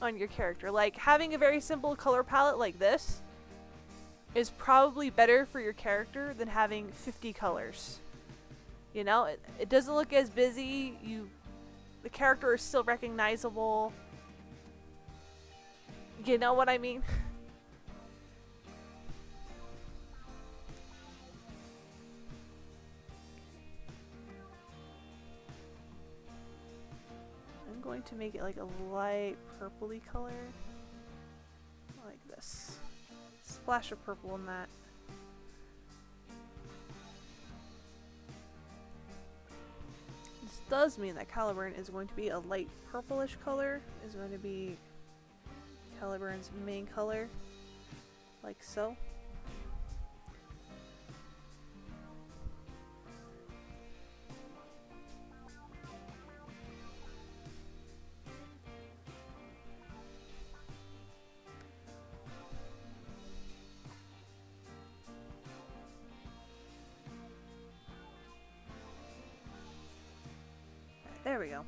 on your character. Like, having a very simple color palette like this is probably better for your character than having 50 colors. You know, it doesn't look as busy. The character is still recognizable. You know what I mean? I'm going to make it like a light purpley color. Like this. Splash of purple in that. This does mean that Caliburn is going to be a light purplish color. Is going to be Caliburn's main color. Like so. There we go.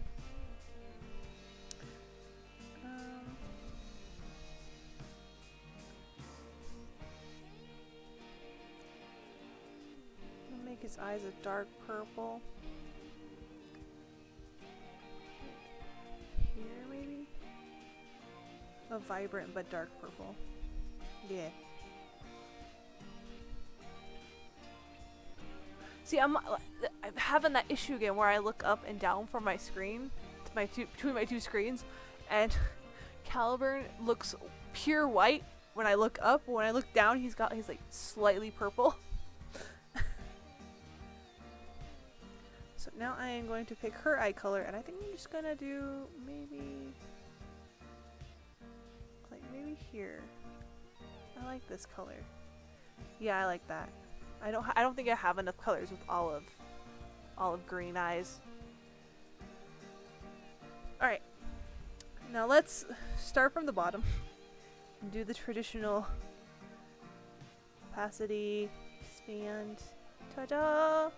I'll make his eyes a dark purple. Here, maybe? A vibrant but dark purple. Yeah. See, I'm having that issue again where I look up and down from my screen, between my two screens, and Caliburn looks pure white when I look up. When I look down, he's like slightly purple. So now I am going to pick her eye color, and I think I'm just gonna do maybe maybe here. I like this color. Yeah, I like that. I don't think I have enough colors with olive green eyes. All right. Now let's start from the bottom and do the traditional opacity, expand, ta-da!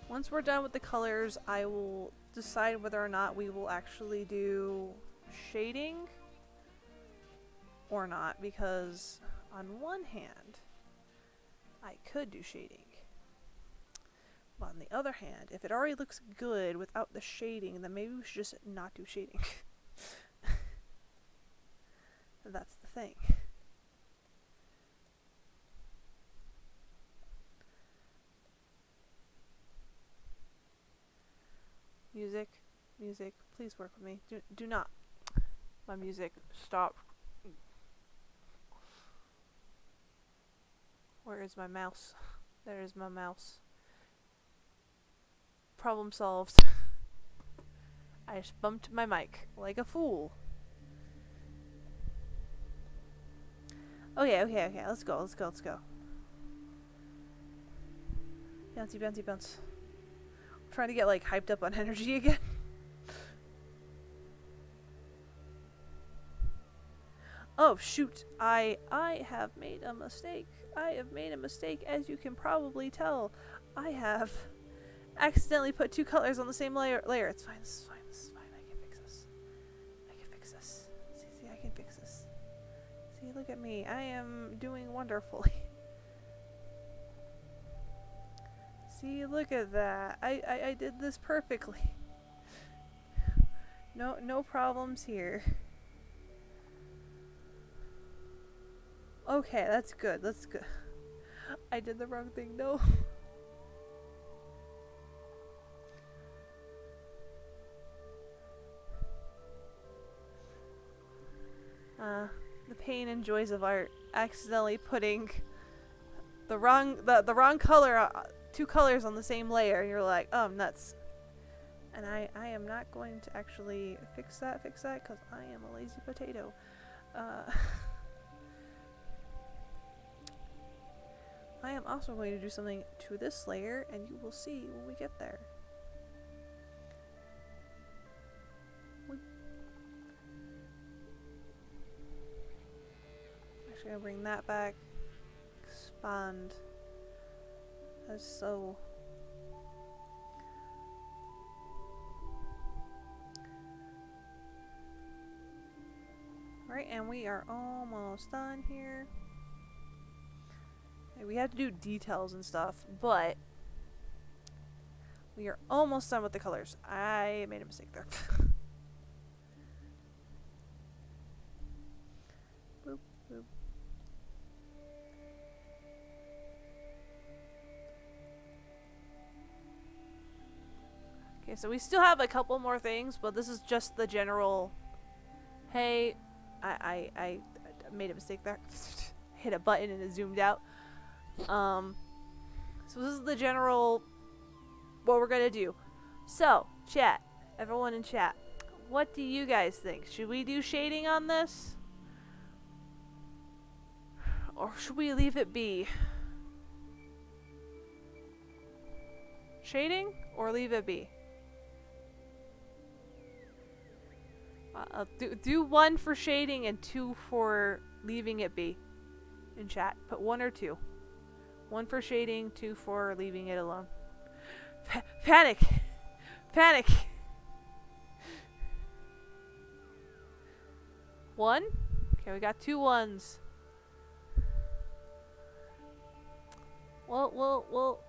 Once we're done with the colors, I will decide whether or not we will actually do shading or not, because on one hand, I could do shading. But on the other hand, if it already looks good without the shading, then maybe we should just not do shading. That's the thing. Music, music, please work with me. Do not. My music, stop. Where is my mouse? There is my mouse. Problem solved. I just bumped my mic like a fool. Okay, let's go. Bouncy, bouncy, bounce. I'm trying to get like hyped up on energy again. Oh shoot, I have made a mistake. I have made a mistake, as you can probably tell. I have accidentally put two colors on the same layer. It's fine, this is fine. I can fix this. See, I can fix this. See, look at me. I am doing wonderfully. See, look at that. I did this perfectly. No problems here. Okay, that's good. I did the wrong thing, no. The pain and joys of art. Accidentally putting the wrong color, two colors on the same layer. You're like, oh, nuts. And I am not going to actually fix that, because I am a lazy potato. I am also going to do something to this layer, and you will see when we get there. Actually, I'll bring that back. Expand. That's so... Right, and we are almost done here. We had to do details and stuff, but we are almost done with the colors. I made a mistake there. Boop, boop. Okay, so we still have a couple more things, but this is just the general, hey, I made a mistake there. Hit a button and it zoomed out. So this is the general what we're gonna do. So, chat, everyone in chat, what do you guys think? Should we do shading on this? Or should we leave it be? Shading or leave it be? Do 1 for shading and 2 for leaving it be. In chat, put 1 or 2. 1 for shading, 2 for leaving it alone. Panic! Panic! 1? Okay, we got 2 1s. Well,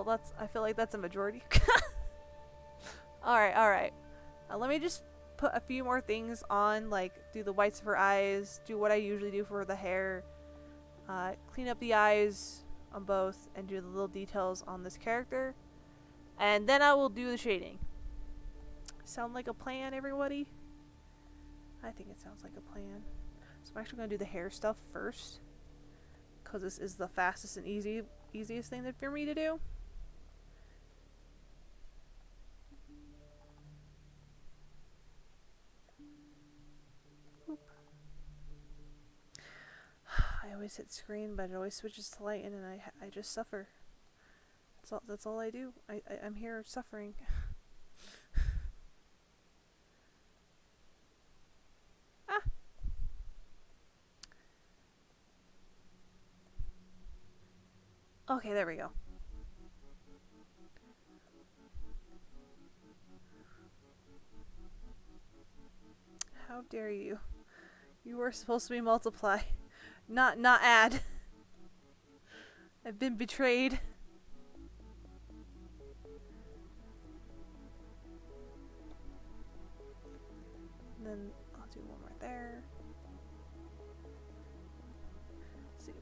that's, I feel like that's a majority. Alright. Let me just put a few more things on, like do the whites of her eyes, do what I usually do for the hair, clean up the eyes on both, and do the little details on this character. And then I will do the shading. Sound like a plan, everybody? I think it sounds like a plan. So I'm actually going to do the hair stuff first. because this is the fastest and easiest thing for me to do. Oop. I always hit screen, but it always switches to light, and then I just suffer. That's all I do. I'm here suffering. Ah. Okay, there we go. How dare you? You were supposed to be multiply, not add. I've been betrayed. And then I'll do one right there. See,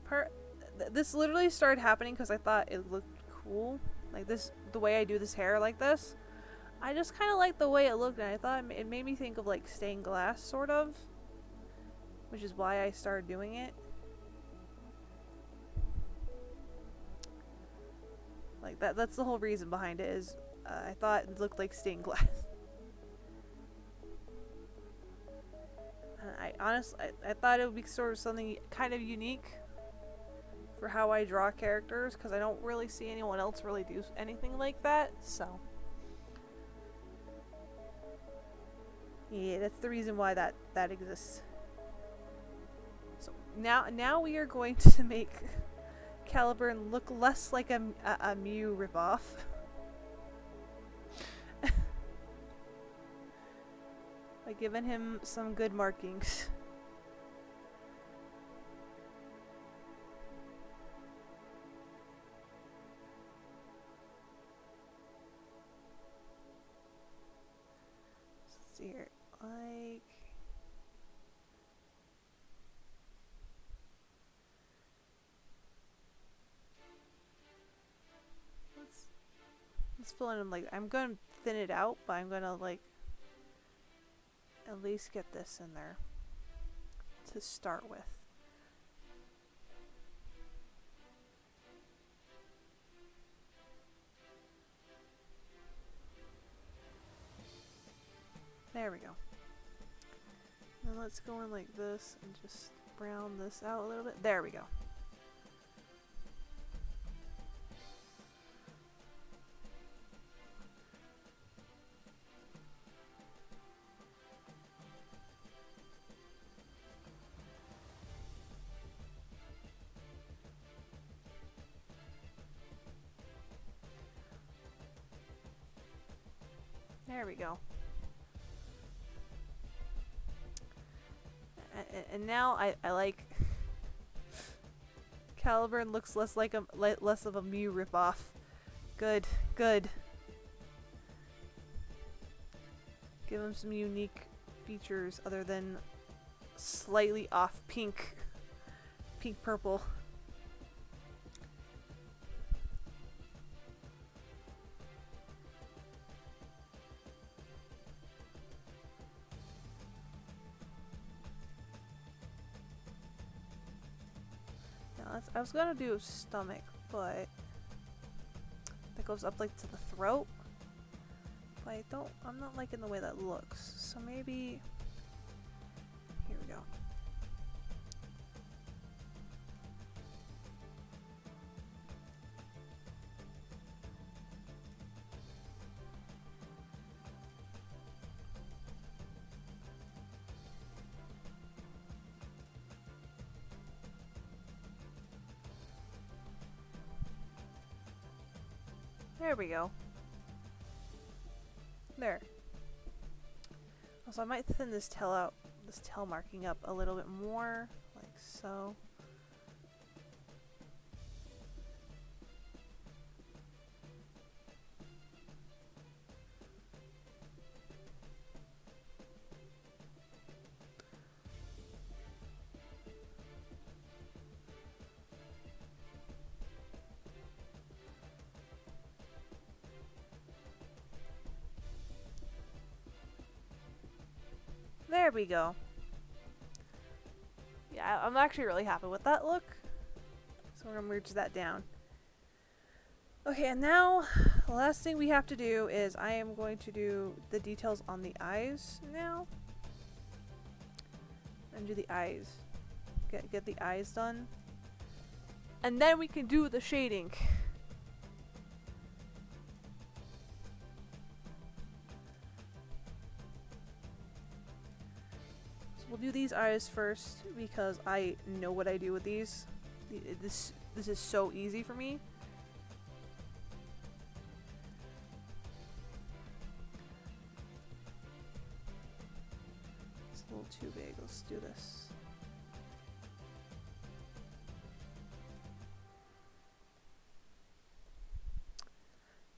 this literally started happening because I thought it looked cool. Like this, the way I do this hair like this. I just kind of liked the way it looked, and I thought it made me think of like stained glass, sort of. Which is why I started doing it. Like that's the whole reason behind it, is I thought it looked like stained glass. And I honestly, I thought it would be sort of something kind of unique for how I draw characters, because I don't really see anyone else really do anything like that, so. Yeah, that's the reason why that exists. So now we are going to make Caliburn look less like a Mew ripoff. By giving him some good markings. Let's see here, like. Let's fill in him, like, I'm gonna thin it out, but I'm gonna like at least get this in there to start with. There we go. Now let's go in like this and just brown this out a little bit. There we go. There we go. And now I like Caliburn looks less like less of a Mew ripoff. Good, good. Give him some unique features other than slightly off pink purple. I was gonna do stomach, but that goes up like to the throat. But I'm not liking the way that looks. So maybe, here we go. There we go. There. Also, I might thin this tail out, this tail marking up a little bit more, like so. There we go. Yeah, I'm actually really happy with that look. So we're gonna merge that down. Okay, and now the last thing we have to do is I am going to do the details on the eyes now. And do the eyes. Get the eyes done. And then we can do the shading. So we'll do these eyes first because I know what I do with these. This is so easy for me. It's a little too big. Let's do this.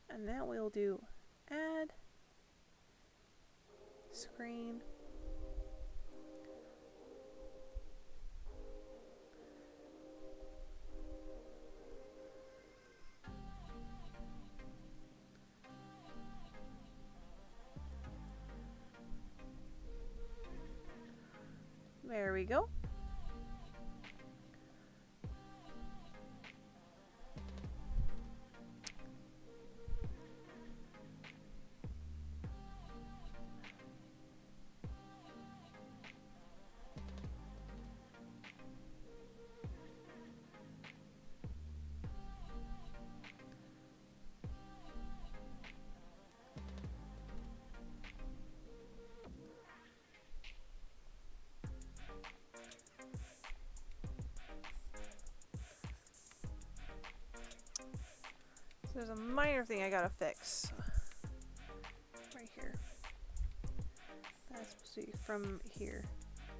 And now we'll do add screen. There we go. So there's a minor thing I gotta fix. Right here. That's supposed to be from here.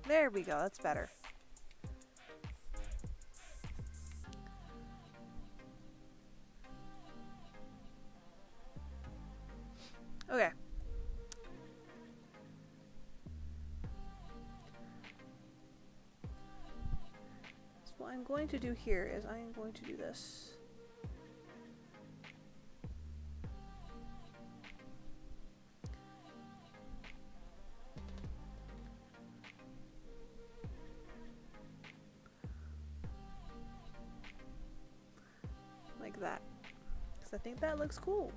There we go, that's better. Okay. So what I'm going to do here is I'm going to do this. Like that. Because I think that looks cool.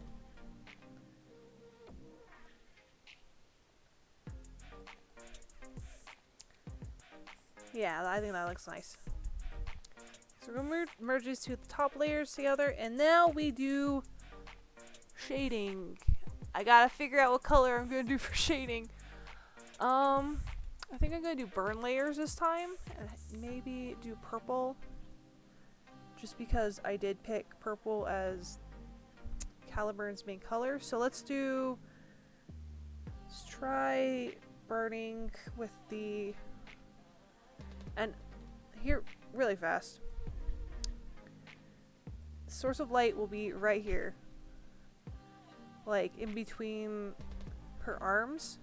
Yeah, I think that looks nice. So we're going to merge these two top layers together, and now we do shading. I gotta figure out what color I'm gonna do for shading. I think I'm gonna do burn layers this time, and maybe do purple. Just because I did pick purple as Caliburn's main color. So let's try burning with the, and here, really fast. The source of light will be right here. Like in between her arms.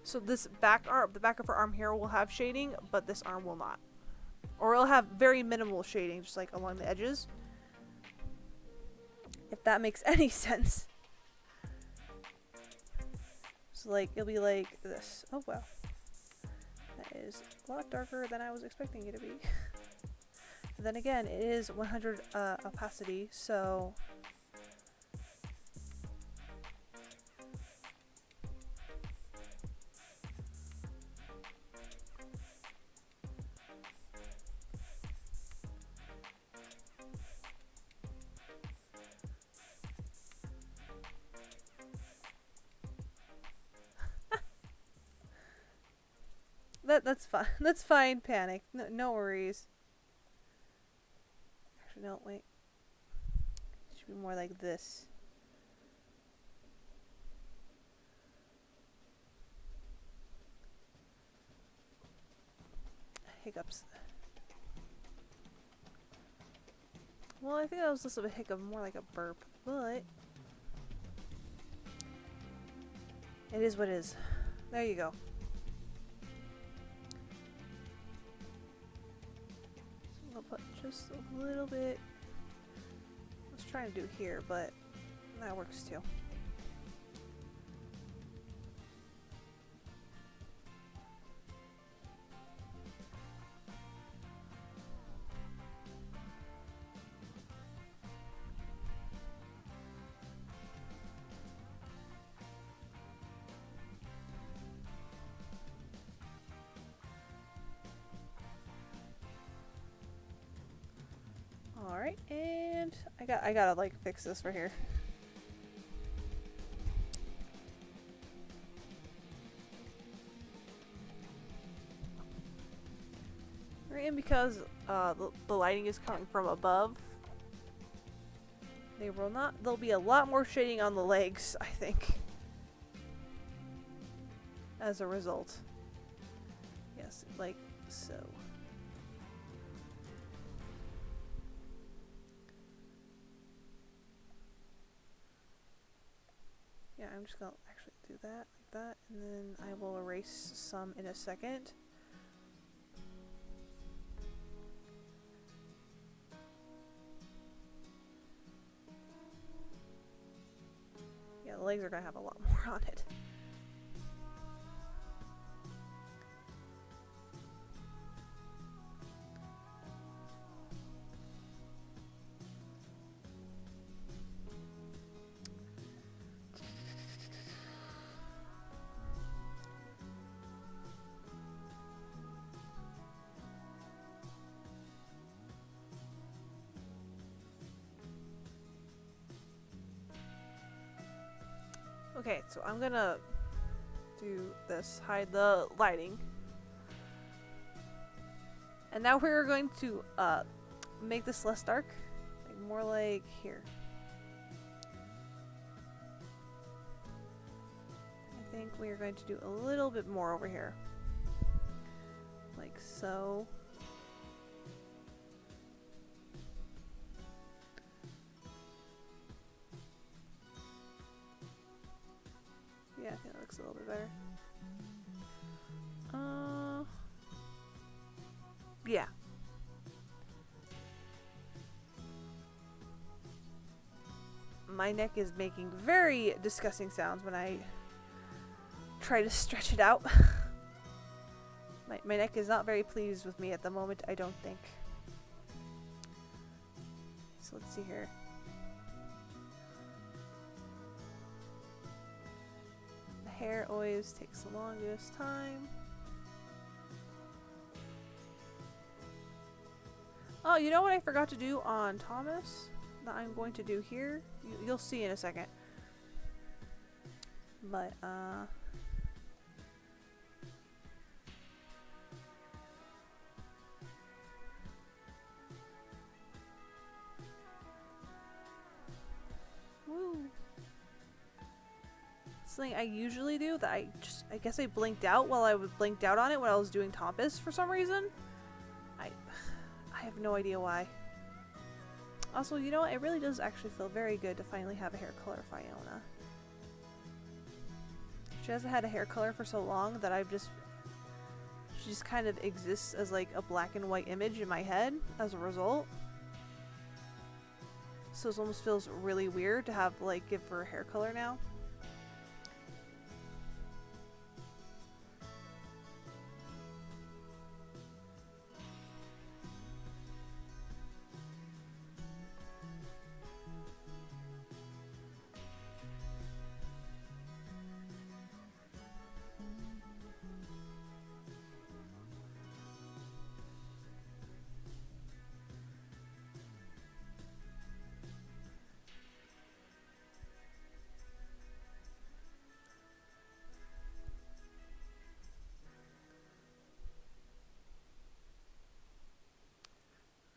So this back arm, the back of her arm here will have shading, but this arm will not. Or it'll have very minimal shading, just like along the edges. If that makes any sense. So like, it'll be like this. Oh wow. That is a lot darker than I was expecting it to be. Then again, it is 100 opacity, so... That's fine. That's fine, Panic. No worries. Actually, no, wait. It should be more like this. Hiccups. Well, I think that was less of a hiccup, more like a burp, but... it is what it is. There you go. I'll put just a little bit. I was trying to do here, but that works too. And I gotta like fix this right here. Right, and because the lighting is coming from above, there'll be a lot more shading on the legs, I think. As a result. Yes, like so. Yeah, I'm just gonna actually do that like that, and then I will erase some in a second. Yeah, the legs are gonna have a lot more on it. Okay, so I'm gonna do this, hide the lighting. And now we're going to make this less dark, like more like here. I think we are going to do a little bit more over here. Like so. Yeah, I think that looks a little bit better. Yeah. My neck is making very disgusting sounds when I try to stretch it out. My neck is not very pleased with me at the moment, I don't think. So let's see here. The hair always takes the longest time. Oh, you know what I forgot to do on Thomas? That I'm going to do here? You'll see in a second. But, woo. Something I usually do that I guess I blinked out while I was blinked out on it when I was doing Thomas for some reason. I have no idea why. Also, you know what? It really does actually feel very good to finally have a hair color Fiona. She hasn't had a hair color for so long that she just kind of exists as like a black and white image in my head as a result. So it almost feels really weird to have give her a hair color now.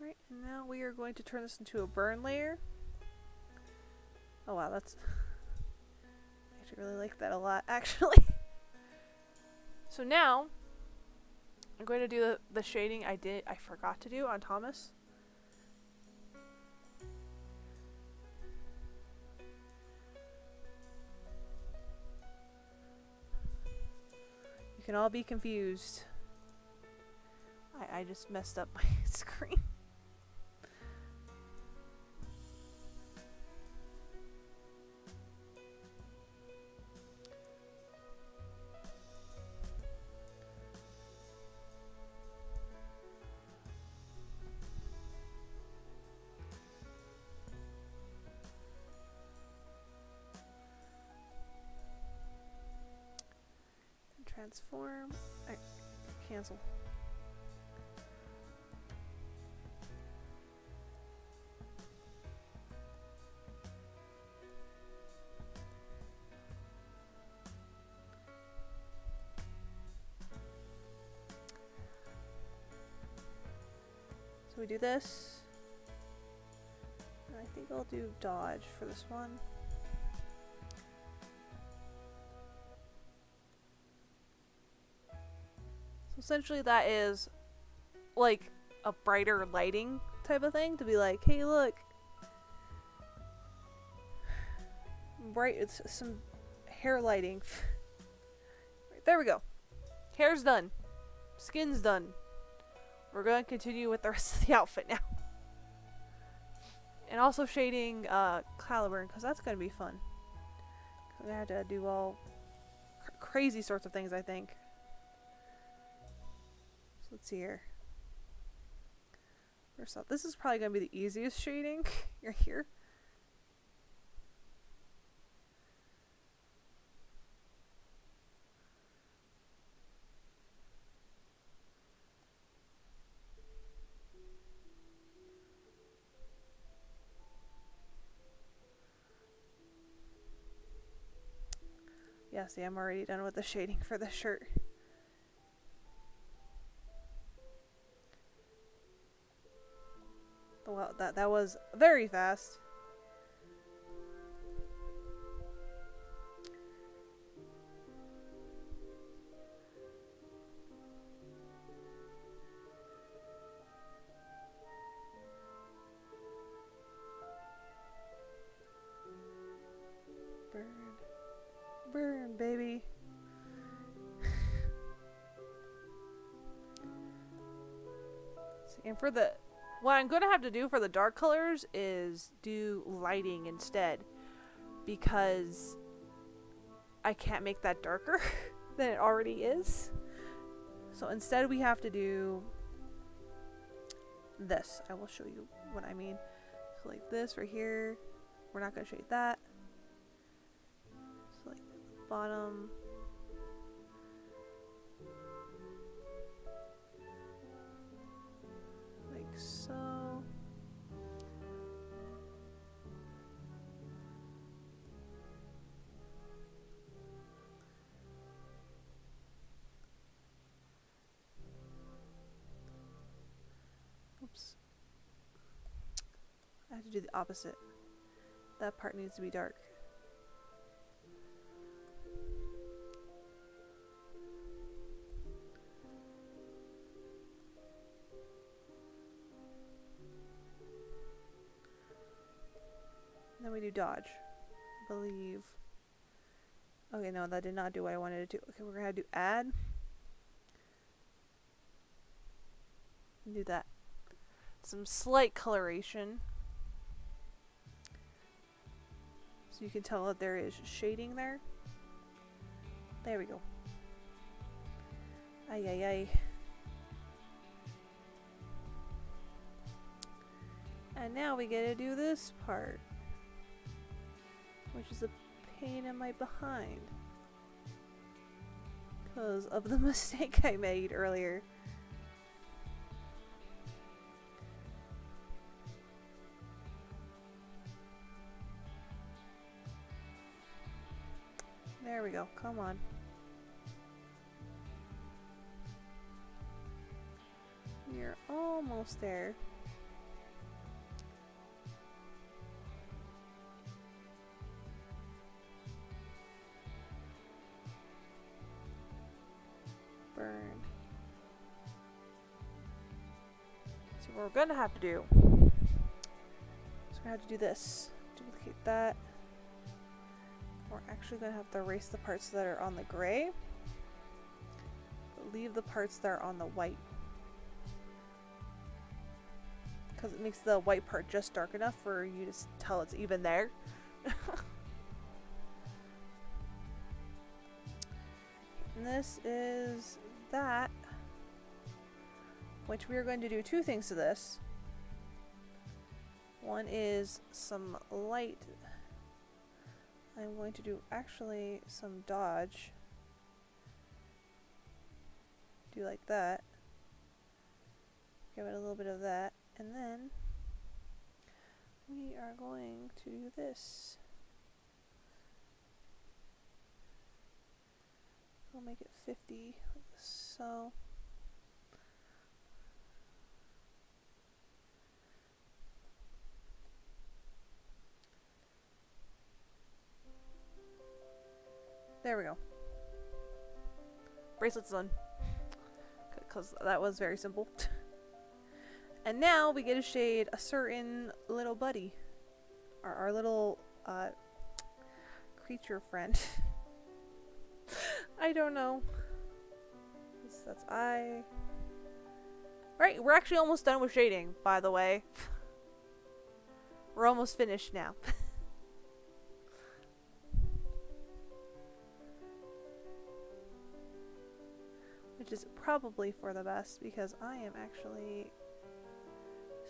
Right, and now we are going to turn this into a burn layer. Oh wow, that's... I actually really like that a lot, actually. So now, I'm going to do the shading I forgot to do on Thomas. You can all be confused. I just messed up my screen. Transform. Cancel. we do this? And I think I'll do dodge for this one. So essentially that is like a brighter lighting type of thing to be like, hey look, bright, it's some hair lighting. Right, there we go. Hair's done. Skin's done. We're going to continue with the rest of the outfit now. And also shading Caliburn, because that's going to be fun. I'm going to have to do all crazy sorts of things, I think. So let's see here. First off, this is probably going to be the easiest shading. You're here. Yeah, see, I'm already done with the shading for the shirt. Well, that was very fast. Burn. Burn, baby. See, and for the... What I'm going to have to do for the dark colors is do lighting instead. Because I can't make that darker than it already is. So instead we have to do this. I will show you what I mean. So like this right here. We're not going to shade that. So like the bottom. Like so. Oops. I have to do the opposite. That part needs to be dark. Then we do dodge, I believe. Okay, no, that did not do what I wanted to do. Okay, we're gonna do add. Do that. Some slight coloration. So you can tell that there is shading there. There we go. Ay, ay, ay. And now we get to do this part, which is a pain in my behind because of the mistake I made earlier. There we go. Come on. You're almost there. Burn. So what we're gonna have to do is we're gonna have to do this. Duplicate that. We're actually gonna have to erase the parts that are on the gray, but leave the parts that are on the white, because it makes the white part just dark enough for you to tell it's even there. And this is that, which we are going to do two things to this. One is some light. I'm going to do actually some dodge. Do like that. Give it a little bit of that. And then we are going to do this. I'll make it 50, like so. There we go. Bracelet's done. Because that was very simple. And now we get to shade a certain little buddy. Our little creature friend. I don't know. That's I. Right, we're actually almost done with shading, by the way. We're almost finished now. Which is probably for the best because I am actually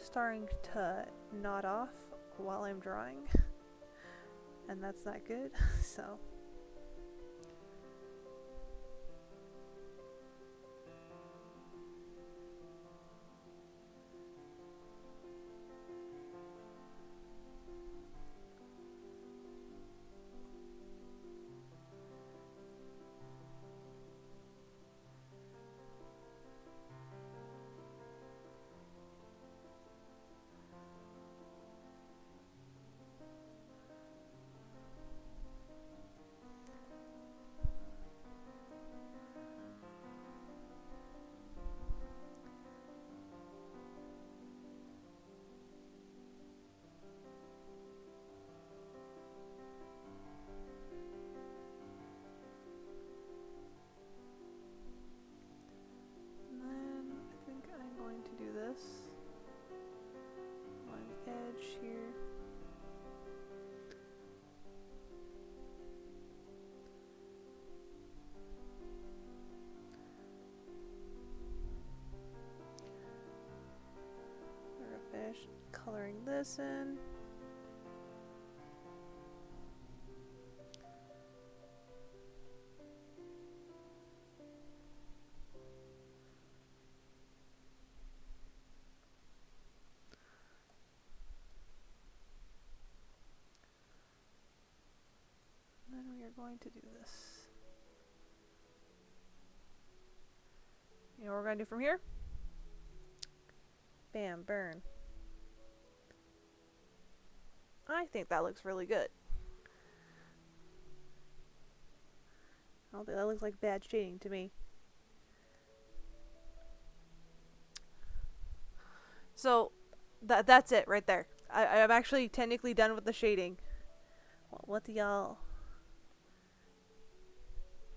starting to nod off while I'm drawing. And that's not good, so. On the edge here. We're gonna finish coloring this in. Then we are going to do this. You know what we're going to do from here? Bam, burn. I think that looks really good. I don't think that looks like bad shading to me. So, that's it right there. I'm actually technically done with the shading. Well, what do y'all...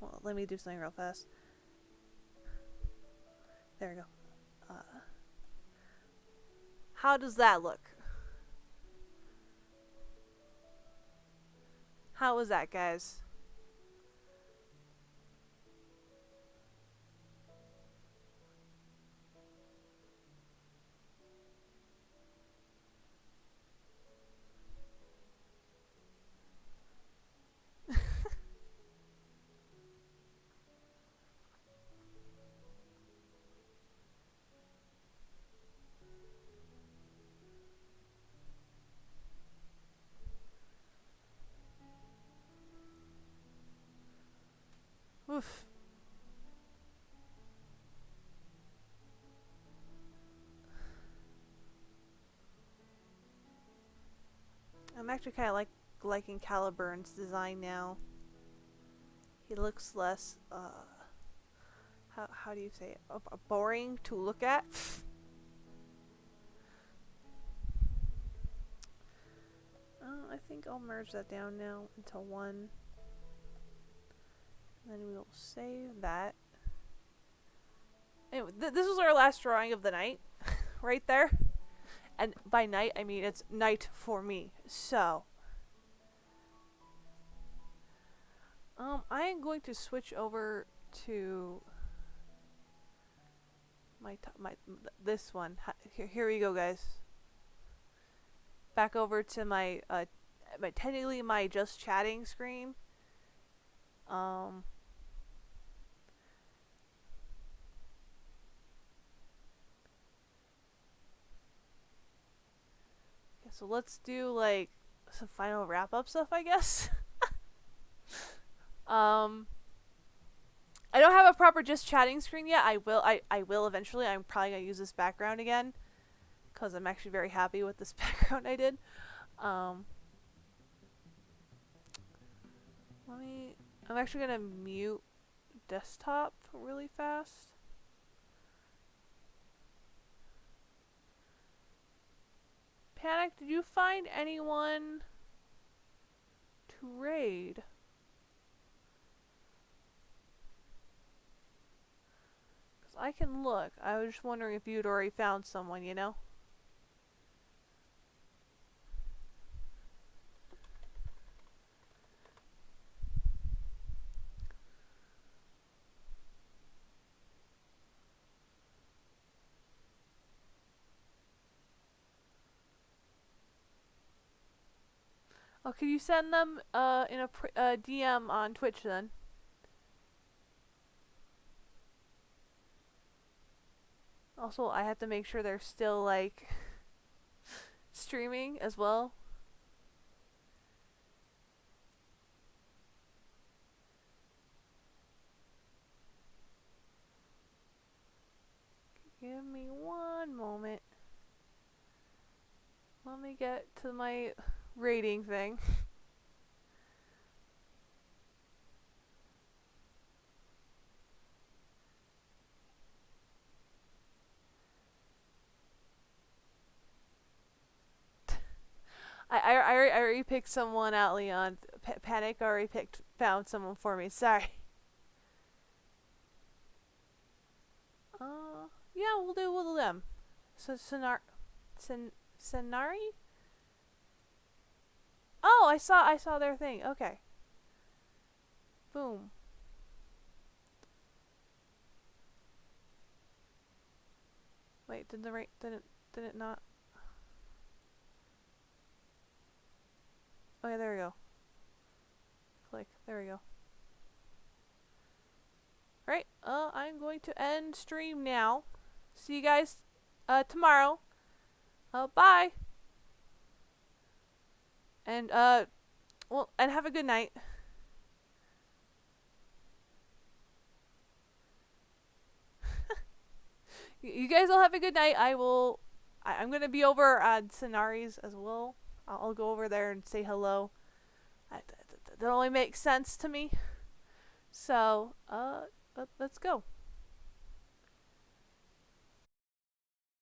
Well, let me do something real fast. There we go. How does that look? How was that, guys? Oof. I'm actually kind of liking Caliburn's design now. He looks less, how do you say it? Boring to look at. I think I'll merge that down now into one. Then we'll save that. Anyway, this was our last drawing of the night, right there. And by night, I mean it's night for me. So, I am going to switch over to this one. Here we go, guys. Back over to my technically my just chatting screen. So let's do like some final wrap up stuff, I guess. I don't have a proper just chatting screen yet. I will eventually. I'm probably gonna use this background again because I'm actually very happy with this background I did. Let me I'm actually gonna mute desktop really fast. Panic, did you find anyone to raid? Because I can look. I was just wondering if you'd already found someone, you know? Oh, could you send them in a DM on Twitch then? Also, I have to make sure they're still like streaming as well. Give me one moment. Let me get to my rating thing. I already picked someone out, Leon. Panic already found someone for me. Sorry. Yeah, we'll do them. So Senari? Oh, I saw their thing. Okay. Boom. Wait, did it not? Oh yeah, there we go. Click. There we go. Right. I'm going to end stream now. See you guys tomorrow. Bye. And well, and have a good night. You guys all have a good night. I'm gonna be over at Sonari's as well. I'll go over there and say hello. That only makes sense to me. So, let's go.